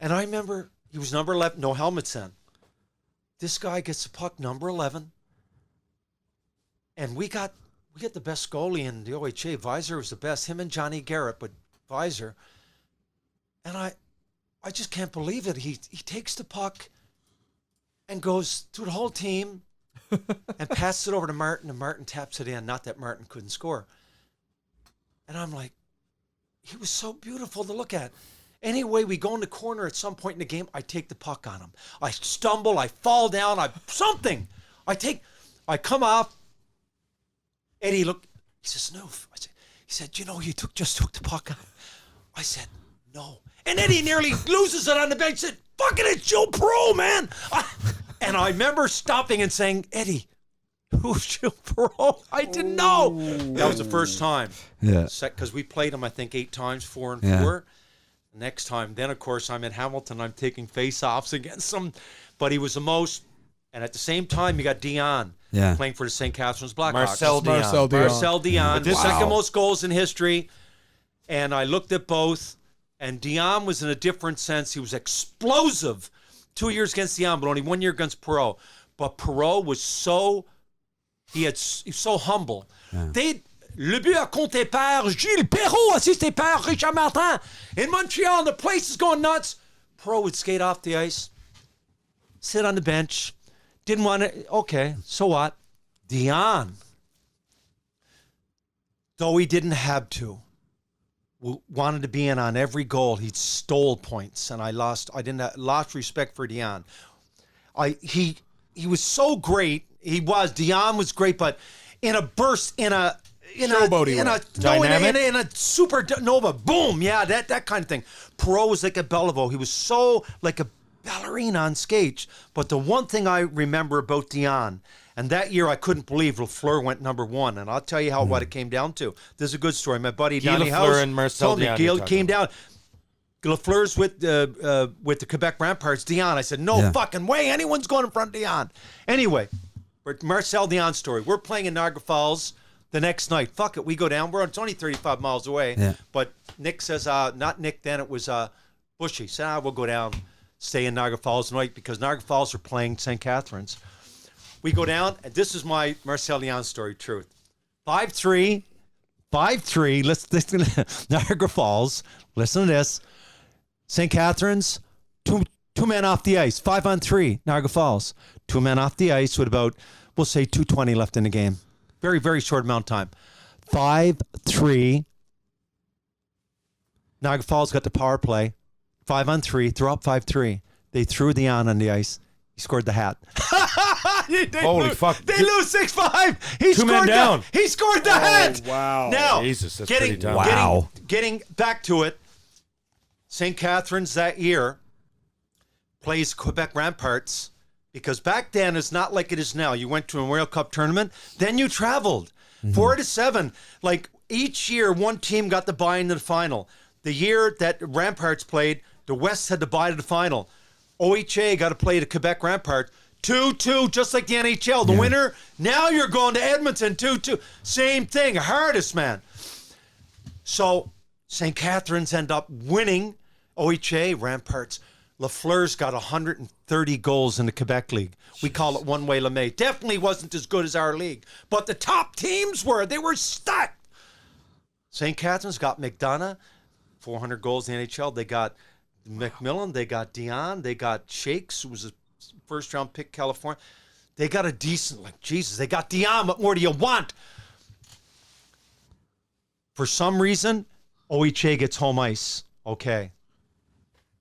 And I remember he was number 11, no helmets then. This guy gets the puck, number 11. And we got the best goalie in the OHA. Visor was the best, him and Johnny Garrett, but Visor. And I just can't believe it. He takes the puck and goes through the whole team and passes it over to Martin, and Martin taps it in. Not that Martin couldn't score. And I'm like, he was so beautiful to look at. Anyway, we go in the corner at some point in the game. I take the puck on him. I stumble. I fall down. Something. I come off. Eddie, look. He says, "Noof." He said, you just took the puck on. I said, "No." And Eddie nearly loses it on the bench. He said, "Fucking it's Gilles Perreault, man." And I remember stopping and saying, "Eddie, who's Gilles Perreault?" I didn't know. That was the first time. Yeah. Because we played him, I think, 8 times, 4 and 4. Next time, then of course I'm in Hamilton. I'm taking face-offs against him, but he was the most. And at the same time, you got Dion playing for the St. Catharines Blackhawks. Marcel Dion. Dion, the second most goals in history. And I looked at both, and Dion was in a different sense. He was explosive. 2 years against Dion, but only 1 year against Perreault. But Perreault was he's so humble. Yeah. Le but a compté par Gilles Perreault, assisté par Richard Martin. In Montreal, the place is going nuts. Perreault would skate off the ice, sit on the bench. Didn't want to. Okay, so what? Dion, though he didn't have to, wanted to be in on every goal. He stole points, and I lost respect for Dion. He was so great. Dion was great, but in a burst, in a supernova, boom, yeah, that kind of thing. Perreault was like a Bellevue. He was so like a ballerina on skates. But the one thing I remember about Dion, and that year I couldn't believe Lafleur went #1, and I'll tell you what it came down to. This is a good story. My buddy Donnie House and Marcel told me Dion came down. Lafleur's with the Quebec Ramparts. Dion, I said, no fucking way anyone's going in front of Dion. Anyway, Marcel Dion story. We're playing in Niagara Falls. the next night. Fuck it, we go down. It's only 35 miles away. Yeah. But Nick says, not Nick then, it was Bushy. Said, we'll go down, stay in Niagara Falls tonight because Niagara Falls are playing St. Catharines. We go down, and this is my Marcel Leon story, truth. 5-3, let's listen to Niagara Falls. Listen to this. St. Catharines, two men off the ice. 5-on-3, Niagara Falls. 2 men off the ice with about, we'll say, 2:20 left in the game. Very, very short amount of time. 5-3. Niagara Falls got the power play. 5-on-3. They're up 5-3. They threw on the ice. He scored the hat. Holy fuck. They lose 6-5. He Two men down. He scored the hat. Wow. Now, Jesus, that's getting, pretty dumb. Wow. Getting back to it, St. Catharines that year plays Quebec Ramparts because back then it's not like it is now. You went to a World Cup tournament, then you traveled. 4-7. Like each year, one team got the bye into the final. The year that Ramparts played, the West had to bye to the final. OHA got to play the Quebec Ramparts. 2-2, just like the NHL. The winner, now you're going to Edmonton, 2-2. Same thing, hardest, man. So St. Catharines end up winning OHA, Ramparts. Lafleur's got 130 goals in the Quebec League. We call it one-way LeMay. Definitely wasn't as good as our league. But the top teams were. They were stacked. St. Catharines got McDonough, 400 goals in the NHL. They got McMillan. They got Dion. They got Shakes, who was a first-round pick, California. They got a decent, like, Jesus, they got Dion. What more do you want? For some reason, OHA gets home ice. Okay.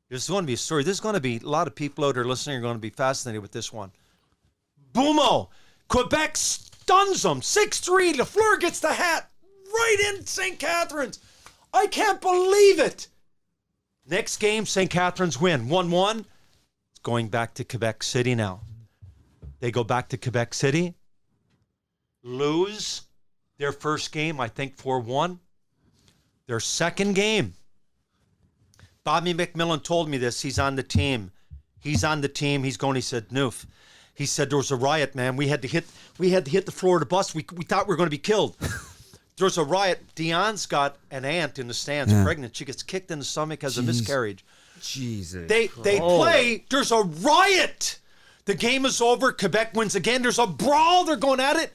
This is going to be a story. This is going to be, a lot of people out there listening are going to be fascinated with this one. Boomo. Quebec stuns them. 6-3. Lafleur gets the hat right in St. Catharines. I can't believe it. Next game, St. Catharines win. 1-1. It's going back to Quebec City now. They go back to Quebec City. Lose their first game, I think 4-1. Their second game. Bobby McMillan told me this. He's on the team. He's going, he said, Noof. He said, there was a riot, man. We had to hit the floor of the bus. We thought we were going to be killed. There was a riot. Dion's got an aunt in the stands, pregnant. She gets kicked in the stomach, has a miscarriage. Jesus. They play. There's a riot. The game is over. Quebec wins again. There's a brawl. They're going at it.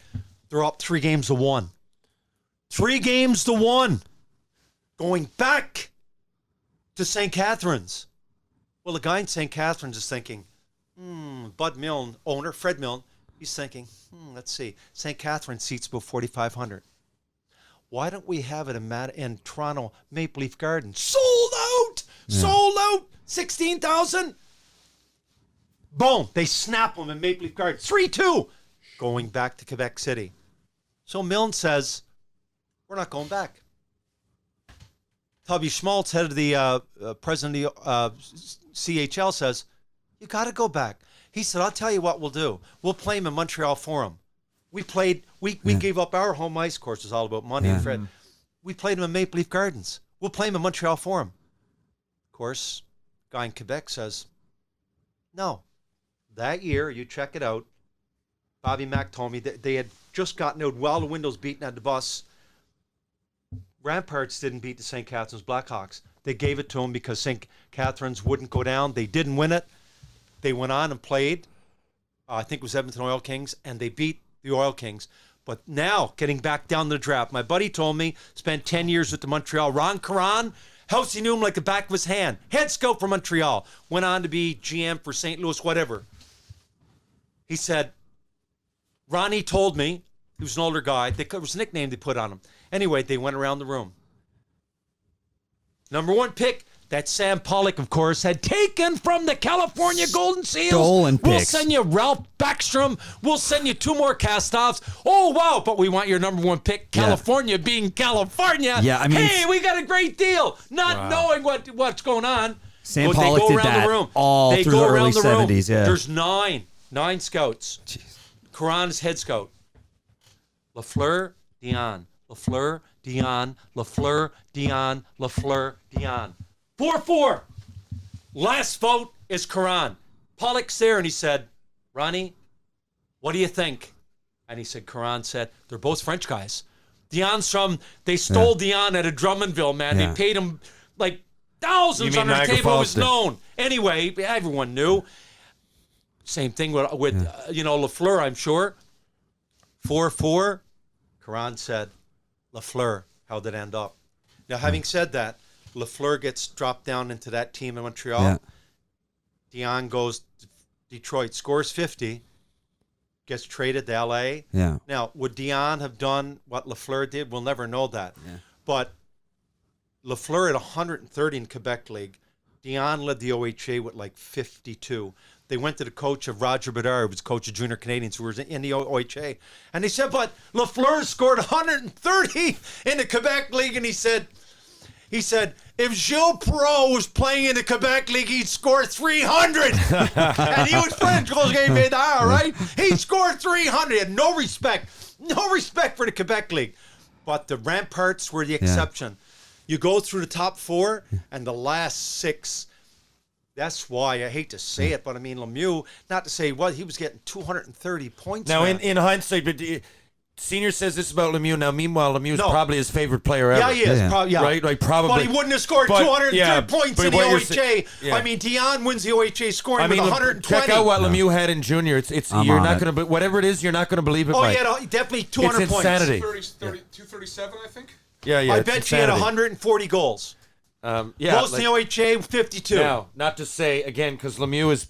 They're up 3-1. 3-1. Going back to St. Catharines. Well, the guy in St. Catharines is thinking, Bud Milne, owner, Fred Milne, he's thinking, let's see, St. Catharines seats about 4,500. Why don't we have it in Toronto Maple Leaf Gardens? Sold out, 16,000. Boom, they snap them in Maple Leaf Gardens, 3-2, going back to Quebec City. So Milne says, we're not going back. Tubby Schmaltz, head of the president of the CHL, says, you got to go back. He said, I'll tell you what we'll do. We'll play him in Montreal Forum. We gave up our home ice course. It's all about money and Fred. We played him in Maple Leaf Gardens. We'll play him in Montreal Forum. Of course, guy in Quebec says, no. That year, you check it out, Bobby Mack told me that they had just gotten out while the windows beaten at the bus. Ramparts didn't beat the St. Catharines Blackhawks. They gave it to them because St. Catharines wouldn't go down. They didn't win it. They went on and played, I think it was Edmonton Oil Kings, and they beat the Oil Kings. But now, getting back down the draft, my buddy told me, spent 10 years with the Montreal. Ron Caron, Housey knew him like the back of his hand. Head scout for Montreal. Went on to be GM for St. Louis, whatever. He said, Ronnie told me, he was an older guy, it was a nickname they put on him. Anyway, they went around the room. Number 1 pick, that Sam Pollock, of course, had taken from the California Golden Seals. Stolen We'll picks. send you Ralph Backstrom. We'll send you 2 more cast-offs. Oh, wow, but we want your number 1 pick, California being California. Yeah, I mean, hey, we got a great deal. Not knowing what's going on. Sam They Pollock go did around that the room. all They through go the early around the room. 70s, yeah. There's 9 scouts. Jeez. Caron's head scout. Lafleur, Dion. Lafleur, Dion. Lafleur, Dion. Lafleur, Dion. 4-4. Last vote is Caron. Pollock's there, and he said, Ronnie, what do you think? And he said, Caron said, they're both French guys. They stole Dion at a Drummondville, man. Yeah. They paid him like thousands You mean under the Niagara table. It Falls was did. known. Anyway, everyone knew. Same thing with Lafleur, I'm sure. 4-4. Karan said, Lafleur, how'd it end up? Now, having said that, Lafleur gets dropped down into that team in Montreal. Yeah. Dion goes to Detroit, scores 50, gets traded to L.A. Yeah. Now, would Dion have done what Lafleur did? We'll never know that. Yeah. But Lafleur at 130 in Quebec League. Dion led the OHA with like 52. They went to the coach of Roger Bedard, who was coach of Junior Canadians, who was in the OHA. And they said, but Lafleur scored 130 in the Quebec League. And he said, if Gilles Perreault was playing in the Quebec League, he'd score 300. And he was French, right? He scored 300. He had no respect for the Quebec League. But the Ramparts were the exception. You go through the top 4 and the last 6. That's why I hate to say it, but I mean Lemieux. Not to say what he was getting 230 points. Now, man. in hindsight, but Senior says this about Lemieux. Now, meanwhile, Lemieux is probably his favorite player ever. Yeah, he is. Yeah. Right? Like, probably. But he wouldn't have scored 230 points in the OHA. I mean, Dion wins the OHA scoring with 120. Check out what Lemieux had in junior. It's you're not going to, whatever it is, you're not going to believe it. Oh, Mike. he had definitely 200 it's points. Insanity. 237, I think. Yeah. I bet he had 140 goals. Most in the OHA, 52. Now, not to say, again, because Lemieux is,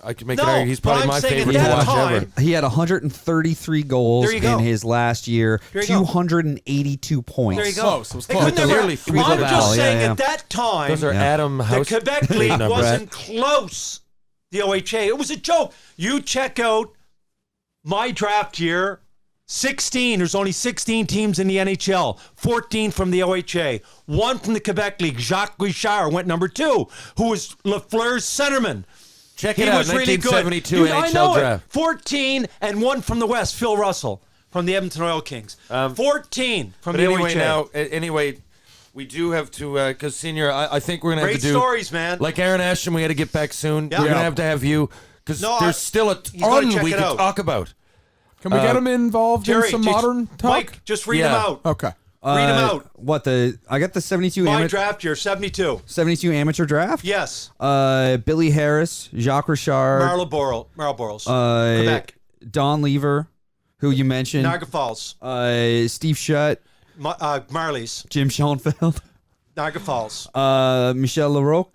I can make No, it argument, he's probably but I'm my saying favorite at to that watch time- ever. He had 133 goals There you go. in his last year, There you go. 282 points. There you go. Close. It was They close. could never- Nearly three I'm Laval, just saying yeah. at that time, Those are Adam the House. Quebec League No, wasn't close. The OHA. It was a joke. You check out my draft year. 16. There's only 16 teams in the NHL. 14 from the OHA. 1 from the Quebec League. Jacques Richard went number 2, who was Lafleur's centerman. Check He it out, was really good. 1972 Dude, I know NHL draft. it. 14 and 1 from the West. Phil Russell from the Edmonton Oil Kings. 14 from But the anyway, OHA. we do have to, because Senior, I think we're going to have Great to do. stories, man. Like Aaron Ashton, we had to get back soon. Yeah. We're going Yeah. to have you, because No, there's still a he's gotta ton check we it could out. talk about. Can we get him involved in Jerry, some just- modern talk? Mike, just read them Yeah. out. Okay. Read them out. I got the 72 My amateur draft year, 72. 72 amateur draft. Yes. Billy Harris, Jacques Richard, Marlboroughs. uh, Quebec. Don Lever, who you mentioned, Niagara Falls. Steve Shutt, Marlies. Jim Schoenfeld, Niagara Falls. Michel Larocque,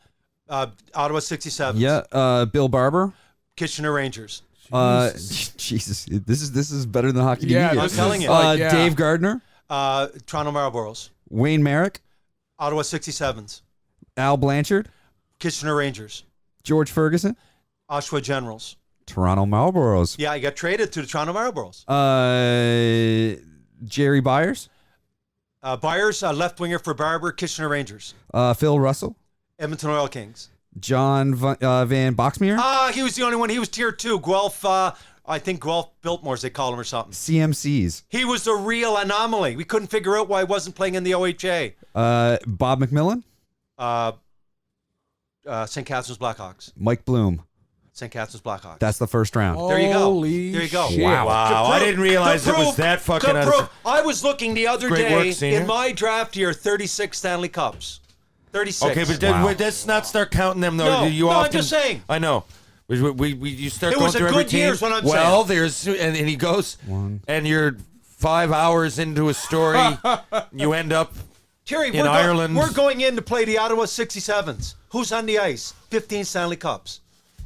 Ottawa 67s. yeah, Bill Barber. Kitchener Rangers. Jesus, this is better than hockey. Yeah, to me. I'm telling you. Yeah. Dave Gardner, Toronto Marlboroughs. Wayne Merrick, Ottawa 67s. Al Blanchard, Kitchener Rangers. George Ferguson, Oshawa Generals. Toronto Marlboros. Yeah, he got traded to the Toronto Marlboroughs. Jerry Byers, Byers, left winger for Barber, Kitchener Rangers. Phil Russell, Edmonton Oil Kings. John Van Boxmeer, He was the only one. He was tier 2. Guelph, I think Guelph Biltmores, they call him or something. CMCs, He was the real anomaly. We couldn't figure out why he wasn't playing in the OHA. Bob McMillan, St. Catherine's Blackhawks. Mike Bloom. St. Catherine's Blackhawks. That's the first round. There you go. Holy There you go. shit. Wow, I didn't realize it was that fucking. to prove- I was looking the other Great day work, Senior. in my draft year, 36 Stanley Cups. 36. Okay, but let's not start counting them though. No, you no, I'm often, just saying. I know. You start It going was a through every good team. year is what I'm well, saying. there's and he goes and you're 5 hours into a story. You end up Terry, in Ireland. we're going in to play the Ottawa 67s. Who's on the ice? 15 Stanley Cups.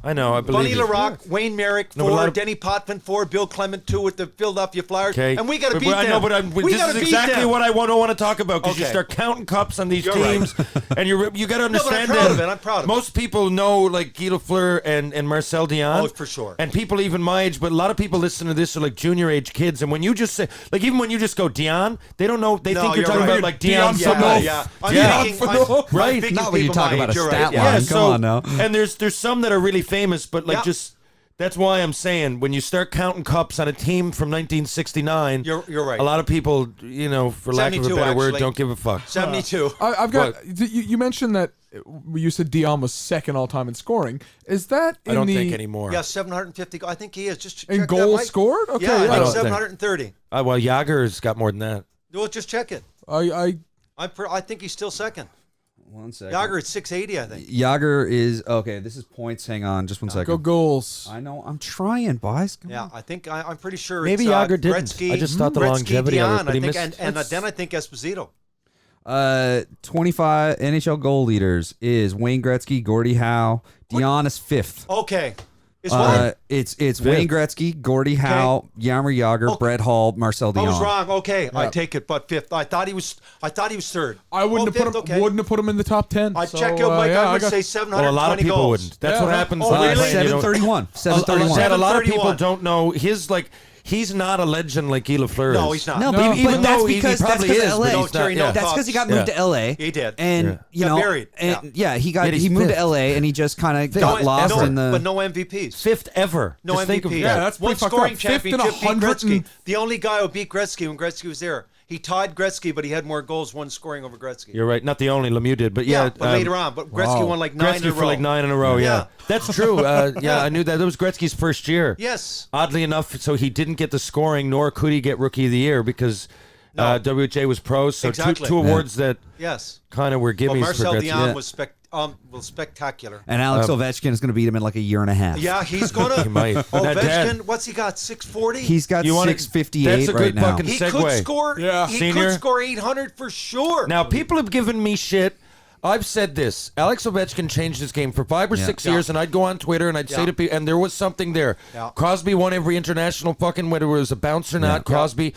I know. I Bunny believe you. LaRocque, Wayne Merrick, No, but a 4, lot of- Denny Potvin, 4, Bill Clement, 2 with the Philadelphia Flyers. Okay, And we got to But beat them. I know, but we this got is to beat exactly them. what I don't want to talk about because you Okay. start counting cups on these You're right. teams, and you got to No, but I'm understand proud that of it. I'm proud of it. most people know like Guy Lafleur and Marcel Dion. Oh, for sure. And people even my age, but a lot of people listen to this are like junior age kids, and when you just say like even when you just go Dion, they don't know. They No, think you're you're talking right. about like Dion Dion Phaneuf. Yeah. I'm Yeah. thinking, Right. I'm thinking Not when you people talk my about age, a you're stat right. line. Yeah. Come so, on now. And there's some that are really famous, but like Yeah. just that's why I'm saying when you start counting cups on a team from 1969, You're right. A lot of people, for lack of a 72 better word, actually. don't give a fuck. 72. I've got. You mentioned that you said Dion was second all time in scoring. Is that in I don't the think anymore. Yeah, 750. I think he is. Just in check that, goals Mike. scored? Okay, Yeah, I I think don't think- 730. Well, Yager's got more than that. Well, just check it. I think he's still second. 1 second. Yager at 680, I think. Yager is okay. This is points. Hang on, just 1 second. Go goals. I know. I'm trying, boys. Come Yeah, on. I think I'm pretty sure. Maybe it's, Yager didn't. Gretzky, I just thought the Gretzky, longevity of it, Dion, but he I think, missed. and then I think Esposito. 25 NHL goal leaders is Wayne Gretzky, Gordie Howe, Dion is 5th. Okay, is what? It's Wayne Gretzky, Gordie Howe, Jaromir Jagr, Brett Hull, Marcel I Dion. was wrong. Okay, I take it, but 5th. I thought he was third. I wouldn't have put him. Okay. Wouldn't have put him in the top 10. I check out Mike. I would say 720 Well, a lot of people goals. wouldn't. That's Yeah. what happens. Oh, when you really? play, you know. 731. 731. Chad, a lot of people 731. don't know his He's not a legend like Guy Lafleur is. No, he's not. No, No, but, even but that's though he because probably that's is, because but LA. he's not, yeah. That's because he got moved to LA. He did. And you Got know, buried. and, Yeah. he Yet he's moved fifth. to LA and he just kind of got lost no, in the. but no MVPs. 5th ever. No Just think of MVP. Yeah, that. that's one pretty fucked scoring up. 5th and championship beat 100 Gretzky. and- The only guy who beat Gretzky when Gretzky was there. He tied Gretzky, but he had more goals, one scoring over Gretzky. You're right. Not the only Lemieux did, but yeah. but later on. But Gretzky won like 9 Gretzky in a row. for like 9 in a row. Yeah, Yeah. that's true. Yeah, I knew that. That was Gretzky's first year. Yes. Oddly enough, so he didn't get the scoring, nor could he get Rookie of the Year because No. WHA was pros. So Exactly. two awards that Yes. kind of were But gimmies Marcel for Gretzky. Dion Yeah. was spectacular. and Alex Ovechkin is going to beat him in like a year and a half. Yeah, he's gonna. He might. Now, Dad, Ovechkin, what's he got? 640. He's got You wanna- 658 that's a right good now. fucking- he segue. could score. Yeah. he Senior. could score 800 for sure. Now, people have given me shit. I've said this. Alex Ovechkin changed his game for 5 or 6 years, and I'd go on Twitter and I'd say to people, and there was something there. Yeah. Crosby won every international fucking, whether it was a bounce or not. Crosby,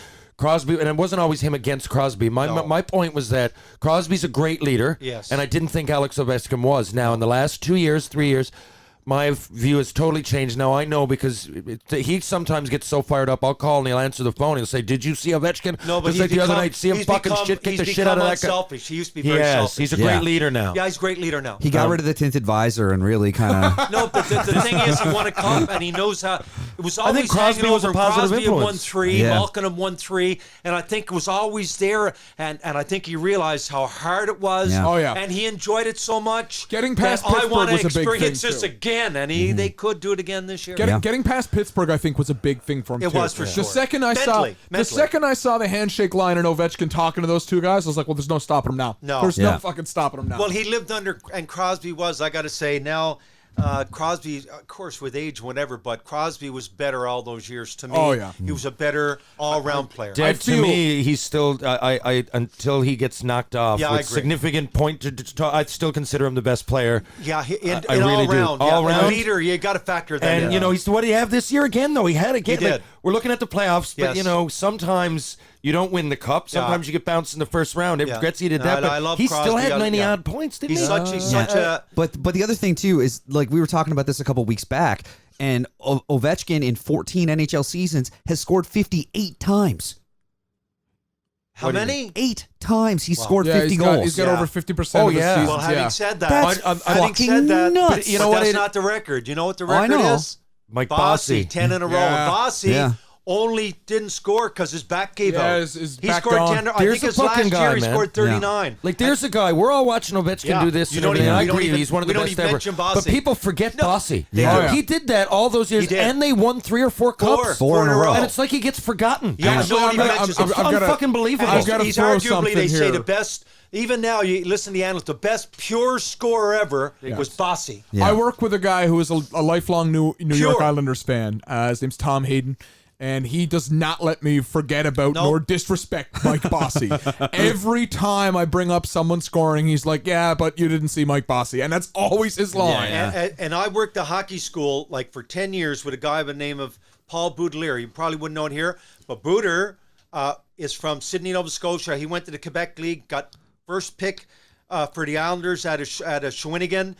and it wasn't always him against Crosby. My point was that Crosby's a great leader, Yes. and I didn't think Alex Ovechkin was. Now, in the last 2 years, 3 years, my view has totally changed. Now I know because he sometimes gets so fired up. I'll call and he'll answer the phone. He'll say, "Did you see Ovechkin?" No, but just like the other night, see him he's fucking become- shit, kick he's the shit out of become that guy. unselfish. He used to be very Yes, selfish. he's a Yeah. great leader now. Yeah, he's a great leader now. He got rid of the tinted visor and really kind of. No, but the thing is, he won a cup, and he knows how. It was always think Crosby hanging was a over. positive Crosby had won influence. 3, Yeah. Malkin had won 3, and I think it was always there. And I think he realized how hard it was. Yeah. Oh, yeah. And he enjoyed it so much. Getting past that I Pittsburgh want to was a big experience thing, this too. again, and they could do it again this year. Getting past Pittsburgh, I think, was a big thing for him. It too. was for sure. The second I Mentally. saw the handshake line and Ovechkin talking to those two guys, I was like, well, there's no stopping him now. No. There's Yeah. no fucking stopping him now. Well, he lived under, and Crosby was, I got to say, now, Crosby, of course, with age, whatever, but Crosby was better all those years to me. Oh, yeah. He was a better all-round player. Dad, to feel- me, he's still. I until he gets knocked off Yeah, I with agree. significant point. I still consider him the best player. Yeah, in I really all do. round. All yeah. round. A leader, you got to factor that in. And you know, he's what do you have this year again? Though he had again. He Like, did. we're looking at the playoffs, but Yes. you know, sometimes you don't win the cup. Sometimes you get bounced in the first round. If Yeah. Gretzky did No, that, but I love he still Crosby. had 90 Yeah. odd points, didn't he's he? such a. But the other thing too is like we were talking about this a couple weeks back, and Ovechkin in 14 NHL seasons has scored 58 times. How many? 8 times he scored yeah, 50 he's goals. got, he's got Yeah. over 50% Oh, of the yeah. seasons. Well, having yeah. said that, That's having fucking said that, nuts. but You know but what that's it- not the record. You know what the I record know. is? Mike Bossy, Bossy. 10 in a row. Yeah. Bossy Yeah. only didn't score because his back gave Yeah, out. his he back scored gone. 10. I There's think a his last fucking guy, year he man. scored 39. Like there's a guy. We're all watching Ovechkin Yeah. do this You and don't everything. even- I we don't agree. even- He's one of we the don't best even ever. mention But Bossy. people forget No. Bossy. Yeah. Oh, yeah. He did that all those years, He did. and they won 3 or 4 cups. Four in a row. And it's like he gets forgotten. Yeah, Actually, nobody I'm gonna- mentions I'm- him. I'm gonna- Unfucking believable. I've gotta He's throw arguably, something they say, here. the best. Even now, you listen to the analysts, the best pure scorer ever was Bossy. Yeah. I work with a guy who is a lifelong New York Pure. Islanders fan. His name's Tom Hayden. And he does not let me forget about Nope. nor disrespect Mike Bossy. Every time I bring up someone scoring, he's like, yeah, but you didn't see Mike Bossy. And that's always his line. And I worked a hockey school like for 10 years with a guy by the name of Paul Boudelier. You probably wouldn't know it here, but Bouder is from Sydney, Nova Scotia. He went to the Quebec League, got first pick for the Islanders at a Shawinigan,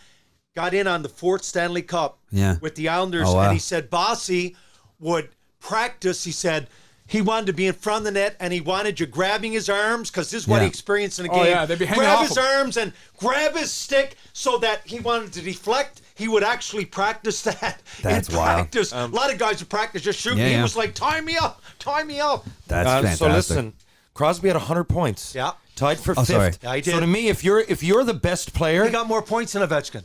got in on the 4th Stanley Cup with the Islanders. Oh, wow. And he said Bossy would practice. He said he wanted to be in front of the net, and he wanted you grabbing his arms because this is what Yeah. he experienced in the Oh, game. yeah, they'd be hanging grab off his him. arms and grab his stick so that he wanted to deflect. He would actually practice that. That's in wild. practice. A lot of guys would practice just shooting. Yeah, He yeah. was like, tie me up, tie me up. That's fantastic. So listen, Crosby had 100 points. Yeah. Tied for Oh, 5th. sorry. Yeah, he So did. to me, if you're the best player, He got more points than Ovechkin.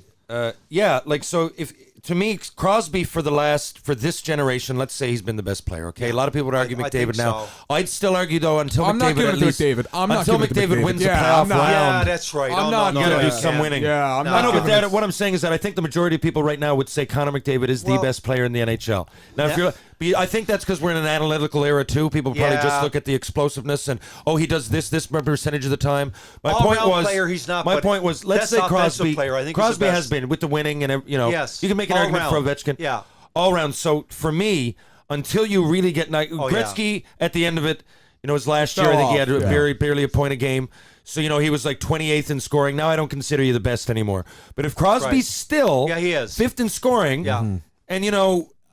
yeah, like so if to me, Crosby for this generation, let's say he's been the best player. Okay, a lot of people would argue McDavid now. So. I'd still argue though until I'm McDavid not giving at it to least McDavid. I'm not until giving it to McDavid McDavid. wins Yeah, a playoff I'm not- round. Yeah, that's right. I'm not You got to do some yeah. winning. Yeah, I'm not. I know, giving it- what I'm saying is that I think the majority of people right now would say Connor McDavid is the Well, best player in the NHL. Now, if you're, I think that's because we're in an analytical era too. People probably just look at the explosiveness and he does this percentage of the time. My point All-round was, player, he's not, my but point was, let's best say offensive Crosby. player, I think he's the Crosby has best. been with the winning and Yes. you can make an All argument for round. Ovechkin. Yeah. All round. So for me, until you really get Gretzky at the end of it, his last year, I think he had barely a point a game. So, he was like 28th in scoring. Now I don't consider you the best anymore. But if Crosby's still he is 5th in scoring, Yeah. and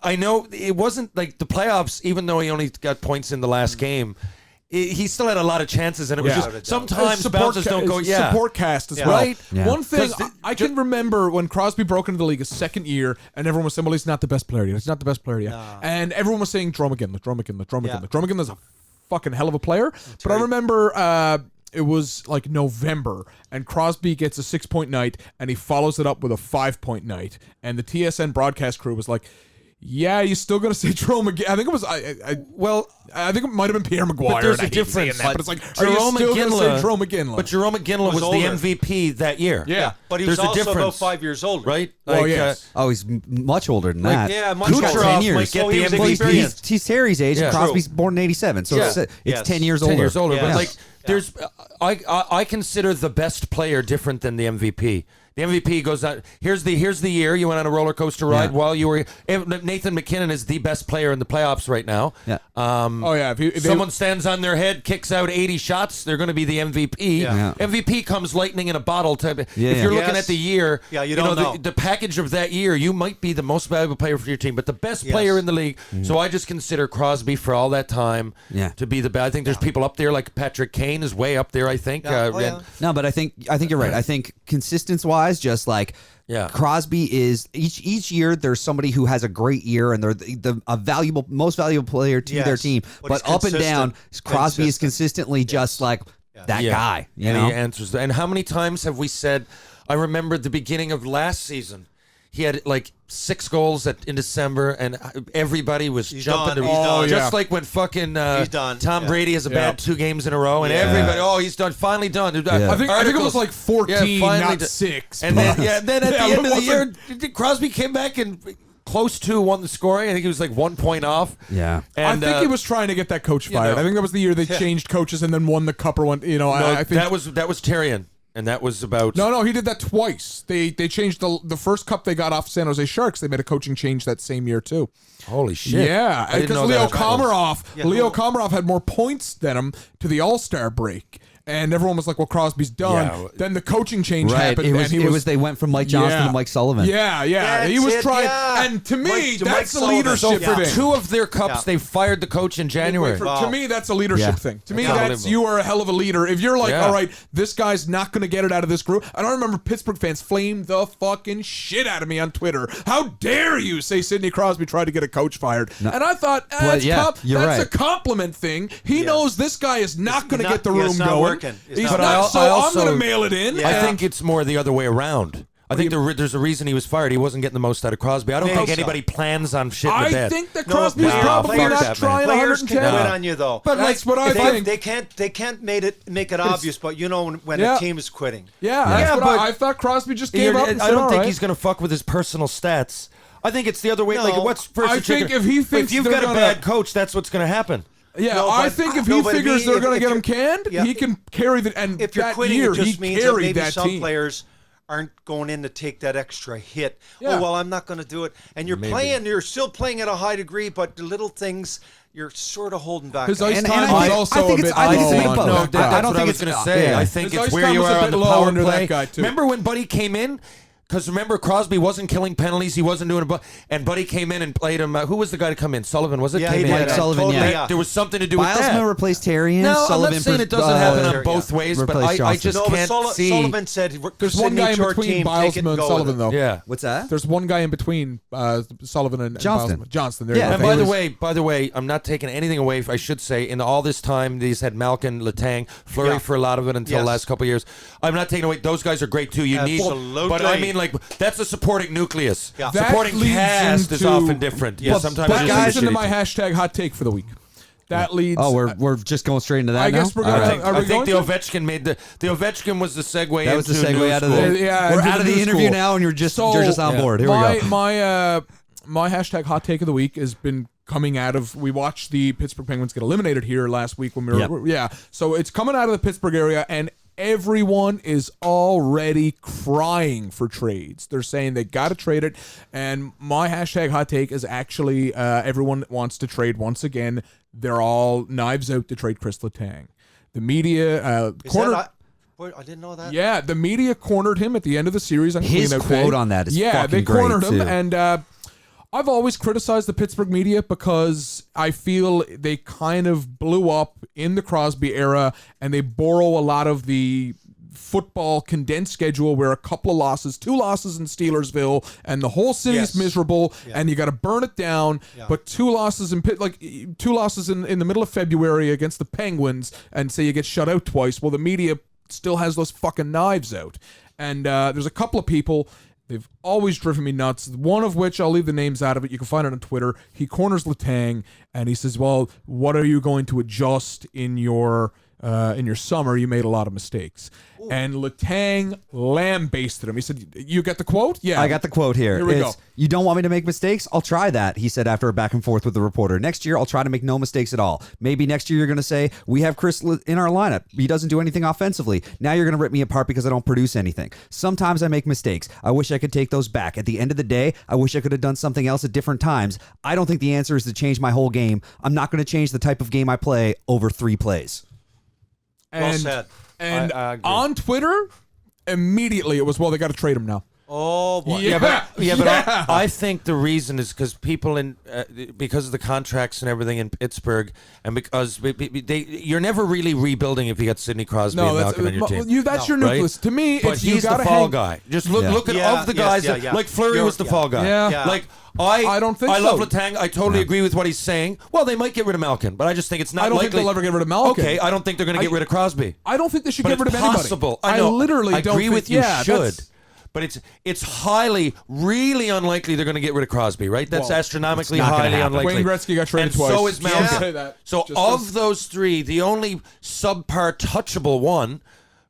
I know it wasn't like the playoffs, even though he only got points in the last game, he still had a lot of chances, and it was just sometimes bounces don't go. Support cast as well. Right? Yeah. One thing I can remember when Crosby broke into the league his second year, and everyone was saying, "Well, he's not the best player yet. He's not the best player yet," and everyone was saying, "Drum again, Drum again, Drum again." Drum again is a fucking hell of a player. But I remember it was like November, and Crosby gets a 6-point night, and he follows it up with a 5-point night, and the TSN broadcast crew was like, "Yeah, you still gonna say Jerome again?" I think it was. I think it might have been Pierre McGuire. But there's and I a hate saying difference. that, but it's like, Jerome are you still gonna say McGinley- Jerome McGinley? But Jerome McGinley was the older. MVP that year. Yeah. But he was There's a also about difference. 5 years older. Right? Well, yes. Oh, he's much older than that. Yeah, much He's got older. 10 Kucherov years. might get Well, he the was Well, MVP. he's Terry's age, Yeah. and Crosby's born in '87, so it's Yes. 10 years 10 older. years older. Yeah. But there's, I consider the best player different than the MVP. The MVP goes out. Here's the year you went on a roller coaster ride while you were. Nathan McKinnon is the best player in the playoffs right now. Yeah. If someone stands on their head, kicks out 80 shots, they're going to be the MVP. Yeah. MVP comes lightning in a bottle type. If Yeah. you're looking Yes. at the year, you don't know. the package of that year, you might be the most valuable player for your team, but the best player in the league. So I just consider Crosby for all that time to be the best. I think there's people up there like Patrick Kane is way up there. I think. No, but I think you're right. I think consistency wise, just like Crosby is each year there's somebody who has a great year and they're the most valuable player to their team. But up and down, Crosby is consistently just like that guy. You know, he answers that. And how many times have we said? I remember at the beginning of last season. He had like 6 goals in December, and everybody was jumping. Done. He's done. Just like when fucking He's done. Tom Brady has a bad 2 games in a row, and everybody, he's done, finally done. I think it was like 14, not 6. And then at the end of the year, Crosby came back and close to won the scoring. I think he was like 1 point off. Yeah. And I think he was trying to get that coach fired. I think that was the year they changed coaches and then won the cup or won. I think that was Terrian. And that was about... No, he did that twice. They changed the first cup they got off San Jose Sharks. They made a coaching change that same year, too. Holy shit. Yeah, I didn't because know Leo that. Komarov had more points than him to the All-Star break. And everyone was like, well, Crosby's done. Yeah. Then the coaching change happened. It was they went from Mike Johnston to Mike Sullivan. Yeah. That's He was it, trying. yeah. And to me, Mike that's a Sullivan. leadership So thing. 2 of their cups, they fired the coach in January. To me, that's a leadership thing. To me, That's that's unbelievable. you are a hell of a leader. If you're like, Yeah. all right, this guy's not going to get it out of this group. And I remember Pittsburgh fans flamed the fucking shit out of me on Twitter. How dare you say Sidney Crosby tried to get a coach fired? And I thought, that's a compliment thing. He knows this guy is not going to get the room it's not going. working. It's He's not not. working. So I I'm also- going to mail it in. I think it's more the other way around. I think there's a reason he was fired. He wasn't getting the most out of Crosby. I don't think anybody plans on shit in the bed. I think that Crosby's probably fuck not that, man. trying Players can 110. quit on you though. But That's what I think. They can't make it obvious, but when a team is quitting. That's what but- I thought Crosby just gave up. And I said, don't all think right. he's going to fuck with his personal stats. I think it's the other way. No. Like, what's first? I the chicken? think if he thinks you've they're got a gonna- bad coach, that's what's going to happen. Yeah, No, I but- think if no, he but figures they're going to get him canned, yeah. he can carry the. And If you're that quitting, year, it just he means that carried maybe that some team. players aren't going in to take that extra hit. Yeah. Oh, well, I'm not going to do it. And you're still playing at a high degree, but the little things you're sort of holding back. His on. ice And time I was think- also I think a bit it's- I think it's low a bit on both. that No, guy. That's don't what I think was it's- going to say. yeah. I think His it's ice where time you was a are on bit the low power under that play. guy, too. Remember when Buddy came in? Because remember, Crosby wasn't killing penalties. He wasn't doing and Buddy came in and played him. Who was the guy to come in? Sullivan, was it? Yeah, Came he in. did. Mike Sullivan, Totally, yeah. There was something to do with that. Bilesman replaced Terrian. No, Sullivan I'm not saying it doesn't happen on both ways, but replaced I just No, but can't see. Sullivan said, There's one guy in between Bilesman and Sullivan, though. Yeah. What's that? There's one guy in between Sullivan and Johnston. Bilesman. Johnston. There Yeah, you And go. by the way, I'm not taking anything away. I should say, in all this time, these had Malkin, Letang, Fleury for a lot of it until the last couple of years. I'm not taking away. Those guys are great too. You need, Absolutely. but I mean, like that's a supporting nucleus. Yeah. That Supporting leads cast is into- often different. Yeah, Well, sometimes that it's leads just into shitty my team. hashtag hot take for the week. That leads. Oh, we're just going straight into that I now? guess we're gonna. All I right. think, Are we I think the going to? Ovechkin made the Ovechkin was the segue. That was the into segue new out of school. the. Yeah, we're into out of the the new interview school. now, and you're just on Yeah. board. Here we go. My hashtag hot take of the week has been coming out of. We watched the Pittsburgh Penguins get eliminated here last week when we were. Yep. Yeah, so it's coming out of the Pittsburgh area, and everyone is already crying for trades. They're saying they got to trade it, and my hashtag hot take is actually everyone that wants to trade once again. They're all knives out to trade Chris Letang. The media cornered. I didn't know that. Yeah, the media cornered him at the end of the series on His cleanout quote day. on that is yeah, fucking they cornered great, him, too. and I've always criticized the Pittsburgh media because I feel they kind of blew up in the Crosby era, and they borrow a lot of the football condensed schedule where a couple of losses, 2 losses in Steelersville, and the whole city's Yes. miserable, and you got to burn it down. Yeah. But 2 losses in the middle of February against the Penguins, and say you get shut out twice. Well, the media still has those fucking knives out, and there's a couple of people. They've always driven me nuts. One of which, I'll leave the names out of it. You can find it on Twitter. He corners Letang, and he says, "Well, what are you going to adjust in your summer? You made a lot of mistakes." And Letang lambasted him. He said, "You got the quote?" Yeah, I got the quote here. Here we go. You don't want me to make mistakes? I'll try that, he said after a back and forth with the reporter. Next year, I'll try to make no mistakes at all. Maybe next year you're going to say, we have Chris in our lineup. He doesn't do anything offensively. Now you're going to rip me apart because I don't produce anything. Sometimes I make mistakes. I wish I could take those back. At the end of the day, I wish I could have done something else at different times. I don't think the answer is to change my whole game. I'm not going to change the type of game I play over 3 plays. Well said. And I agree. on Twitter, immediately it was, "Well, they got to trade him now." Oh boy. Yeah. But I think the reason is because people because of the contracts and everything in Pittsburgh, and because you're never really rebuilding if you got Sidney Crosby and Malkin on your team. That's your nucleus. To me, But it's you he's the gotta fall hang. guy. Just look at Yeah, of the yes, guys yeah, that, yeah. like Fleury was the fall guy. Yeah. Yeah. Like I don't think I love so. Letang. I totally agree with what he's saying. Well, they might get rid of Malkin, but I just think it's not I don't likely. think they'll ever get rid of Malkin. Okay, I don't think they're going to get rid of Crosby. I don't think they should But get rid of it's anybody. possible. I know. literally I don't agree think, with you. yeah, Should. that's- But it's highly, really unlikely they're going to get rid of Crosby, right? That's Well, astronomically it's not gonna highly happen. unlikely. Wayne Gretzky got traded and twice. so is Just Malkin. say that. So Just of this- those 3, the only subpar touchable one,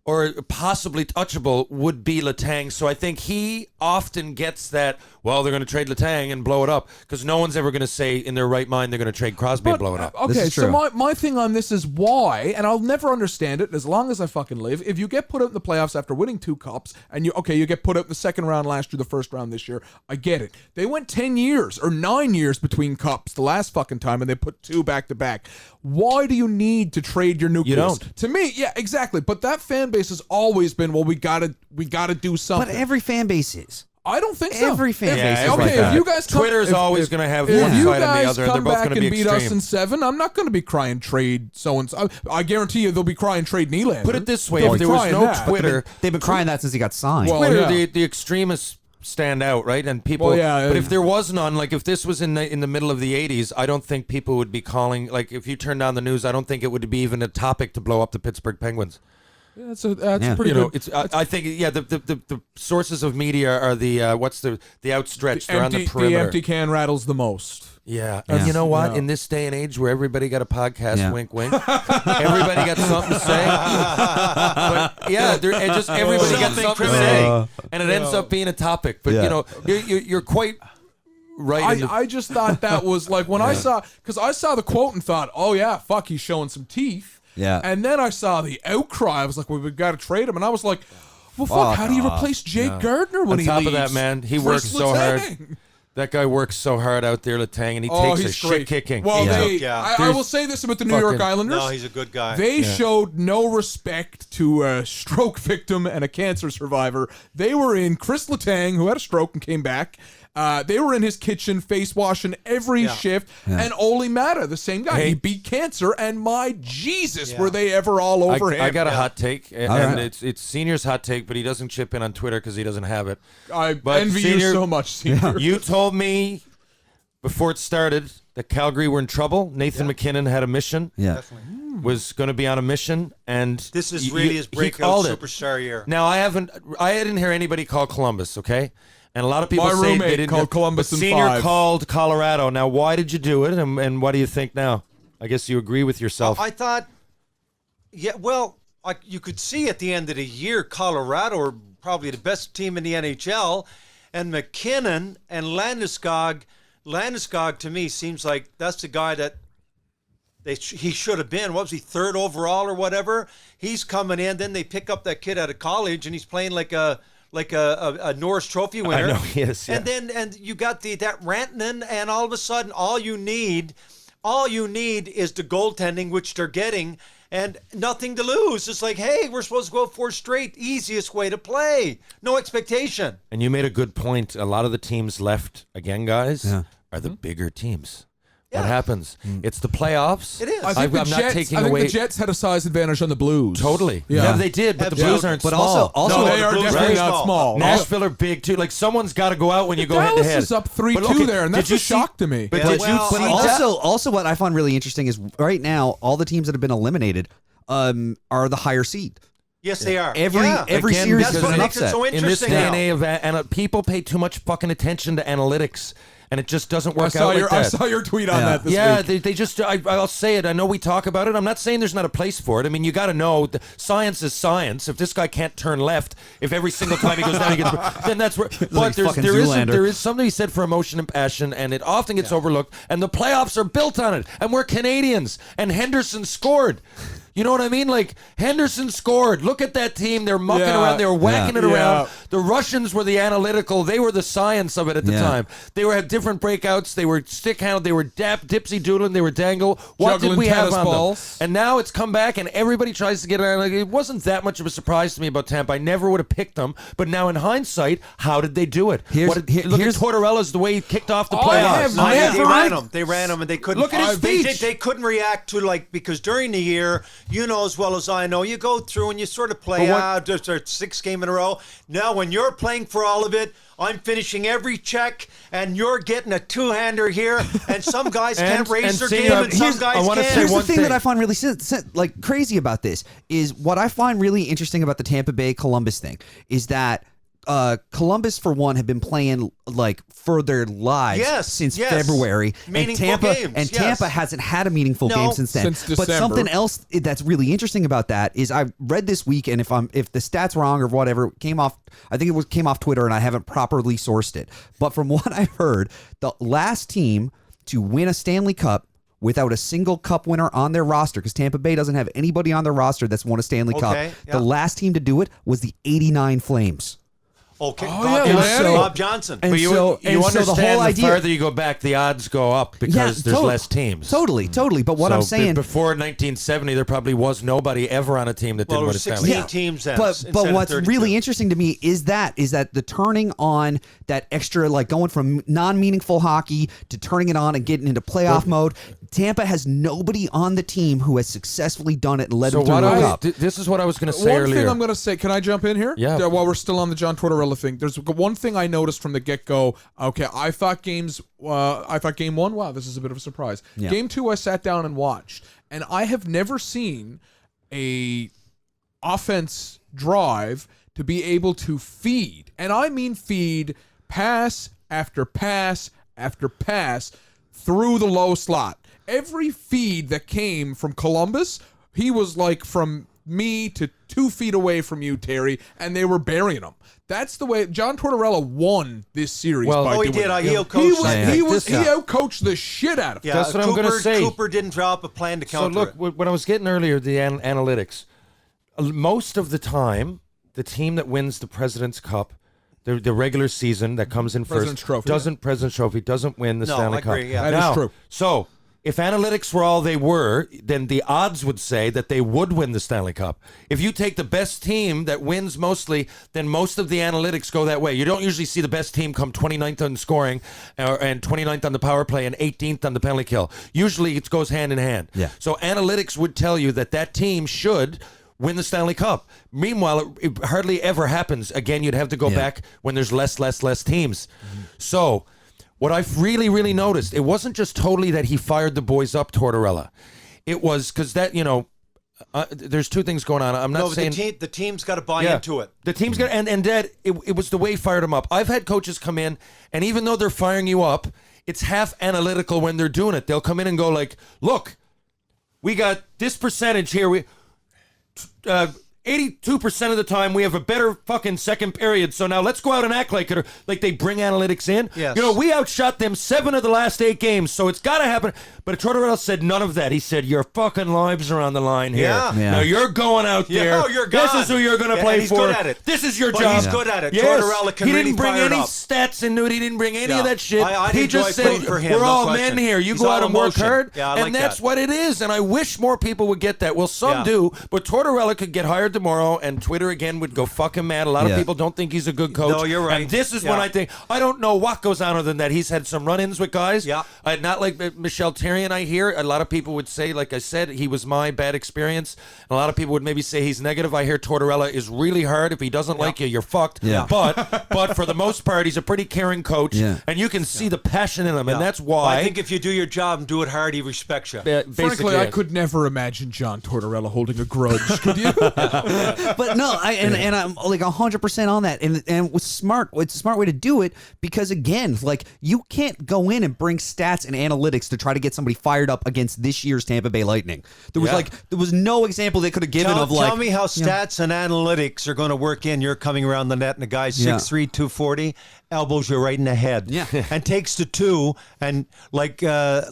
or possibly touchable, would be Letang. So I think he often gets that, well, they're going to trade Letang and blow it up, because no one's ever going to say in their right mind they're going to trade Crosby and blow it up. Okay, is so true. my thing on this is why, and I'll never understand it as long as I fucking live. If you get put out in the playoffs after winning 2 cups, and you get put out in the second round last year, the first round this year, I get it. They went 10 years or 9 years between cups the last fucking time, and they put 2 back to back. Why do you need to trade your nucleus? You don't. To me, yeah, exactly. But that fan base has always been, well, we gotta do something. But every fan base is. I don't think so. Every fan If- base is okay, like if that. you guys come, Twitter's if- always if- going to have if one you side and the guys other, and they're come both back going to be and beat us extreme. in 7, I'm not going to be crying trade so-and-so. I guarantee you they'll be crying trade Nylander. Put it this way, They'll if be there was crying no that. Twitter, They've been crying that since he got signed. Well, Twitter, yeah. the extremists stand out, right? And people. Well, yeah, but if there was none, like if this was in the middle of the '80s, I don't think people would be calling. Like if you turn down the news, I don't think it would be even a topic to blow up the Pittsburgh Penguins. Yeah, that's Yeah. pretty You know, good. I think the sources of media are the outstretched. They're on the the perimeter. empty can rattles the most. Yeah, Yeah. and you know what? Yeah. In this day and age where everybody got a podcast, Yeah. wink, wink, everybody got something to say. But yeah, everybody got something to say, and it ends up being a topic. But Yeah. you know, you're quite right. in the- I just thought that was like when I saw the quote and thought, oh yeah, fuck, he's showing some teeth. Yeah. And then I saw the outcry. I was like, well, we've got to trade him. And I was like, well, fuck, how do you replace Jake Gardner when On he top leaves? of that, man, he Chris works so hard. Letang. That guy works so hard out there, Letang, and he Oh, takes a he's shit great. kicking. Well, Yeah. I will say this about the New York Fucking- Islanders. No, he's a good guy. They showed no respect to a stroke victim and a cancer survivor. They were in Chris Letang, who had a stroke and came back. They were in his kitchen, face washing every shift. And Ole Mata, the same guy. Hey. He beat cancer, and my Jesus, Yeah. were they ever all over him. I got a hot take, and right. it's Senior's hot take, but he doesn't chip in on Twitter because he doesn't have it. I But envy you Senior- so much, Senior. You told me before it started that Calgary were in trouble. Nathan McKinnon had a mission. Yeah. Definitely. Was going to be on a mission, and This is really his breakout superstar year. Now I didn't hear anybody call Columbus, okay? And a lot of people My say roommate they didn't called Columbus but in Senior 5. called Colorado. Now, why did you do it, and what do you think now? I guess you agree with yourself. I thought, you could see at the end of the year, Colorado are probably the best team in the NHL, and McKinnon and Landeskog to me seems like that's the guy that he should have been. What was he, 3rd overall or whatever? He's coming in. Then they pick up that kid out of college, and he's playing like a Norris Trophy winner. I know he is. Yeah. And you got that Rantanen, and all of a sudden, all you need is the goaltending, which they're getting, and nothing to lose. It's like, hey, we're supposed to go 4 straight. Easiest way to play. No expectation. And you made a good point. A lot of the teams left, again, guys, are the bigger teams. What happens? It's the playoffs. It is. I think the Jets had a size advantage on the Blues. Totally. Yeah, they did, but the Blues aren't but small. also no, they are definitely not small. Nashville are big, too. Like, someone's got to go out when you go head-to-head. Dallas is up 3-2 there, and that's a shock to me. But Yeah, did well, you But see also what I find really interesting is right now all the teams that have been eliminated are the higher seed. Yes, they are. Every Again, series That's is what an makes it upset. so in this interesting day now. and age of people pay too much fucking attention to analytics, and it just doesn't work I saw out your like that. I saw your tweet on that this Yeah, week. they just, I'll say it. I know we talk about it. I'm not saying there's not a place for it. I mean, you got to know science is science. If this guy can't turn left, if every single time he goes down, he gets, then that's where. But like fucking Zoolander. there is something to be said for emotion and passion, and it often gets overlooked. And the playoffs are built on it. And we're Canadians, and Henderson scored. You know what I mean? Like, Henderson scored. Look at that team. They're mucking around. They were whacking it around. The Russians were the analytical. They were the science of it at the time. They had different breakouts. They were stick-handled. They were dipsy doodling. They were dangle. What Juggling did we have tennis on balls. them? And now it's come back, and everybody tries to get it. Like, it wasn't that much of a surprise to me about Tampa. I never would have picked them. But now, in hindsight, how did they do it? Look at Tortorella's, the way he kicked off the playoffs. They ran them, and they couldn't. Look at his speech. They couldn't react to, because during the year, you know as well as I know, you go through and you sort of play out. There's a 6 game in a row. Now, when you're playing for all of it, I'm finishing every check, and you're getting a 2-hander here, and some guys can't raise their game, and some guys can't. Here's the thing that I find really crazy about this is what I find really interesting about the Tampa Bay Columbus thing is that Columbus, for one, have been playing for their lives since February, Meaningful games, Tampa hasn't had a meaningful game since then. Since But December. something else that's really interesting about that is I read this week, and if the stats wrong or whatever came off, I think it came off Twitter, and I haven't properly sourced it. But from what I've heard, the last team to win a Stanley Cup without a single cup winner on their roster, because Tampa Bay doesn't have anybody on their roster that's won a Stanley Cup. The last team to do it was the '89 Flames. Okay, Bob Johnson. And But you understand the whole idea, further you go back, the odds go up because there's less teams. Totally. But what I'm saying, before 1970, there probably was nobody ever on a team that didn't win a Stanley Cup. 16 teams then. But what's really interesting to me is that the turning on that extra, going from non-meaningful hockey to turning it on and getting into playoff mode. Tampa has nobody on the team who has successfly done it and led them to the Cup. This is what I was going to say earlier. One thing I'm going to say, can I jump in here? Yeah. While we're still on the John Tortorella thing, there's one thing I noticed from the get-go. Okay, I thought game 1, wow, this is a bit of a surprise. Yeah. Game 2, I sat down and watched, and I have never seen a offense drive to be able to feed, and I mean feed pass after pass after pass through the low slot. Every feed that came from Columbus, he was from me to 2 feet away from you, Terry, and they were burying him. That's the way John Tortorella won this series. Well, by he doing did. it. He outcoached. He outcoached the shit out of him. Yeah, That's what I'm going to say. Cooper didn't drop a plan to counter So look, when I was getting earlier, the analytics, most of the time, the team that wins the President's Cup, the regular season that comes in President's first, Trophy, President's Trophy doesn't win the No, Stanley I agree, Cup. yeah. That is true. So if analytics were all they were, then the odds would say that they would win the Stanley Cup. If you take the best team that wins mostly, then most of the analytics go that way. You don't usually see the best team come 29th on scoring and 29th on the power play and 18th on the penalty kill. Usually it goes hand in hand. Yeah. So analytics would tell you that team should win the Stanley Cup. Meanwhile, it hardly ever happens. Again, you'd have to go back when there's less teams. So what I've really, really noticed, it wasn't just totally that he fired the boys up, Tortorella. It was because that, there's two things going on. I'm not saying the team's got to buy into it. The team's got and Dad, it was the way he fired them up. I've had coaches come in, and even though they're firing you up, it's half analytical when they're doing it. They'll come in and go like, "Look, we got this percentage here. We 82% of the time we have a better fucking second period. So now let's go out and act like it." Or like they bring analytics in. Yes. We outshot them 7 of the last 8 games, so it's got to happen. But Tortorella said none of that. He said, "Your fucking lives are on the line here. Yeah. Now you're going out there. Oh, you're gone. This is who you're going to play he's for. good at it. This is your But job." he's good at it. Yes. Tortorella can he really didn't bring fire it any up. stats into it. He didn't bring any Yeah. of that shit. I'd He enjoy just said, playing for him, "We're no all question. men here. You He's go all out and work emotion. hard." Yeah, I and like that's that. what it is. And I wish more people would get that. Well, some Yeah. do, but Tortorella could get hired tomorrow, and Twitter again would go fucking mad. A lot of people don't think he's a good coach. No, you're right. And this is Yeah. when I think, I don't know what goes on other than that. He's had some run-ins with guys. Yeah. Not like Michelle Therrien, I hear. A lot of people would say, like I said, he was my bad experience. And a lot of people would maybe say he's negative. I hear Tortorella is really hard. If he doesn't like you, you're fucked. Yeah. But for the most part, he's a pretty caring coach. Yeah. And you can see the passion in him. And that's Well, why. I think if you do your job and do it hard, he respects you. Frankly, I could never imagine John Tortorella holding a grudge. Could you? But no, and I'm like 100% on that, and it's smart. It's a smart way to do it because again, like you can't go in and bring stats and analytics to try to get somebody fired up against this year's Tampa Bay Lightning. There was no example they could have given of like. Tell me how stats and analytics are going to work in. You're coming around the net and the guy's 6'3", 240. Elbows you right in the head, and takes the 2, and like that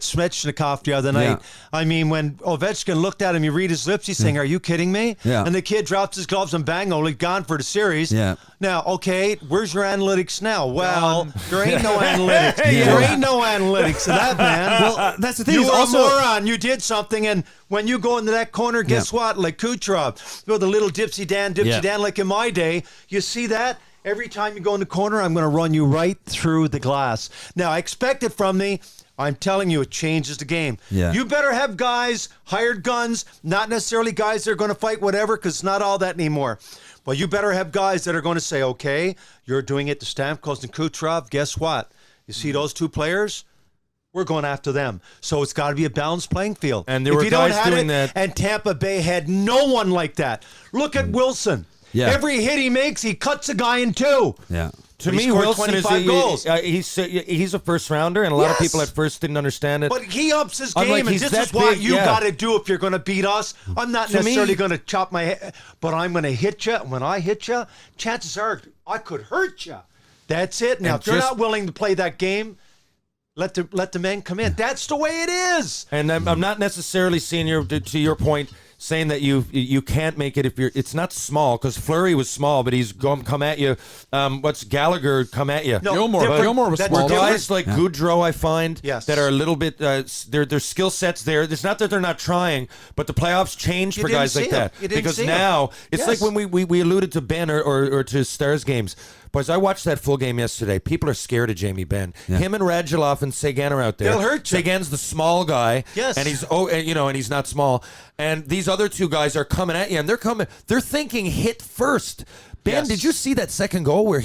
Svechnikov the other night. I mean, when Ovechkin looked at him, you read his lips, he's saying, "Are you kidding me?" Yeah. And the kid drops his gloves and bang, only gone for the series. Yeah. Now, okay, where's your analytics now? Well, there ain't no analytics. There ain't no analytics to that, man. Well, that's the thing. You is were also a moron. You did something, and when you go into that corner, guess what? Like Kucherov, the little dipsy Dan, like in my day, you see that? Every time you go in the corner, I'm going to run you right through the glass. Now, I expect it from me. I'm telling you, it changes the game. Yeah. You better have guys, hired guns, not necessarily guys that are going to fight whatever, because it's not all that anymore. Well, you better have guys that are going to say, okay, you're doing it to Stamkos and Kucherov. Guess what? You see those 2 players? We're going after them. So it's got to be a balanced playing field. And there were guys doing that. And Tampa Bay had no one like that. Look at Wilson. Yeah. Every hit he makes, he cuts a guy in 2. Yeah. To But he me, scored Wilson is 25 goals. he's a first rounder, and a lot of people at first didn't understand it. But he ups his I'm game, like, and he's this that is what big, you yeah. got to do if you're going to beat us. I'm not To me- necessarily going to chop my head, but I'm going to hit you. And when I hit you, chances are I could hurt you. That's it. Now, And if you're just- not willing to play that game, let the men come in. That's the way it is. And I'm not necessarily seeing to your point, saying that you can't make it if you're. It's not small because Fleury was small, but he's come at you. What's Gallagher come at you? No, Gilmore was that's small. different. Guys like Goudreau, I find Yes. that are a little bit their skill sets there. It's not that they're not trying, but the playoffs change You for didn't guys like see 'em. that You didn't because see 'em. now it's Yes. like when we alluded to Ben or to Stars games. Boys, I watched that full game yesterday. People are scared of Jamie Benn. Him and Radulov and Sagan are out there. They'll hurt you. Sagan's the small guy. Yes. And he's and he's not small. And these other 2 guys are coming at you, and they're thinking hit first. Ben, Yes. did you see that second goal where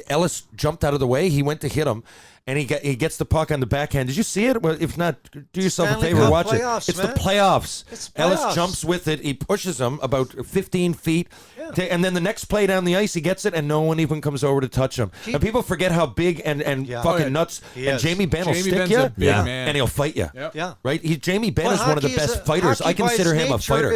Ellis jumped out of the way? He went to hit him, and he gets the puck on the backhand. Did you see it? Well, if not, do yourself Stanley a favor, Cup watch playoffs, it. It's man. the playoffs. It's Ellis playoffs. jumps with it. He pushes him about 15 feet. And then the next play down the ice, he gets it, and no one even comes over to touch him. And people forget how big and fucking nuts. He And is. Jamie Benn will Jamie stick Benn's you, a big man. and he'll fight you. Yep. Yeah. Right? Jamie Benn But is one of the hockey best fighters. I hockey by consider its him a nature fighter.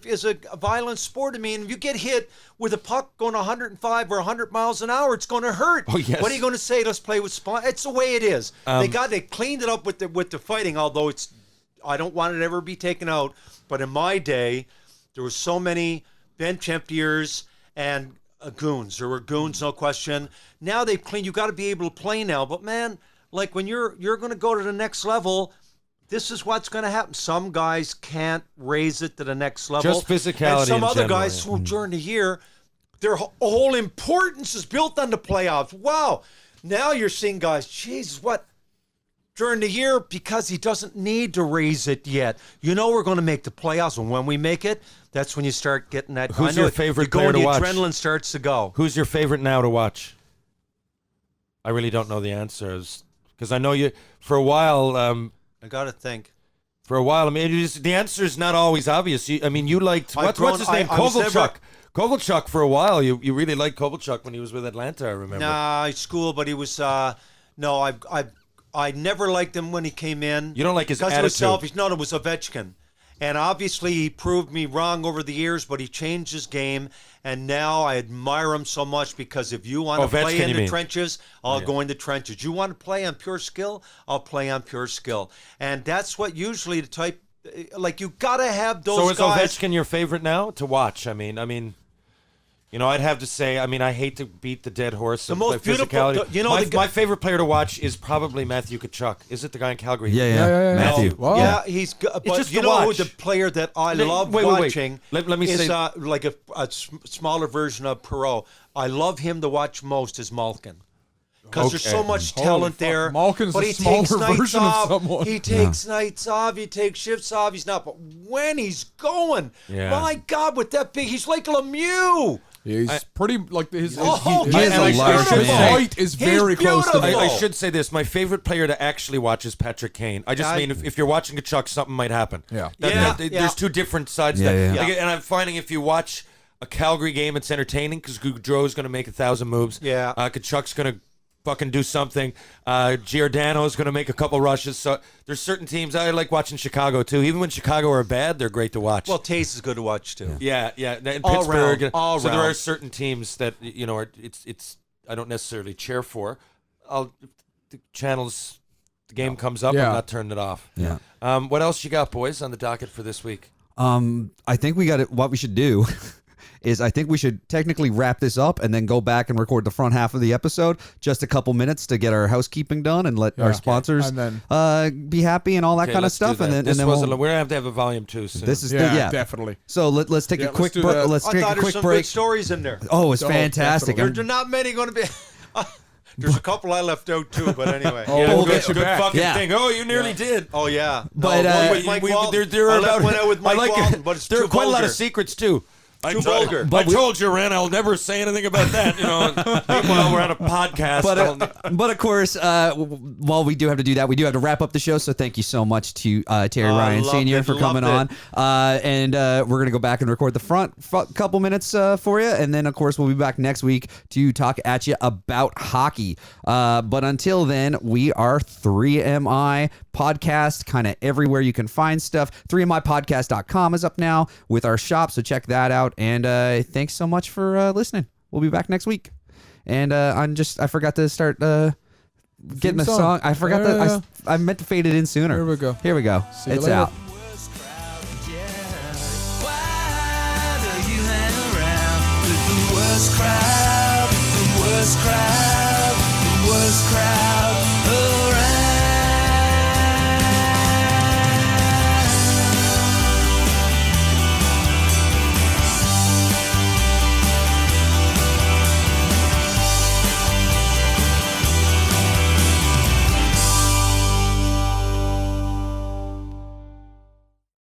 Is a violent sport. I mean, if you get hit with a puck going 105 or 100 miles an hour, it's going to hurt. Oh, yes. What are you going to say? Let's play with spawn. It's the way it is. They cleaned it up with the fighting. Although I don't want it to ever be taken out. But in my day, there were so many bench emptiers and goons. There were goons, no question. Now they've cleaned. You got to be able to play now. But man, like when you're going to go to the next level. This is what's going to happen. Some guys can't raise it to the next level. Just physicality And some in other general, guys yeah. who during the year, their whole importance is built on the playoffs. Wow. Now you're seeing guys, Jesus, what? During the year, because he doesn't need to raise it yet. You know we're going to make the playoffs, and when we make it, that's when you start getting that. Who's your favorite you go player and to the watch? adrenaline starts to go. Who's your favorite now to watch? I really don't know the answers because I know you for a while. I got to think. For a while, I mean, the answer is not always obvious. You liked what's his name, Kovalchuk. Kovalchuk for a while. You really liked Kovalchuk when he was with Atlanta. I remember. Nah, school, but he was. No, I never liked him when he came in. You don't like his because attitude. He was selfish. No, it was Ovechkin. And obviously, he proved me wrong over the years, but he changed his game. And now I admire him so much because if you want to play in the trenches, I'll go in the trenches. You want to play on pure skill, I'll play on pure skill. And that's what usually the type, like you got to have those guys. So is Ovechkin your favorite now to watch? I mean, I'd have to say, I hate to beat the dead horse of most physicality. My favorite player to watch is probably Matthew Tkachuk. Is it the guy in Calgary? Yeah. Matthew. Wow. Yeah, he's good. But just you know who the player that I love watching Let me is say, like a smaller version of Perreault. I love him to watch most is Malkin. Because there's so much talent there. Malkin's but a he smaller takes nights version off. of someone. He takes nights off. He takes shifts off. He's not. But when he's going, my God, with that big, he's like Lemieux. He's pretty like his height is very close to me. I should say this. My favorite player to actually watch is Patrick Kane. I just mean if you're watching Tkachuk, something might happen. There's two different sides to that. Yeah. And I'm finding if you watch a Calgary game, it's entertaining because Gaudreau's going to make 1,000 moves. Yeah. Tkachuk's going to fucking do something. Giordano's going to make a couple rushes. So there's certain teams I like watching Chicago too. Even when Chicago are bad, they're great to watch. Well, Taste is good to watch too. Yeah. And All Pittsburgh. round, all so there round. are certain teams that it's I don't necessarily cheer for. If the channels, the game comes up, I'm not turning it off. Yeah. What else you got, boys, on the docket for this week? I think we got it. What we should do is I think we should technically wrap this up and then go back and record the front half of the episode, just a couple minutes to get our housekeeping done and let our sponsors be happy and all that kind of stuff. And then we're gonna have to have a volume 2 soon. This is definitely. So let's take a quick break. Let's take a quick some break. Good stories in there. Oh, it's fantastic. There's not many going to be. There's a couple I left out too, but anyway. We'll get you good back. fucking thing. Oh, you nearly did. Oh yeah. But, with Mike Walton. there are I went out with Mike Walton, but it's there too are quite a lot vulgar. of secrets too. I vulgar. told you, Ren, I'll never say anything about that. Meanwhile, we're on a podcast. But of course, while we do have to do that, we do have to wrap up the show. So thank you so much to Terry Ryan Sr. for coming on. And we're going to go back and record the front couple minutes for you. And then, of course, we'll be back next week to talk at you about hockey. But until then, we are 3MI Podcast, kind of everywhere you can find stuff. 3mipodcast.com is up now with our shop. So check that out. And thanks so much for listening. We'll be back next week. And I forgot to start getting the song. I forgot that I meant to fade it in sooner. Here we go. See you later. Out. Why do you hang around with the worst crowd, the worst crowd?